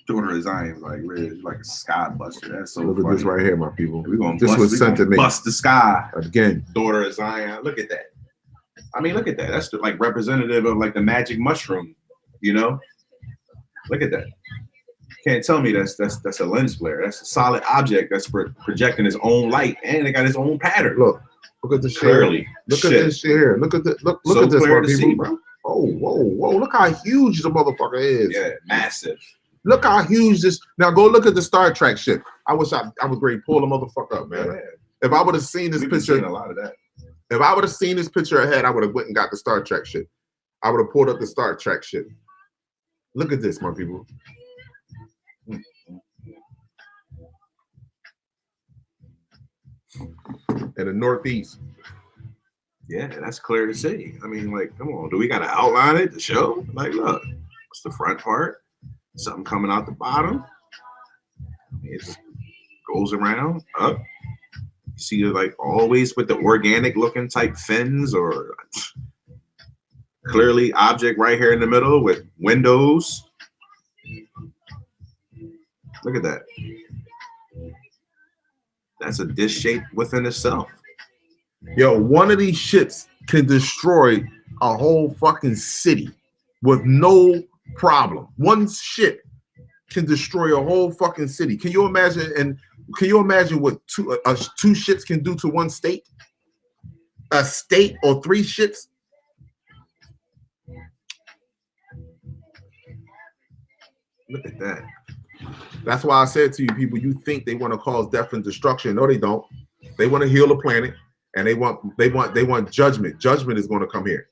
Daughter of Zion, like Riz, like a sky buster. That's so Look funny. at this right here, my people. We're gonna bust the sky again. Daughter of Zion. Look at that. I mean, look at that. That's like representative of like the magic mushroom. You know. Look at that. Can't tell me that's a lens flare. That's a solid object that's projecting its own light, and it got its own pattern. Look at the shit. Clearly. Look at this shit here. Look at this, my people. See, bro. Oh, whoa. Look how huge the motherfucker is. Yeah, massive. Look how huge this. Now go look at the Star Trek ship. I wish I was ready to pull the motherfucker up, man. Yeah. If I would have seen this picture, a lot of that. If I would have seen this picture ahead, I would have went and got the Star Trek shit. I would have pulled up the Star Trek shit. Look at this, my people. In the Northeast. Yeah, that's clear to see. I mean, like, come on. Do we got to outline it to show? Like, look, it's the front part. Something coming out the bottom. It just goes around, up. You see it like always with the organic looking type fins, or clearly object right here in the middle with windows. Look at that. That's a dish shape within itself. Yo, one of these ships can destroy a whole fucking city with no problem. One ship can destroy a whole fucking city. Can you imagine? And can you imagine what two ships can do to one state? A state or 3 ships? Look at that. That's why I said to you people, you think they want to cause death and destruction. No, they don't. They want to heal the planet, and they want judgment. Judgment is going to come here.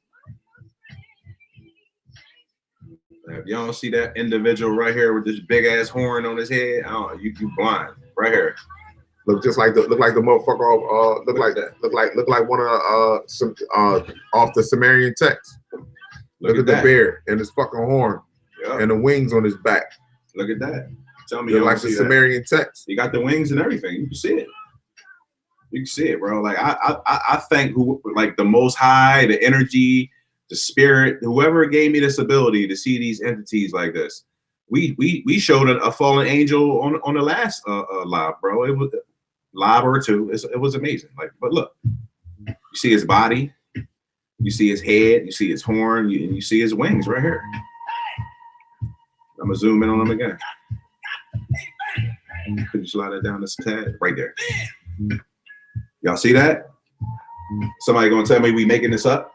If y'all don't see that individual right here with this big ass horn on his head, oh, you blind right here. Look like the motherfucker. Look like one of off the Sumerian text. Look at the bear and his fucking horn, and the wings on his back. Look at that. Tell me, you like the Sumerian text. You got the wings and everything. You can see it. You can see it, bro. Like I thank like the Most High, the energy, the spirit, whoever gave me this ability to see these entities like this. We showed a fallen angel on the last live, bro. It was live or 2. It was amazing. Like, but look, you see his body, you see his head, you see his horn, and you see his wings right here. I'm gonna zoom in on him again. Could you slide that down this tab? Right there. Y'all see that? Somebody gonna tell me we making this up?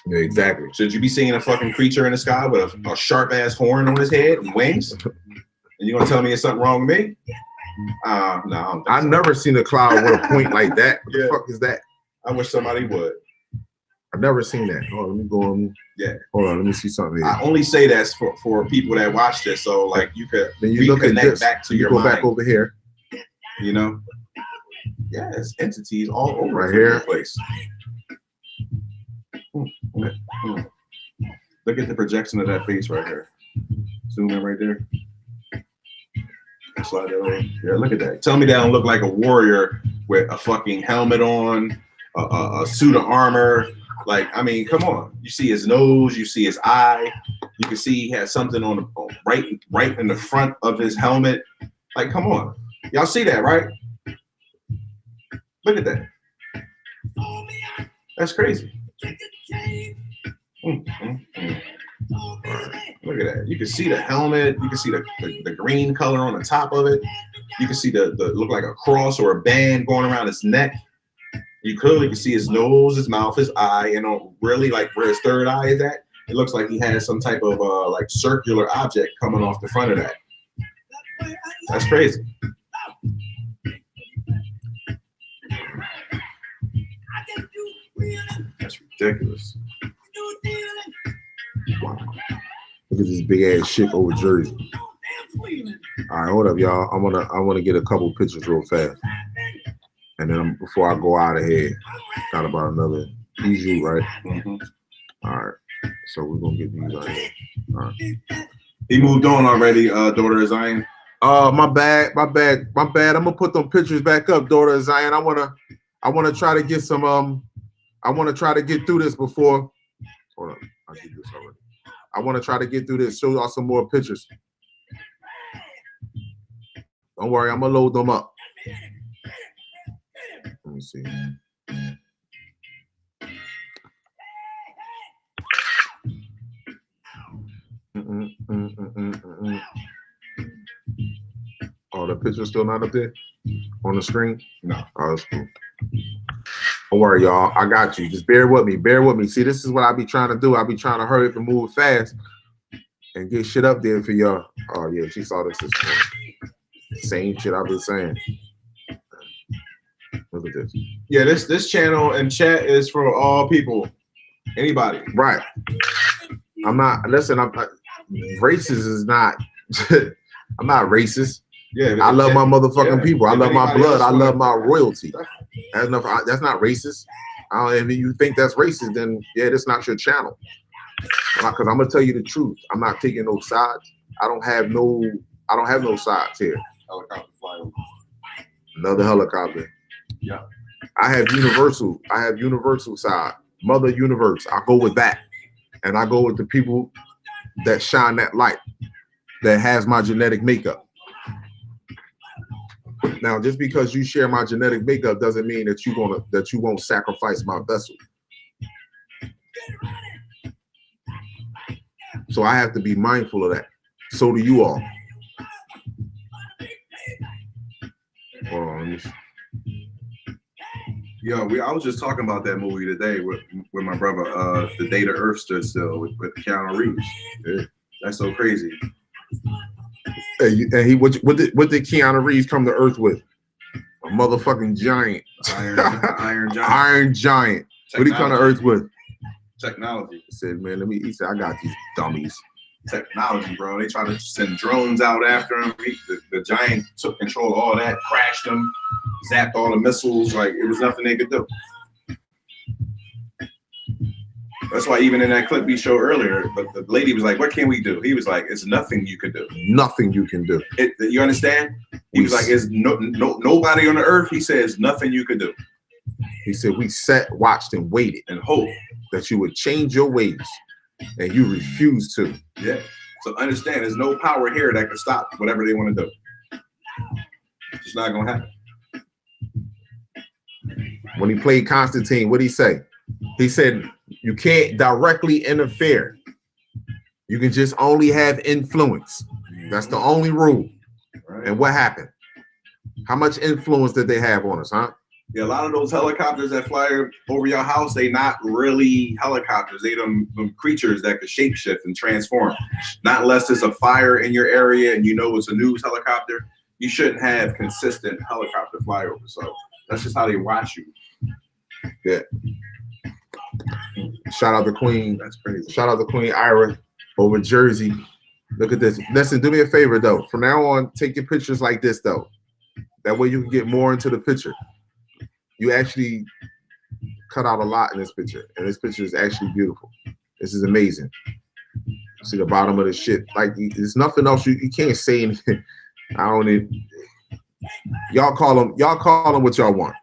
Yeah, exactly. Should you be seeing a fucking creature in the sky with a sharp ass horn on his head and wings? And you gonna tell me it's something wrong with me? No, I don't think I've so. never seen a cloud with a point like that. What the fuck is that? I wish somebody would. I've never seen that. Oh, let me go on. Yeah. Hold on, let me see something here. I only say that for people that watch this, so like you could Then you look at reconnect this. back to You your go mind. back over here. You know? Yeah, it's entities all over Right the here. place. Look at the projection of that face right here. Zoom in right there. Slide that over. Yeah, look at that. Tell me that don't look like a warrior with a fucking helmet on, a suit of armor. Like, I mean, come on. You see his nose, you see his eye. You can see he has something on the right in the front of his helmet. Like, come on. Y'all see that, right? Look at that. That's crazy. Look at that. You can see the helmet. You can see the green color on the top of it. You can see the look like a cross or a band going around his neck. You clearly can see his nose, his mouth, his eye, and really like where his third eye is at. It looks like he has some type of like circular object coming off the front of that. That's crazy. That's ridiculous. Wow. Look at this big ass shit over Jersey. All right, hold up, y'all. I wanna get a couple pictures real fast, and then before I go out of here, got about another easy, right? Mm-hmm. All right, so we're gonna get these right here. All right. He moved on already, daughter of Zion. My bad. I'm gonna put them pictures back up, daughter of Zion. I wanna try to get some I wanna try to get through this before. Hold on, I did this already. I wanna try to get through this, show y'all some more pictures. Don't worry, I'm gonna load them up. Let me see. Oh, the picture's still not up there on the screen? No. Oh, that's cool. Don't worry, y'all. I got you. Just bear with me. Bear with me. See, this is what I be trying to do. I be trying to hurry up and move fast and get shit up there for y'all. Oh, yeah, she saw this this morning. Same shit I've been saying. Look at this. Yeah, this channel and chat is for all people. Anybody. Right. I'm not, listen, racist is not, I'm not racist. Yeah, I love my motherfucking yeah. people. I If love my anybody blood. else I love wanna- my royalty. That's not racist. If you think that's racist, then yeah, that's not your channel. Because I'm gonna tell you the truth. I'm not taking no sides. I don't have no sides here. Helicopter flying. Another helicopter. Yeah. I have universal side. Mother universe. I go with that. And I go with the people that shine that light, that has my genetic makeup. Now, just because you share my genetic makeup doesn't mean that you won't sacrifice my vessel. So I have to be mindful of that. So do you all. Hold on, let me see. Yo, I was just talking about that movie today with my brother. The Day the Earth Stood Still with Keanu Reeves. Yeah. That's so crazy. And what did Keanu Reeves come to Earth with? A motherfucking giant. Iron giant. Iron giant. What did he come to Earth with? Technology. He said, man, he said, I got these dummies. Technology, bro. They tried to send drones out after him. The giant took control of all that, crashed them, zapped all the missiles. Like, it was nothing they could do. That's why even in that clip we showed earlier, but the lady was like, what can we do? He was like, it's nothing you could do. Nothing you can do. You understand? He was like, "It's nobody on the earth." He says, "Nothing you could do." He said, we sat, watched, and waited And hope. that you would change your ways, and you refused to. Yeah. So understand, there's no power here that can stop whatever they want to do. It's just not gonna happen. When he played Constantine, what did he say? He said, you can't directly interfere. You can just only have influence. That's the only rule. Right. And what happened? How much influence did they have on us, huh? Yeah, a lot of those helicopters that fly over your house, they not really helicopters. They them creatures that could shapeshift and transform. Not unless there's a fire in your area and you know it's a news helicopter. You shouldn't have consistent helicopter flyover. So that's just how they watch you. Yeah. Shout out to Queen. That's crazy. Shout out to Queen Ira over Jersey. Look at this. Listen, do me a favor though. From now on, take your pictures like this though. That way you can get more into the picture. You actually cut out a lot in this picture, and this picture is actually beautiful. This is amazing. See the bottom of the shit. Like there's nothing else you can't say anything. I don't need. Y'all call them what y'all want.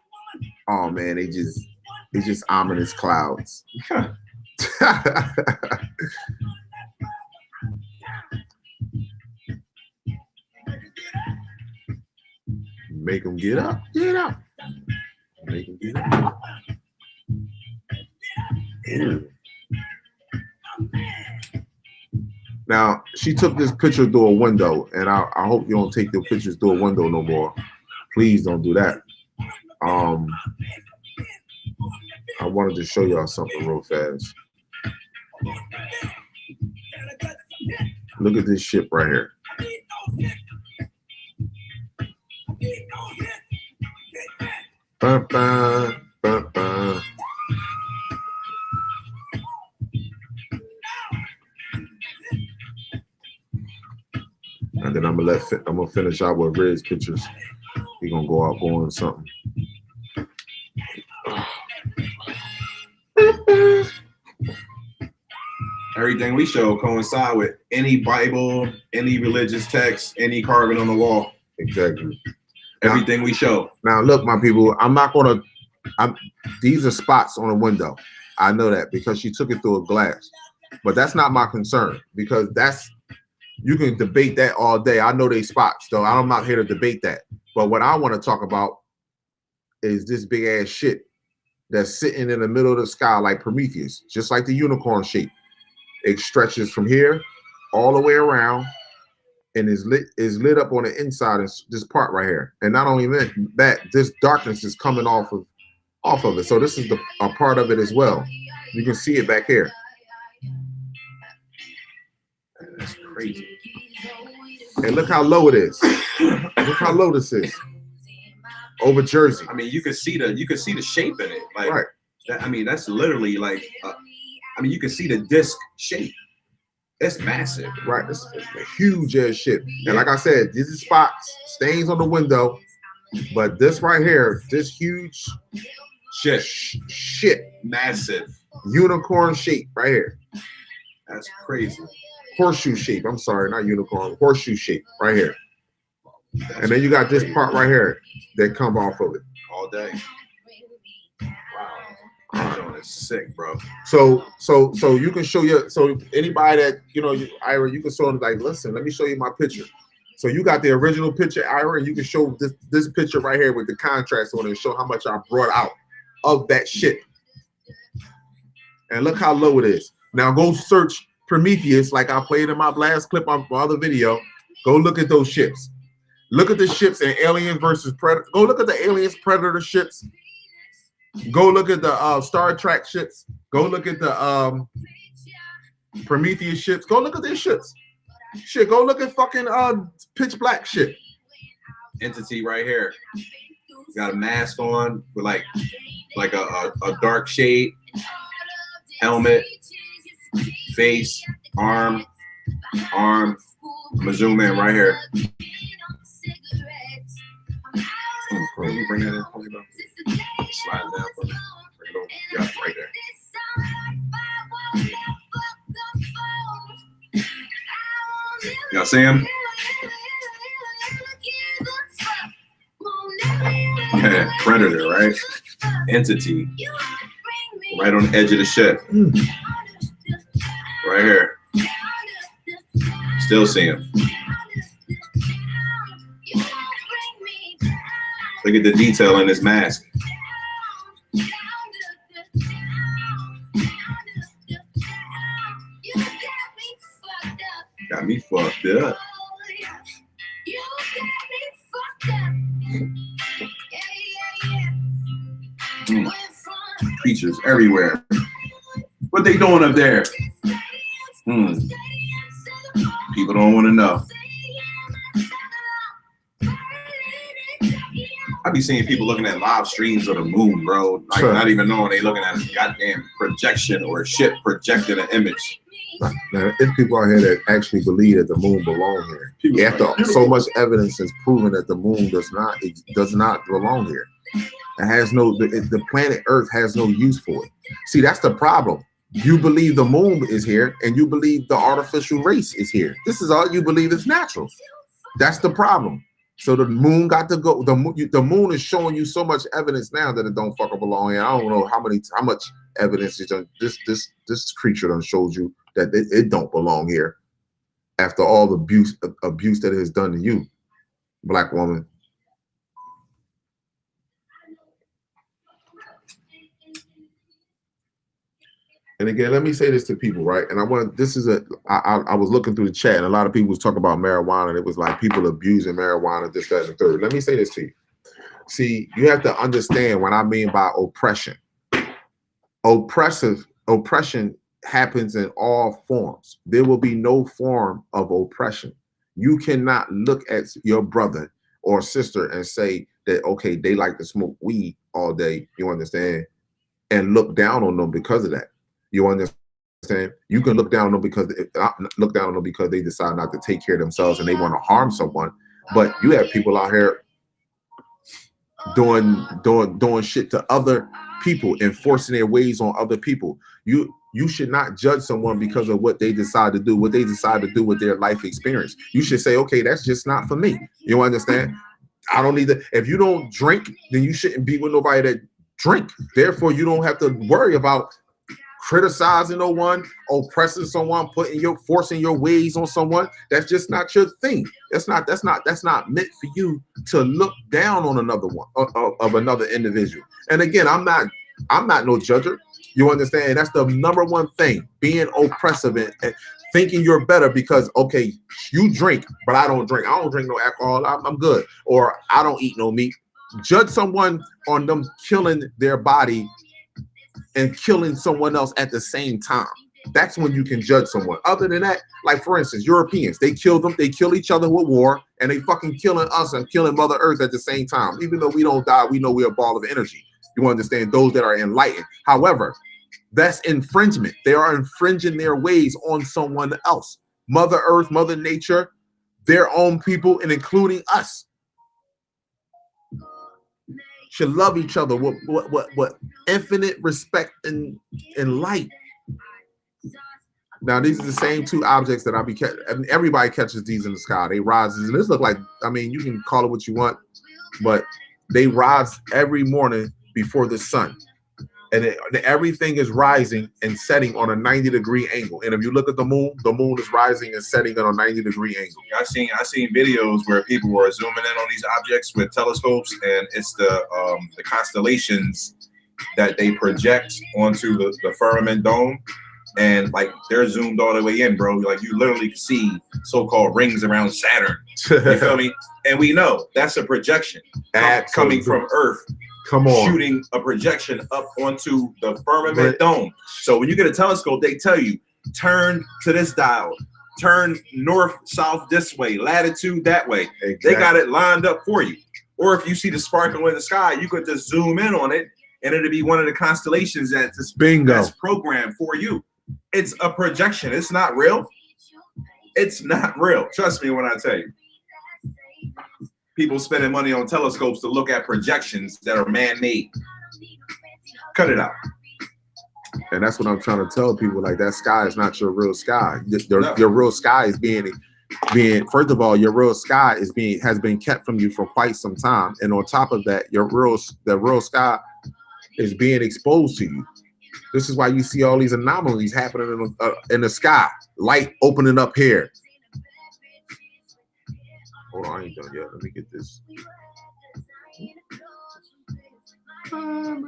Oh man, they just ominous clouds. Make them get up, get up. Make them get up. Ooh. Now she took this picture through a window, and I hope you don't take your pictures through a window no more. Please don't do that. I wanted to show y'all something real fast. Look at this ship right here. Ba, ba, ba, ba. And then I'm gonna finish out with Red's pictures. We're gonna go out going something. Everything we show coincide with any Bible, any religious text, any carving on the wall. Exactly. Everything we show. Now look, my people, these are spots on a window. I know that because she took it through a glass. But that's not my concern, because you can debate that all day. I know they spots, though. I'm not here to debate that. But what I want to talk about is this big ass shit that's sitting in the middle of the sky like Prometheus, just like the unicorn shape. It stretches from here all the way around and is lit up on the inside, is this part right here. And not only that, this darkness is coming off of it. So this is a part of it as well. You can see it back here. That's crazy. And look how low it is. Look how low this is. Over Jersey. I mean, you can see the shape in it. Like, right. That's literally like, you can see the disc shape. It's massive. Right. It's a huge ass shit. And like I said, these are spots, stains on the window, but this right here, this huge shit, massive unicorn shape right here. That's crazy. Horseshoe shape. I'm sorry, not unicorn. Horseshoe shape right here. And then you got this part right here that come off of it. All day. Wow. That is sick, bro. So you can show anybody that Ira, you can show them like, listen, let me show you my picture. So you got the original picture, Ira, and you can show this picture right here with the contrast on it and show how much I brought out of that shit. And look how low it is. Now go search Prometheus, like I played in my last clip on my other video. Go look at those ships. Look at the ships in Alien versus Predator. Go look at the Aliens Predator ships. Go look at the Star Trek ships. Go look at the Prometheus ships. Go look at these ships. Shit, go look at fucking Pitch Black ship. Entity right here. Got a mask on with like a dark shade, helmet, face, arm. I'm gonna zoom in right here. Can you bring that in for me, bro? Slide it down for me. Bring it over. Yeah, right there. Y'all see him? Yeah, Predator, right? Entity. Right on the edge of the ship. Right here. Still see him. Look at the detail in his mask. Got me fucked up. Creatures everywhere. What they doing up there? People don't want to know. I be seeing people looking at live streams of the moon, bro. Like not even knowing they looking at a goddamn projection or a ship projecting an image. Now, there's people out here that actually believe that the moon belongs here. After so much evidence is proven that the moon does not belong here. It has no, the planet Earth has no use for it. See, that's the problem. You believe the moon is here, and you believe the artificial race is here. This is all you believe is natural. That's the problem. So the moon got to go. The moon is showing you so much evidence now that it don't fucking belong here. I don't know how much evidence is done. This creature done showed you that it don't belong here. After all the abuse that it has done to you, black woman. And again, let me say this to people, right? And I was looking through the chat, and a lot of people was talking about marijuana, and it was like people abusing marijuana, this, that, and the third. Let me say this to you. See, you have to understand what I mean by oppression. Oppression happens in all forms. There will be no form of oppression. You cannot look at your brother or sister and say that, okay, they like to smoke weed all day, you understand, and look down on them because of that. You understand? You can look down on them because they decide not to take care of themselves and they want to harm someone. But you have people out here doing shit to other people, enforcing their ways on other people. You should not judge someone because of what they decide to do, with their life experience. You should say, okay, that's just not for me. You understand? I don't need to. If you don't drink, then you shouldn't be with nobody that drink. Therefore, you don't have to worry about criticizing no one, oppressing someone, forcing your ways on someone. That's just not your thing. That's not meant for you to look down on another one of another individual. And again, I'm not no judger. You understand? That's the number one thing, being oppressive and thinking you're better because, okay, you drink, but I don't drink. I don't drink no alcohol. I'm good. Or I don't eat no meat. Judge someone on them killing their body and killing someone else at the same time. That's when you can judge someone. Other than that, like for instance, Europeans, they kill each other with war, and they fucking killing us and killing Mother Earth at the same time. Even though we don't die, we know we're a ball of energy. You understand? Those that are enlightened. However, that's infringement. They are infringing their ways on someone else. Mother Earth, Mother Nature, their own people, and including us, should love each other with infinite respect and light. Now, these are the same two objects that everybody catches these in the sky. They rise, and this look like, I mean, you can call it what you want, but they rise every morning before the sun. And everything is rising and setting on a 90-degree angle. And if you look at the moon is rising and setting on a 90-degree angle. I seen videos where people were zooming in on these objects with telescopes, and it's the constellations that they project onto the firmament dome, and like they're zoomed all the way in, bro. Like you literally see so-called rings around Saturn. You feel me? And we know that's a projection coming from Earth. Come on. Shooting a projection up onto the firmament dome. So when you get a telescope, they tell you, turn to this dial, turn north, south this way, latitude that way. Exactly. They got it lined up for you. Or if you see the sparkle in the sky, you could just zoom in on it, and it'll be one of the constellations that's programmed for you. It's a projection. It's not real. It's not real. Trust me when I tell you. People spending money on telescopes to look at projections that are man-made. Cut it out. And that's what I'm trying to tell people. Like, that sky is not your real sky. Your real sky is being first of all, your real sky has been kept from you for quite some time. And on top of that, the real sky is being exposed to you. This is why you see all these anomalies happening in the sky. Light opening up here. Hold on, I ain't done yet. Let me get this. Hold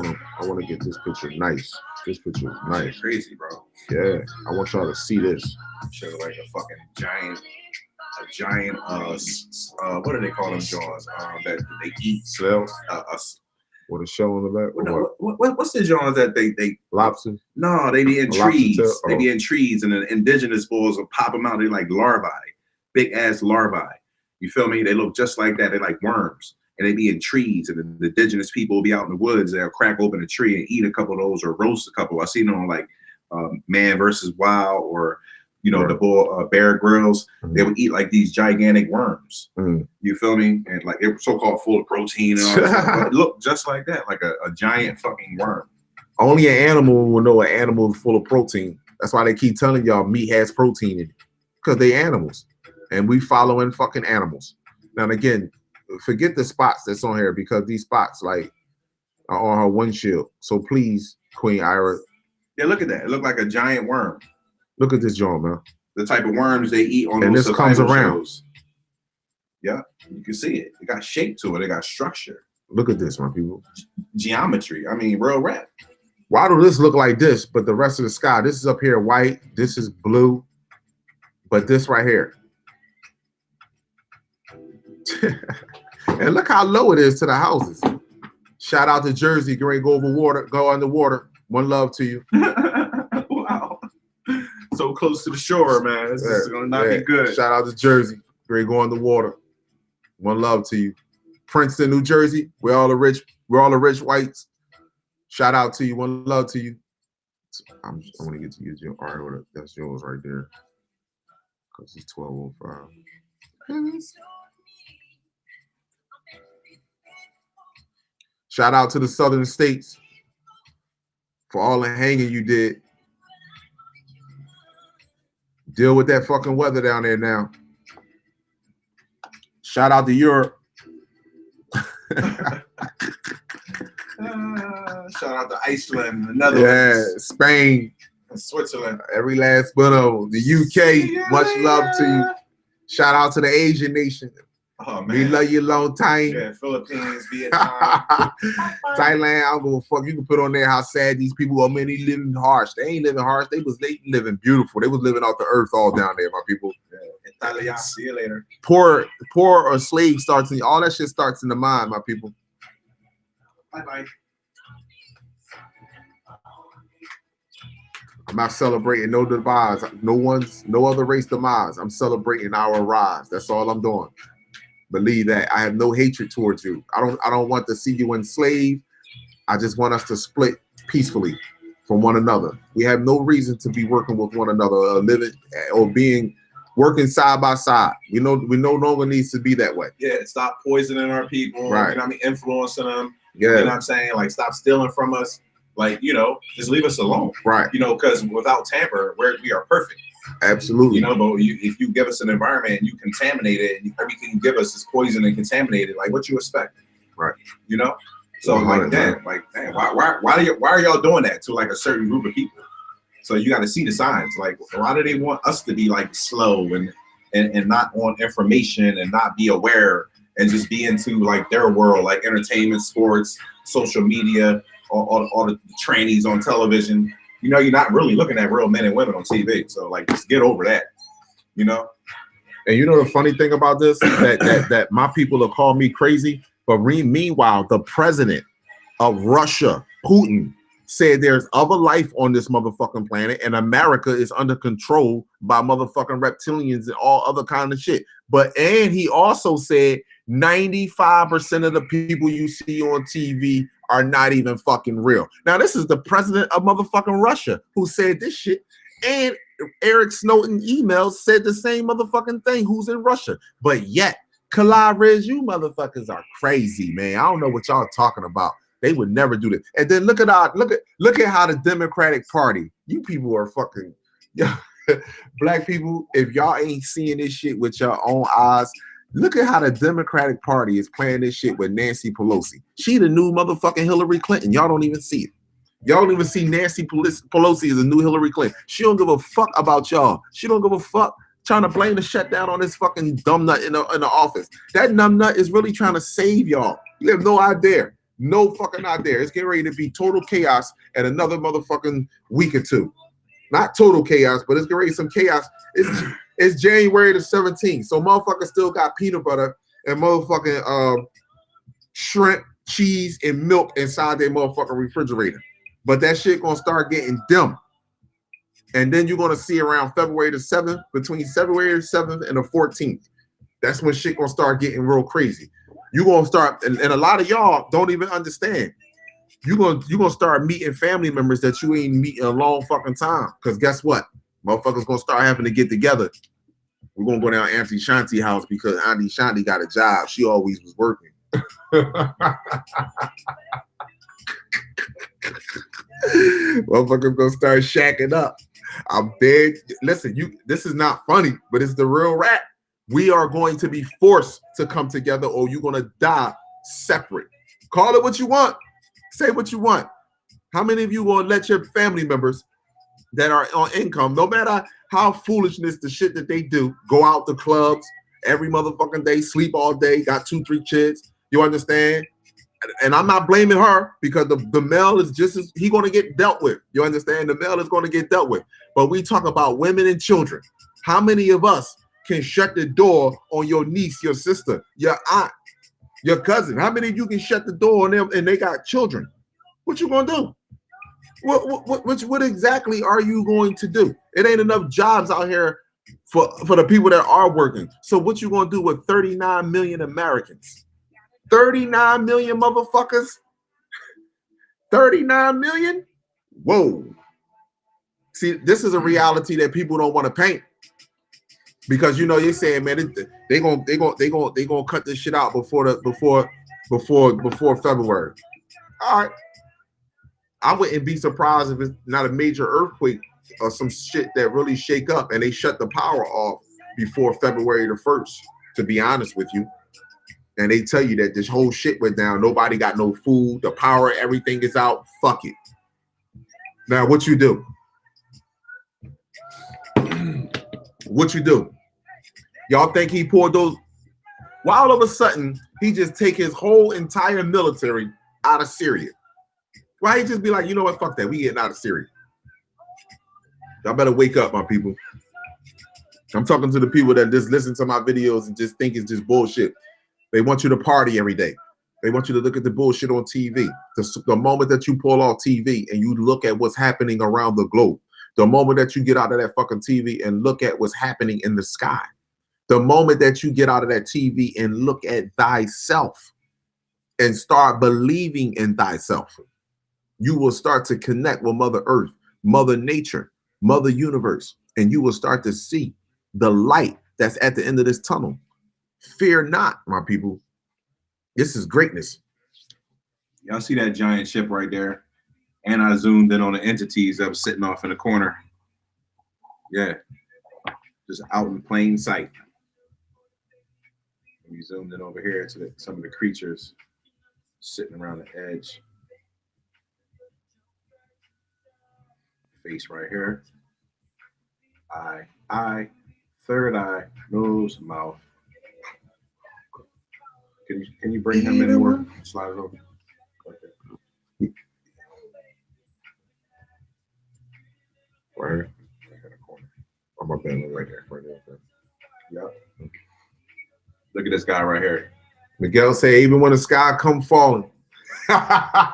on. I want to get this picture nice. This picture is nice. Crazy, bro. Yeah, I want y'all to see this. Show like a fucking giant, what do they call them jaws? That they eat. Snails with a shell on the back. What's the jaws that they lobster? No, they be in A lobster trees. tail? They be Oh. in trees, and the indigenous bulls will pop them out. They like larvae, big ass larvae. You feel me? They look just like that. They're like worms, and they be in trees. And the indigenous people will be out in the woods. They'll crack open a tree and eat a couple of those, or roast a couple. I seen them on like Man versus Wild, or you know, Right. the bull Bear Grylls. They would eat like these gigantic worms. Mm. You feel me? And like they're so-called full of protein and all that stuff. But it looked just like that, like a giant fucking worm. Only an animal will know an animal is full of protein. That's why they keep telling y'all meat has protein in it, because they animals, and we following fucking animals. Now and again, forget the spots that's on here, because these spots like are on her windshield. So please, Queen Ira, Yeah, look at that. It looked like a giant worm. look at this joint, man. The type of worms they eat on And those this comes survival around. shows. Yeah, you can see it. It got shape to it. It got structure, Look at this, my people. geometry. I mean, real rap. Why do this look like this, but the rest of the sky, this is up here white, this is blue, but this right here. And look how low it is to the houses. Shout out to Jersey, get ready to go underwater. One love to you. Wow. So close to the shore, man. This is gonna not be good. Shout out to Jersey, get ready to go underwater. One love to you. Princeton, New Jersey, we're all the rich whites. Shout out to you, one love to you. I want to get to you. All right, that's yours right there. Because it's 12:05. Shout out to the southern states for all the hanging you did. Deal with that fucking weather down there now. Shout out to Europe. Shout out to Iceland, the Netherlands, Yeah, Spain, and Switzerland. every last one of them. The UK, much love to you. Shout out to the Asian nation. Oh We man. love you long time. Yeah, Philippines, Vietnam. Thailand, I don't give a fuck. You can put on there how sad these people are. Man, they living harsh. They ain't living harsh. They living beautiful. They was living off the earth all down there, my people. Italia. See you later. Poor or slave starts in all that shit starts in the mind, my people. Bye bye. I'm not celebrating no demise. No other race demise. I'm celebrating our rise. That's all I'm doing. Believe that. I have no hatred towards you. I don't want to see you enslaved. I just want us to split peacefully from one another. We have no reason to be working with one another, living or working side by side. We no longer needs to be that way. Yeah, stop poisoning our people. Right. You know what I mean? Influencing them. Yeah. You know what I'm saying? Like, stop stealing from us. Like, you know, just leave us alone. Right. You know, because without tamper, we are perfect. Absolutely. You know, but if you give us an environment and you contaminate it, and everything you give us is poison and contaminated, like what you expect? Right. You know? So like, damn, why are y'all doing that to like a certain group of people? So you got to see the signs. Like, why do they want us to be like slow and not on information and not be aware and just be into like their world, like entertainment, sports, social media, all the trannies on television? You know, you're not really looking at real men and women on TV. So like, just get over that. You know. And you know the funny thing about this, that my people will call me crazy, but meanwhile, the president of Russia, Putin, said there's other life on this motherfucking planet, and America is under control by motherfucking reptilians and all other kind of shit. And he also said 95% of the people you see on TV are not even fucking real. Now, this is the president of motherfucking Russia who said this shit, and Eric Snowden emails said the same motherfucking thing, who's in Russia. But yet, Kalariz, you motherfuckers are crazy, man. I don't know what y'all talking about. They would never do this. And then look at how the Democratic Party, you people are fucking black people. If y'all ain't seeing this shit with your own eyes, look at how the Democratic Party is playing this shit with Nancy Pelosi. She the new motherfucking Hillary Clinton. Y'all don't even see it. Y'all don't even see Nancy Pelosi as a new Hillary Clinton. She don't give a fuck about y'all. She don't give a fuck trying to blame the shutdown on this fucking dumb nut in the office. That numb nut is really trying to save y'all. You have no idea. No fucking not there. It's getting ready to be total chaos at another motherfucking week or two. Not total chaos, but it's getting ready some chaos. It's January the 17th. So motherfuckers still got peanut butter and motherfucking shrimp, cheese, and milk inside their motherfucking refrigerator. But that shit gonna start getting dim. And then you're gonna see around February the 7th, between February the 7th and the 14th. That's when shit gonna start getting real crazy. You're gonna start, and a lot of y'all don't even understand. You're gonna start meeting family members that you ain't meeting a long fucking time. Because guess what? Motherfuckers gonna start having to get together. We're gonna go down Auntie Shanti house because Auntie Shanti got a job. She always was working. Motherfuckers gonna start shacking up. I'm dead. Listen, this is not funny, but it's the real rap. We are going to be forced to come together or you're going to die separate. Call it what you want. Say what you want. How many of you going to let your family members that are on income, no matter how foolishness the shit that they do, go out to clubs every motherfucking day, sleep all day, got 2-3 kids, you understand? And I'm not blaming her because the male is just as he going to get dealt with. You understand? The male is going to get dealt with. But we talk about women and children. How many of us can shut the door on your niece, your sister, your aunt, your cousin? How many of you can shut the door on them and they got children? What you gonna do? What exactly are you going to do? It ain't enough jobs out here for the people that are working. So what you gonna do with 39 million Americans? 39 million motherfuckers? 39 million? Whoa. See, this is a reality that people don't want to paint. Because you know you're saying, man, they gonna cut this shit out before February. All right, I wouldn't be surprised if it's not a major earthquake or some shit that really shake up and they shut the power off before February the 1st. To be honest with you, and they tell you that this whole shit went down. Nobody got no food. The power, everything is out. Fuck it. Now what you do? What you do? Y'all think he poured those? Why all of a sudden he just take his whole entire military out of Syria? Why he just be like, you know what? Fuck that. We getting out of Syria. Y'all better wake up, my people. I'm talking to the people that just listen to my videos and just think it's just bullshit. They want you to party every day. They want you to look at the bullshit on TV. The moment that you pull off TV and you look at what's happening around the globe, the moment that you get out of that fucking TV and look at what's happening in the sky, the moment that you get out of that TV and look at thyself and start believing in thyself, you will start to connect with Mother Earth, Mother Nature, Mother Universe, and you will start to see the light that's at the end of this tunnel. Fear not, my people. This is greatness. Y'all see that giant ship right there? And I zoomed in on the entities that was sitting off in the corner. Yeah, just out in plain sight. We zoomed in over here to some of the creatures sitting around the edge. Face right here. Eye, third eye, nose, mouth. Can you bring him in more? Slide it over. Okay. Right here. Right in the corner. Oh, my bad, right there. Right there. Yep. Look at this guy right here. Miguel say, even when the sky come falling. Why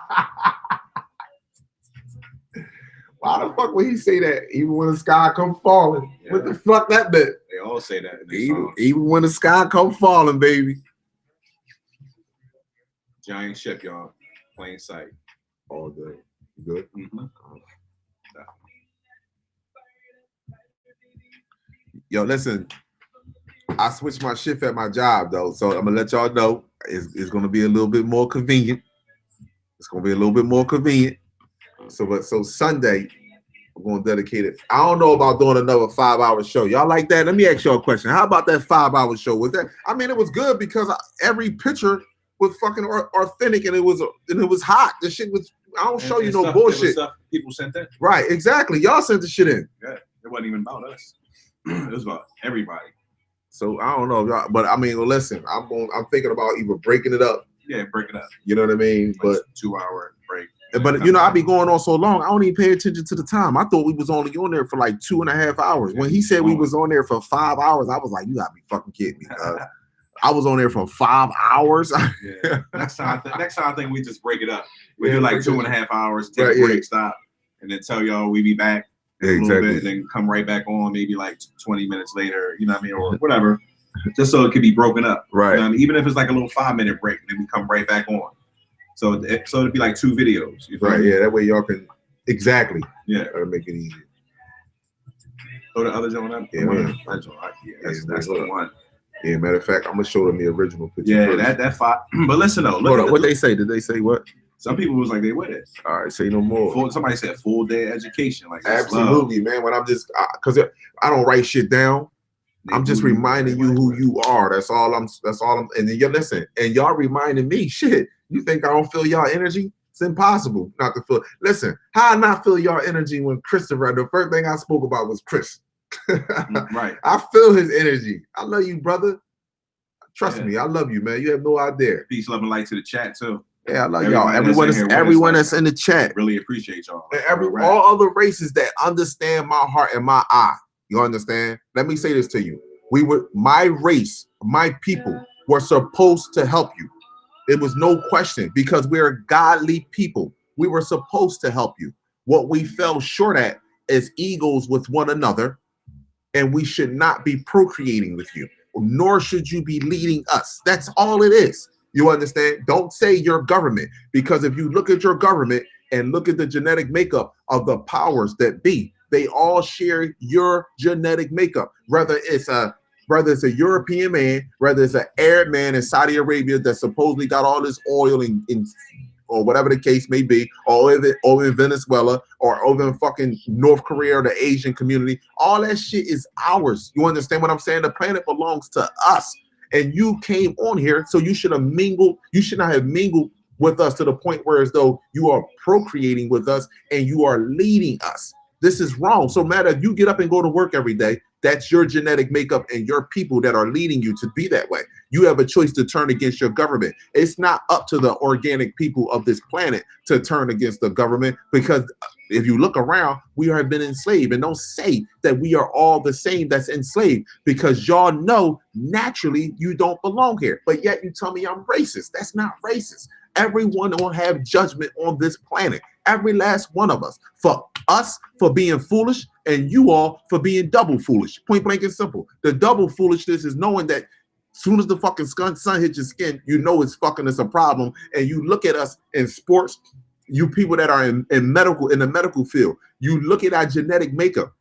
the fuck would he say that? Even when the sky come falling. Yeah. What the fuck that meant? They all say that in their even when the sky come falling, baby. Giant ship, y'all. Plain sight. All good. Good. Mm-hmm. Yo, listen. I switched my shift at my job though, so I'm gonna let y'all know it's gonna be a little bit more convenient. It's gonna be a little bit more convenient. So Sunday, I'm gonna dedicate it. I don't know about doing another 5-hour show. Y'all like that? Let me ask y'all a question. How about that 5-hour show? Was that? I mean, it was good because every picture was fucking authentic and it was hot. The shit was. I don't show you no bullshit. Stuff people sent in. Right, exactly. Y'all sent the shit in. Yeah, it wasn't even about us. It was about everybody. So I don't know, but I mean, well, listen, I'm thinking about either breaking it up break it up. You know what I mean? Like But 2-hour break. you know, I be going on so long, I don't even pay attention to the time. I thought we was only on there for like 2.5 hours. When he said we was on there for 5 hours, I was like, you gotta be fucking kidding me. I was on there for 5 hours. Yeah. Next time I think we just break it up. We do Yeah, like break it 2.5 hours, take Right, a break, yeah. stop, and then tell y'all we be back in a little Exactly. bit, then come right back on maybe like 20 minutes later, you know what I mean, or whatever. Just so it can be broken up. Right. You know what I mean? Even if it's like a little 5-minute break, then we come right back on. So it'd be like 2 videos. You feel Right, me? yeah, that way y'all can exactly Yeah. make it easy. Throw the other joint up. Yeah, The one- man. that joint, that's Yeah, the look. one. Yeah, matter of fact, I'm gonna show them the original picture. Yeah, first. that 5. But listen though, look Hold at on, what they say? Did they say what? some people was like they with it. All right, say no more. Somebody said full day education. Like that's love. Absolutely, man. When I'm just because I don't write shit down. I'm just reminding you who you are. That's all I'm. And then you listen, and y'all reminding me. Shit, you think I don't feel y'all energy? It's impossible not to feel. Listen, how I not feel y'all energy when Christopher? The first thing I spoke about was Chris. Right. I feel his energy. I love you, brother. Trust Yeah. me, I love you, man. You have no idea. Peace, love, and light to the chat too. Yeah, I love Everybody y'all. that's in here with us, Everyone like, that's in the chat. Really appreciate y'all. And Right. all other races that understand my heart and my eye. You understand? Let me say this to you. My race, my people were supposed to help you. It was no question because we're godly people. We were supposed to help you. What we fell short at is egos with one another, and we should not be procreating with you, nor should you be leading us. That's all it is. You understand? Don't say your government, because if you look at your government and look at the genetic makeup of the powers that be, they all share your genetic makeup. Whether it's a European man, whether it's an Arab man in Saudi Arabia that supposedly got all this oil in or whatever the case may be, or over in Venezuela, or over in fucking North Korea or the Asian community, all that shit is ours. You understand what I'm saying? The planet belongs to us. And you came on here, so you should have mingled. You should not have mingled with us to the point where as though you are procreating with us and you are leading us. This is wrong. So no matter if you get up and go to work every day, that's your genetic makeup and your people that are leading you to be that way. You have a choice to turn against your government. It's not up to the organic people of this planet to turn against the government, because if you look around, we have been enslaved. And don't say that we are all the same that's enslaved, because y'all know naturally you don't belong here. But yet you tell me I'm racist. That's not racist. Everyone will have judgment on this planet. Every last one of us. For us for being foolish, and you all for being double foolish. Point blank and simple. The double foolishness is knowing that as soon as the fucking sun hits your skin, you know it's fucking is a problem. And you look at us in sports, you people that are in the medical field, you look at our genetic makeup.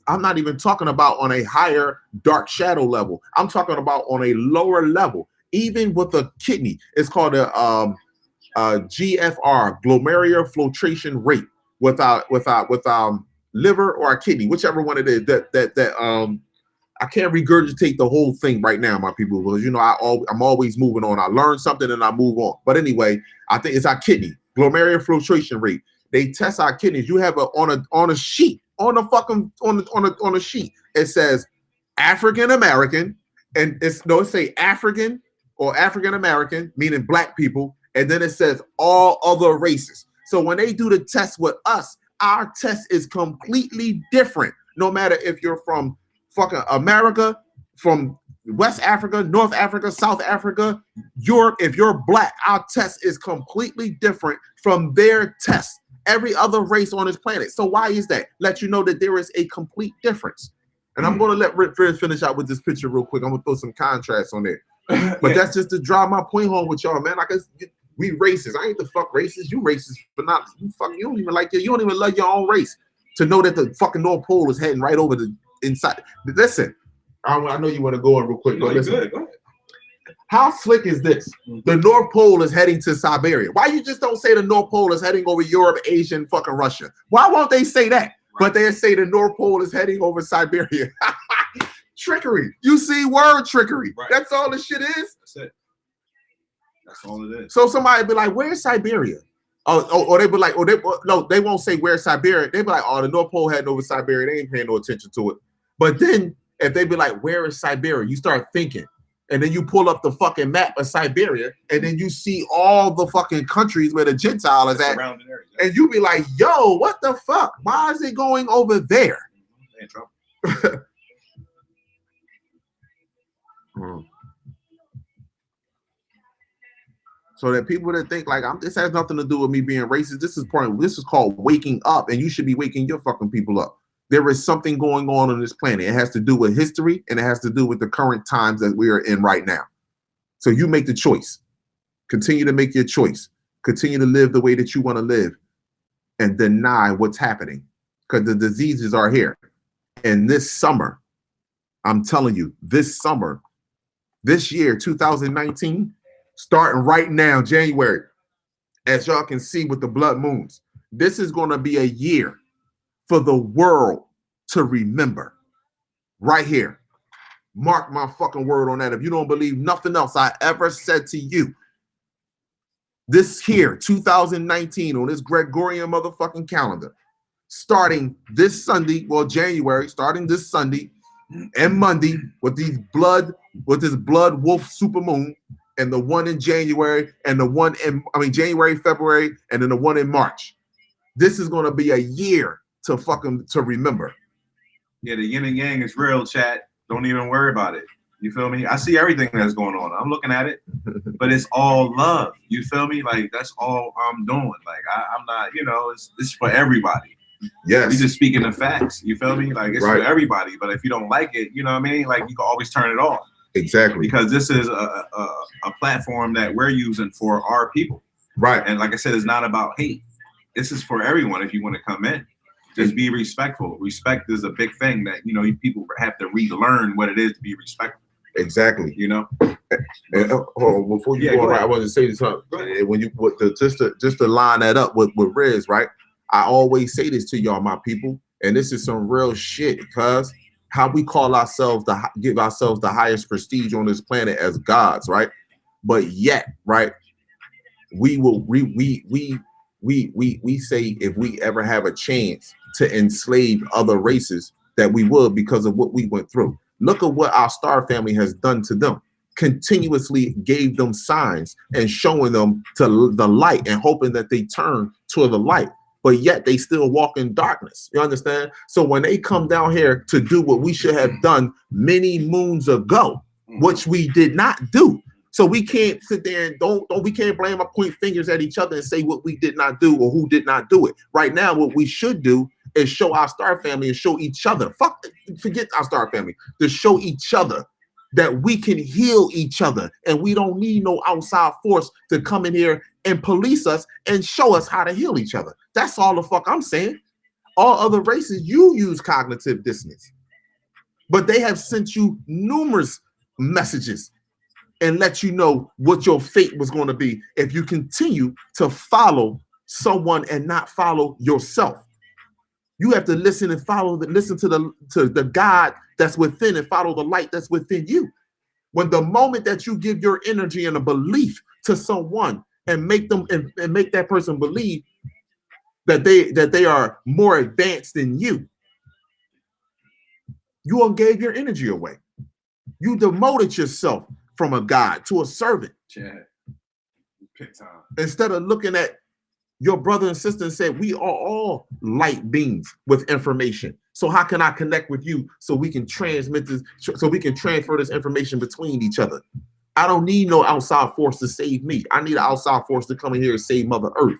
I'm not even talking about on a higher dark shadow level. I'm talking about on a lower level. Even with a kidney, it's called a GFR, glomerular filtration rate, with liver or a kidney, whichever one it is. I can't regurgitate the whole thing right now, my people, because you know I'm always moving on. I learn something and I move on. But anyway, I think it's our kidney, glomerular filtration rate. They test our kidneys. You have on a sheet, on a sheet. It says African American, and it say African or African American, meaning black people, and then it says all other races. So when they do the test with us, our test is completely different. No matter if you're from fucking America, from West Africa, North Africa, South Africa, Europe, if you're black, our test is completely different from their test. Every other race on this planet. So why is that? Let you know that there is a complete difference. And I'm going to let Rick finish out with this picture real quick. I'm going to throw some contrast on there. But that's just to drive my point home with y'all, man. We racist. I ain't the fuck racist. You racist for not. You don't even like you don't even love your own race to know that the fucking North Pole is heading right over the inside. Listen, I know you want to go on real quick. No, But listen, good. Go ahead. how slick is this? The North Pole is heading to Siberia. Why you just don't say the North Pole is heading over Europe, Asia, and fucking Russia? Why won't they say that? Right. But they say the North Pole is heading over Siberia. Trickery. You see word trickery. Right. That's all this shit is. That's it. That's all it is. So somebody be like, where's Siberia? Or they be like, they won't say where's Siberia. They be like, oh, the North Pole heading over Siberia. They ain't paying no attention to it. But then if they be like, where is Siberia? You start thinking, and then you pull up the fucking map of Siberia, and then you see all the fucking countries where the Gentile is at, Surrounding areas. and you be like, yo, what the fuck? Why is it going over there? They in trouble. So that people that think like this has nothing to do with me being racist. This is called waking up, and you should be waking your fucking people up. There is something going on this planet. It has to do with history, and it has to do with the current times that we are in right now. So you make the choice. Continue to make your choice. Continue to live the way that you want to live, and deny what's happening, because the diseases are here. And this summer, I'm telling you, this summer, this year, 2019, starting right now, January, as y'all can see with the blood moons, this is going to be a year for the world to remember. Right here. Mark my fucking word on that. If you don't believe nothing else I ever said to you, this here, 2019, on this Gregorian motherfucking calendar, starting this Sunday, well, January, starting this Sunday and Monday with this blood wolf supermoon, and the one in January, and the one in, January, February, and then the one in March. This is going to be a year to remember. Yeah, the yin and yang is real, chat. Don't even worry about it. You feel me? I see everything that's going on. I'm looking at it, but it's all love. You feel me? Like, that's all I'm doing. Like, I'm not, it's for everybody. Yes. We just speaking the facts. You feel me? Like, it's right. for everybody. But if you don't like it, you know what I mean? Like, you can always turn it off. Exactly. Because this is a platform that we're using for our people. Right. And like I said, it's not about hate. This is for everyone if you want to come in. Just be respectful. Respect is a big thing that, people have to relearn what it is to be respectful. Exactly. And, before you go, I want to say something. When you just to line that up with Riz, right? I always say this to y'all, my people, and this is some real shit, because how we call ourselves give ourselves the highest prestige on this planet as gods, right? But yet, right, we say if we ever have a chance to enslave other races, that we would, because of what we went through. Look at what our Star family has done to them. Continuously gave them signs and showing them to the light and hoping that they turn to the light. But yet they still walk in darkness. You understand? So when they come down here to do what we should have done many moons ago, which we did not do. So we can't sit there and we can't blame or point fingers at each other and say what we did not do or who did not do it. Right now, what we should do is show our Star family and show each other. Forget our Star family. To show each other that we can heal each other, and we don't need no outside force to come in here and police us and show us how to heal each other. That's all the fuck I'm saying. All other races, you use cognitive dissonance, but they have sent you numerous messages and let you know what your fate was going to be if you continue to follow someone and not follow yourself. You have to listen and listen to the God that's within, and follow the light that's within you. When the moment that you give your energy and a belief to someone and make them and make that person believe that they are more advanced than you gave your energy away. You demoted yourself from a God to a servant. Yeah. Pick time. Instead of looking at your brother and sister and say, we are all light beings with information. So how can I connect with you so we can transmit this, so we can transfer this information between each other? I don't need no outside force to save me. I need an outside force to come in here and save Mother Earth.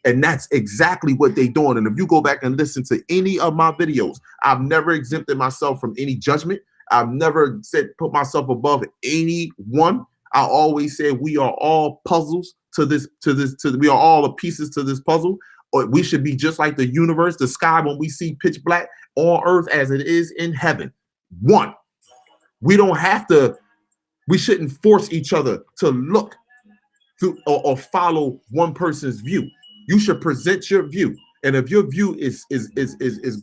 And that's exactly what they're doing. And if you go back and listen to any of my videos, I've never exempted myself from any judgment. I've never put myself above anyone. I always said we are all puzzles we are all the pieces to this puzzle. Or we should be just like the universe, the sky, when we see pitch black on earth as it is in heaven. One, we shouldn't force each other to look through or follow one person's view. You should present your view. And if your view is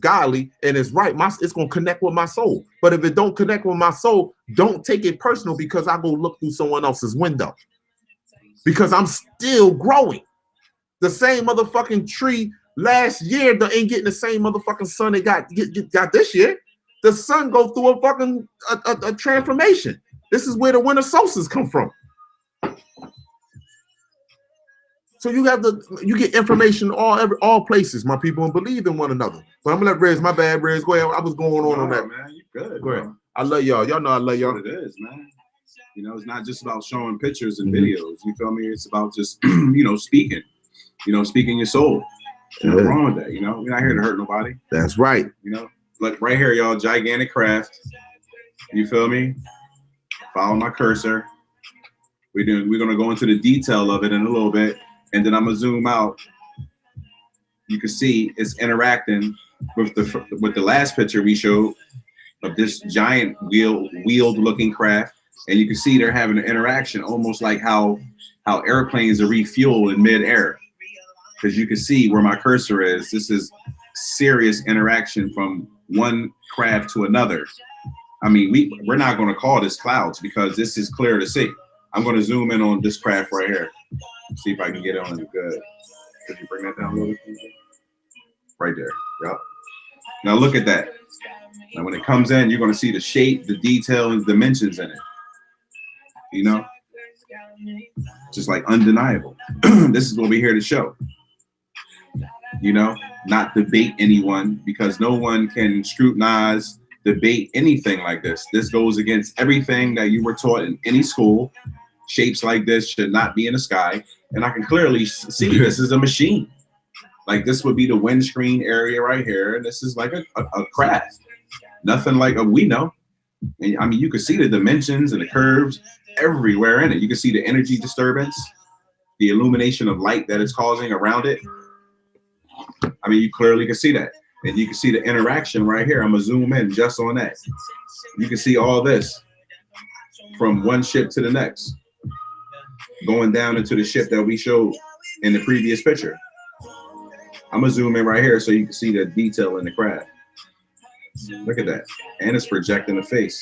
godly and is right, it's gonna connect with my soul. But if it don't connect with my soul, don't take it personal because I go look through someone else's window. Because I'm still growing. The same motherfucking tree last year ain't getting the same motherfucking sun it got this year. The sun go through a fucking a transformation. This is where the winter solstice come from. So you get information all places, my people, and believe in one another. But I'm gonna let Rez, my bad, Rez, go ahead. I was going on that. Man, you good. Go ahead. I love y'all. Y'all know I love That's y'all. what it is, man. You know, it's not just about showing pictures and videos. You feel me? It's about just, you know, speaking. You know, speaking your soul. Nothing wrong with that. You know, we're not here to hurt nobody. That's right. You know, like right here, y'all, gigantic craft. You feel me? Follow my cursor. We're gonna go into the detail of it in a little bit, and then I'm gonna zoom out. You can see it's interacting with the last picture we showed of this giant wheeled looking craft, and you can see they're having an interaction, almost like how airplanes are refueled in midair. Because you can see where my cursor is. This is serious interaction from one craft to another. I mean, we're not going to call this clouds because this is clear to see. I'm going to zoom in on this craft right here. See if I can get it on it good. Could you bring that down a little bit? Right there. Yep. Now look at that. Now when it comes in, you're going to see the shape, the detail, and dimensions in it. You know? Just like undeniable. This is what we're here to show. You know? Not debate anyone, because no one can scrutinize, debate anything like this. This goes against everything that you were taught in any school. Shapes like this should not be in the sky. And I can clearly see this is a machine. Like this would be the windscreen area right here. And this is like a craft. Nothing like we know. And I mean, you can see the dimensions and the curves everywhere in it. You can see the energy disturbance, the illumination of light that it's causing around it. I mean, you clearly can see that. And you can see the interaction right here. I'm gonna zoom in just on that. You can see all this from one ship to the next, going down into the ship that we showed in the previous picture. I'm gonna zoom in right here so you can see the detail in the craft. Look at that. And it's projecting the face.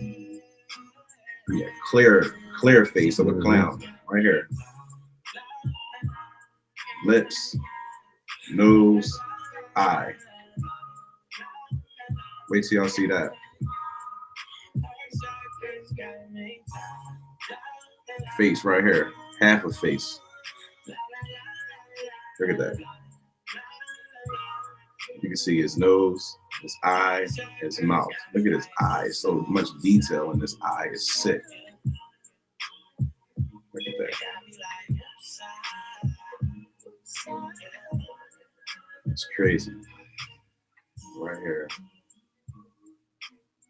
Yeah, clear face of a clown right here. Lips, nose, eye. Wait till y'all see that. Face right here, half a face. Look at that. You can see his nose, his eye, his mouth. Look at his eyes. So much detail in this eye. Is sick. Look at that. It's crazy. Right here.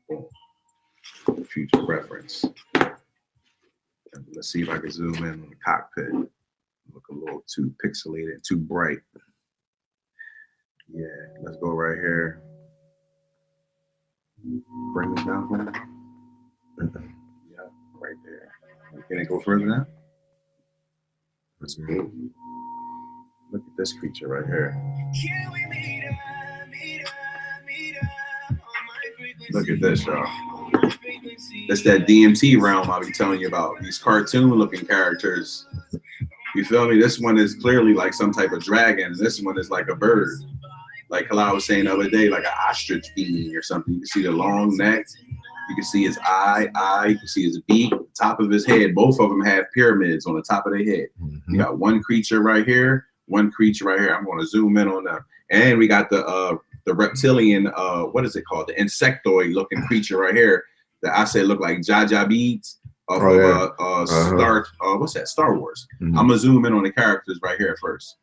Boom. Future reference. Let's see if I can zoom in on the cockpit. Look a little too pixelated, too bright. Yeah, let's go right here. Bring this down for me. Yeah, right there. Can it go further now? That's cool. Look at this creature right here. Look at this, y'all. That's that DMT realm I'll be telling you about. These cartoon-looking characters. You feel me? This one is clearly like some type of dragon. This one is like a bird. Like Kala was saying the other day, like an ostrich being or something. You can see the long neck. You can see his eye. You can see his beak, top of his head. Both of them have pyramids on the top of their head. You got one creature right here, one creature right here. I'm going to zoom in on them. And we got the reptilian, what is it called? The insectoid looking creature right here that I say look like Jar Jar beads of what's that? Star Wars. I'm going to zoom in on the characters right here first.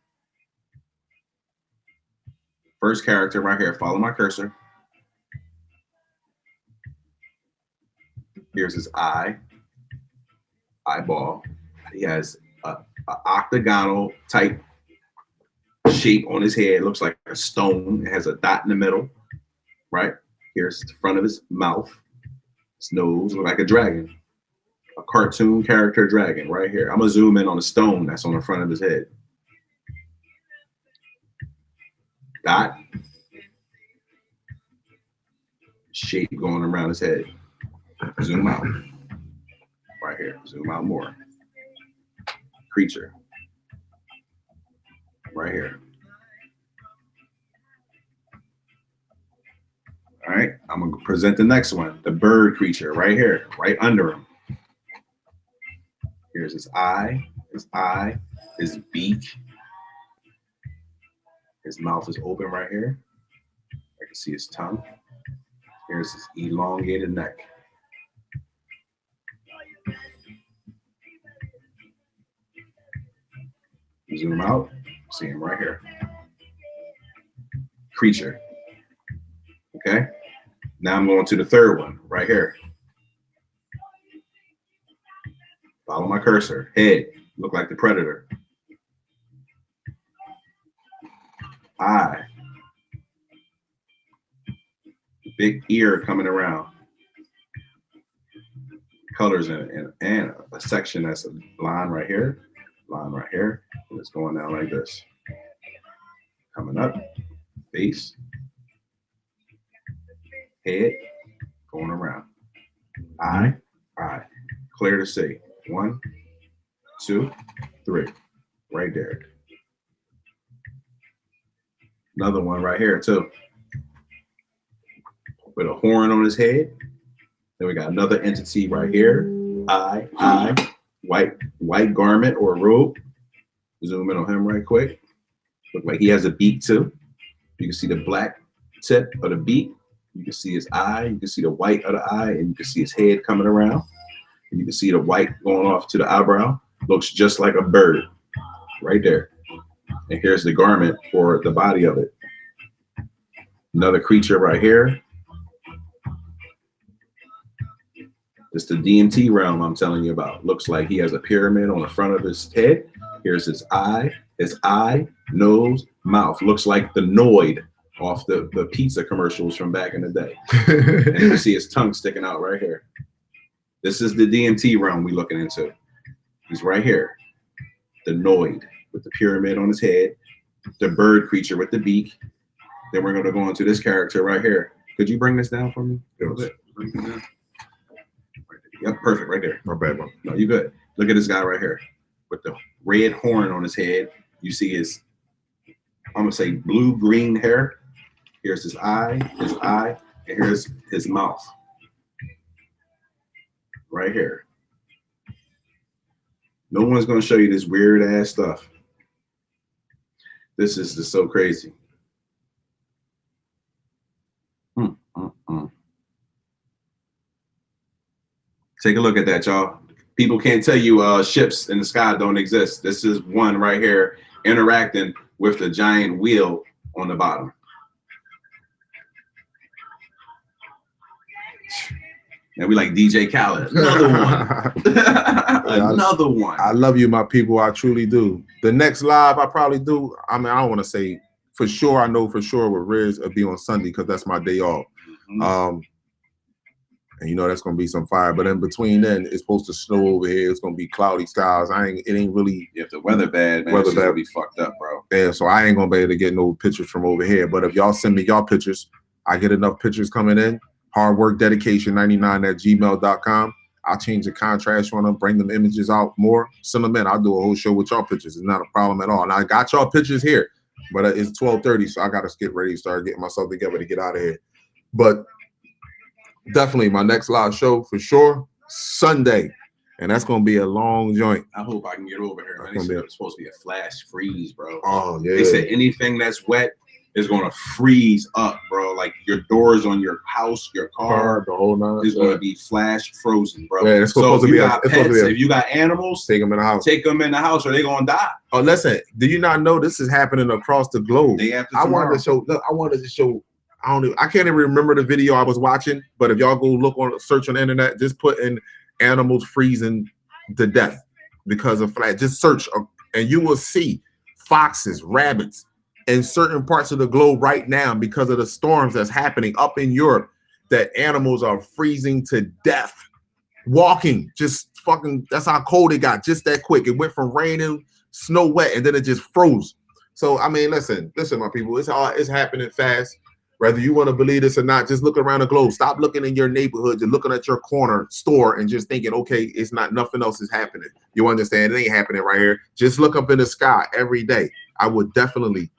First character right here. Follow my cursor. Here's his eyeball. He has a octagonal type shape on his head. Looks like a stone. It has a dot in the middle. Right? Here's the front of his mouth. His nose looks like a dragon. A cartoon character dragon right here. I'm going to zoom in on the stone that's on the front of his head. Dot. Shape going around his head. Zoom out. Right here. Zoom out more. Creature. Right here. All right. I'm I'm gonna present the next one, the bird creature right here, right under him. Here's his eye, his beak. His mouth is open right here. I can see his tongue. Here's his elongated neck. Zoom out, see him right here. Creature. Okay. Now I'm going to the third one right here. Follow my cursor. Head, look like the predator. Eye. Big ear coming around. Colors and a section that's a line right here. Line right here. And it's going down like this. Coming up. Face. Head. Going around. Eye. Clear to see. 1, 2, 3. Right there. Another one right here too. With a horn on his head. Then we got another entity right here. Eye. White garment or robe. Zoom in on him right quick. Look like he has a beak too. You can see the black tip of the beak. You can see his eye. You can see the white of the eye, and you can see his head coming around. And you can see the white going off to the eyebrow. Looks just like a bird right there. And here's the garment for the body of it. Another creature right here. It's the DMT realm I'm telling you about. Looks like he has a pyramid on the front of his head. Here's his eye, nose, mouth. Looks like the Noid off the pizza commercials from back in the day. And you can see his tongue sticking out right here. This is the DMT realm we're looking into. He's right here. The Noid with the pyramid on his head. The bird creature with the beak. Then we're going to go into this character right here. Could you bring this down for me? A little bit. Bring it down. Yep, perfect, right there. My bad, bro. No, you good. Look at this guy right here with the red horn on his head. You see his, I'm gonna say blue-green hair. Here's his eye, and here's his mouth. Right here. No one's gonna show you this weird ass stuff. This is just so crazy. Take a look at that, y'all. People can't tell you ships in the sky don't exist. This is one right here interacting with the giant wheel on the bottom. And we like DJ Khaled. Another one. Another one. I love you, my people. I truly do. The next live I probably do, I mean, I don't want to say for sure. I know for sure with Riz it'll be on Sunday because that's my day off. Mm-hmm. And you know that's gonna be some fire. But in between then, it's supposed to snow over here. It's gonna be cloudy skies. It ain't really. If the weather bad, man, weather bad, be fucked up, bro. Yeah, so I ain't gonna be able to get no pictures from over here. But if y'all send me y'all pictures, I get enough pictures coming in. Hard work, dedication 99@gmail.com. I'll change the contrast on them, bring them images out more, send them in. I'll do a whole show with y'all pictures. It's not a problem at all. And I got y'all pictures here, but it's 12:30, so I gotta get ready to start getting myself together to get out of here. But definitely my next live show for sure, Sunday. And that's going to be a long joint. I hope I can get over here. Man. It's supposed to be a flash freeze, bro. Oh, yeah. They said anything that's wet is going to freeze up, bro. Like your doors on your house, your car, the whole nine. Is going to be flash frozen, bro. Yeah, it's supposed to be if you got animals, take them in the house. Take them in the house or they're going to die. Oh, listen, do you not know this is happening across the globe? I wanted to show, I can't even remember the video I was watching, but if y'all go look on search on the internet, just put in animals freezing to death because of flash. Just search and you will see foxes, rabbits in certain parts of the globe right now because of the storms that's happening up in Europe, that animals are freezing to death. Walking, just fucking, that's how cold it got just that quick. It went from raining, snow wet, and then it just froze. So, I mean, listen, my people, it's happening fast. Whether you want to believe this or not, just look around the globe. Stop looking in your neighborhood. You're looking at your corner store and just thinking, okay, it's not, nothing else is happening. You understand? It ain't happening right here. Just look up in the sky every day. I would definitely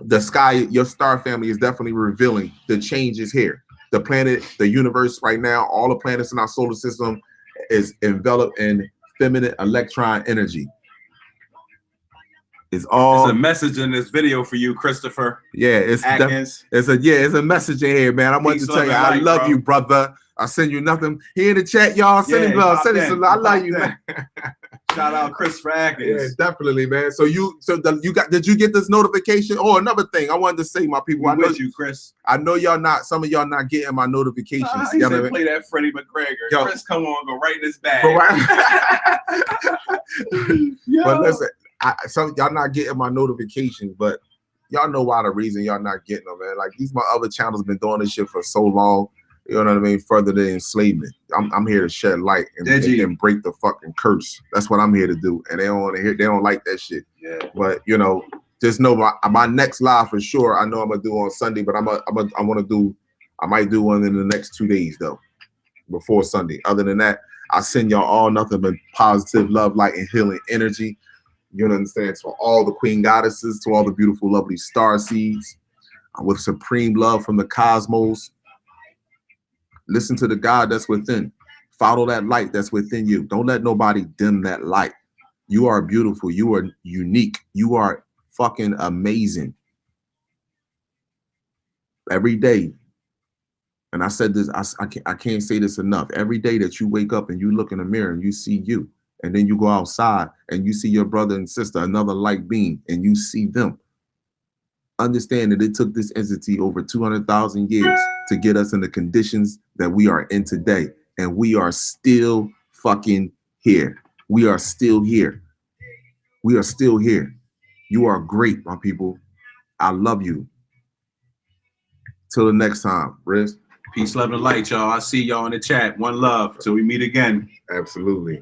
the sky, your star family is definitely revealing the changes here. The planet, the universe right now, all the planets in our solar system is enveloped in feminine electron energy. It's all There's a message in this video for you, Christopher. Yeah, it's a message in here, man. I wanted to tell you, I love you, brother. I send you nothing. Here in the chat, y'all. Send him love. Send him some love. I love you, man. Shout out Christopher Atkins. Yeah, definitely, man. So did you get this notification? Oh, another thing I wanted to say, my people. I know you, Chris. I know y'all not. Some of y'all not getting my notifications. He said, play that Freddie McGregor. Yo. Chris, come on, go right in this bag. But listen, some y'all not getting my notifications, but y'all know why the reason y'all not getting them, man. Like my other channels been doing this shit for so long. You know what I mean? Further than enslavement. I'm here to shed light and break the fucking curse. That's what I'm here to do. And they don't want to hear. They don't like that shit. Yeah. But you know, just know my next live for sure. I know I'm gonna do on Sunday, but I might do one in the next 2 days though, before Sunday. Other than that, I send y'all all nothing but positive love, light, and healing energy. You understand? To all the queen goddesses, to all the beautiful, lovely star seeds, with supreme love from the cosmos. Listen to the God that's within. Follow that light that's within you. Don't let nobody dim that light. You are beautiful. You are unique. You are fucking amazing. Every day, and I said this, I can't say this enough. Every day that you wake up and you look in the mirror and you see you, and then you go outside and you see your brother and sister, another light being, and you see them. Understand that it took this entity over 200,000 years to get us in the conditions that we are in today. And we are still fucking here. We are still here. We are still here. You are great, my people. I love you. Till the next time, Riz. Peace, love, and light, y'all. I see y'all in the chat. One love. Till we meet again. Absolutely.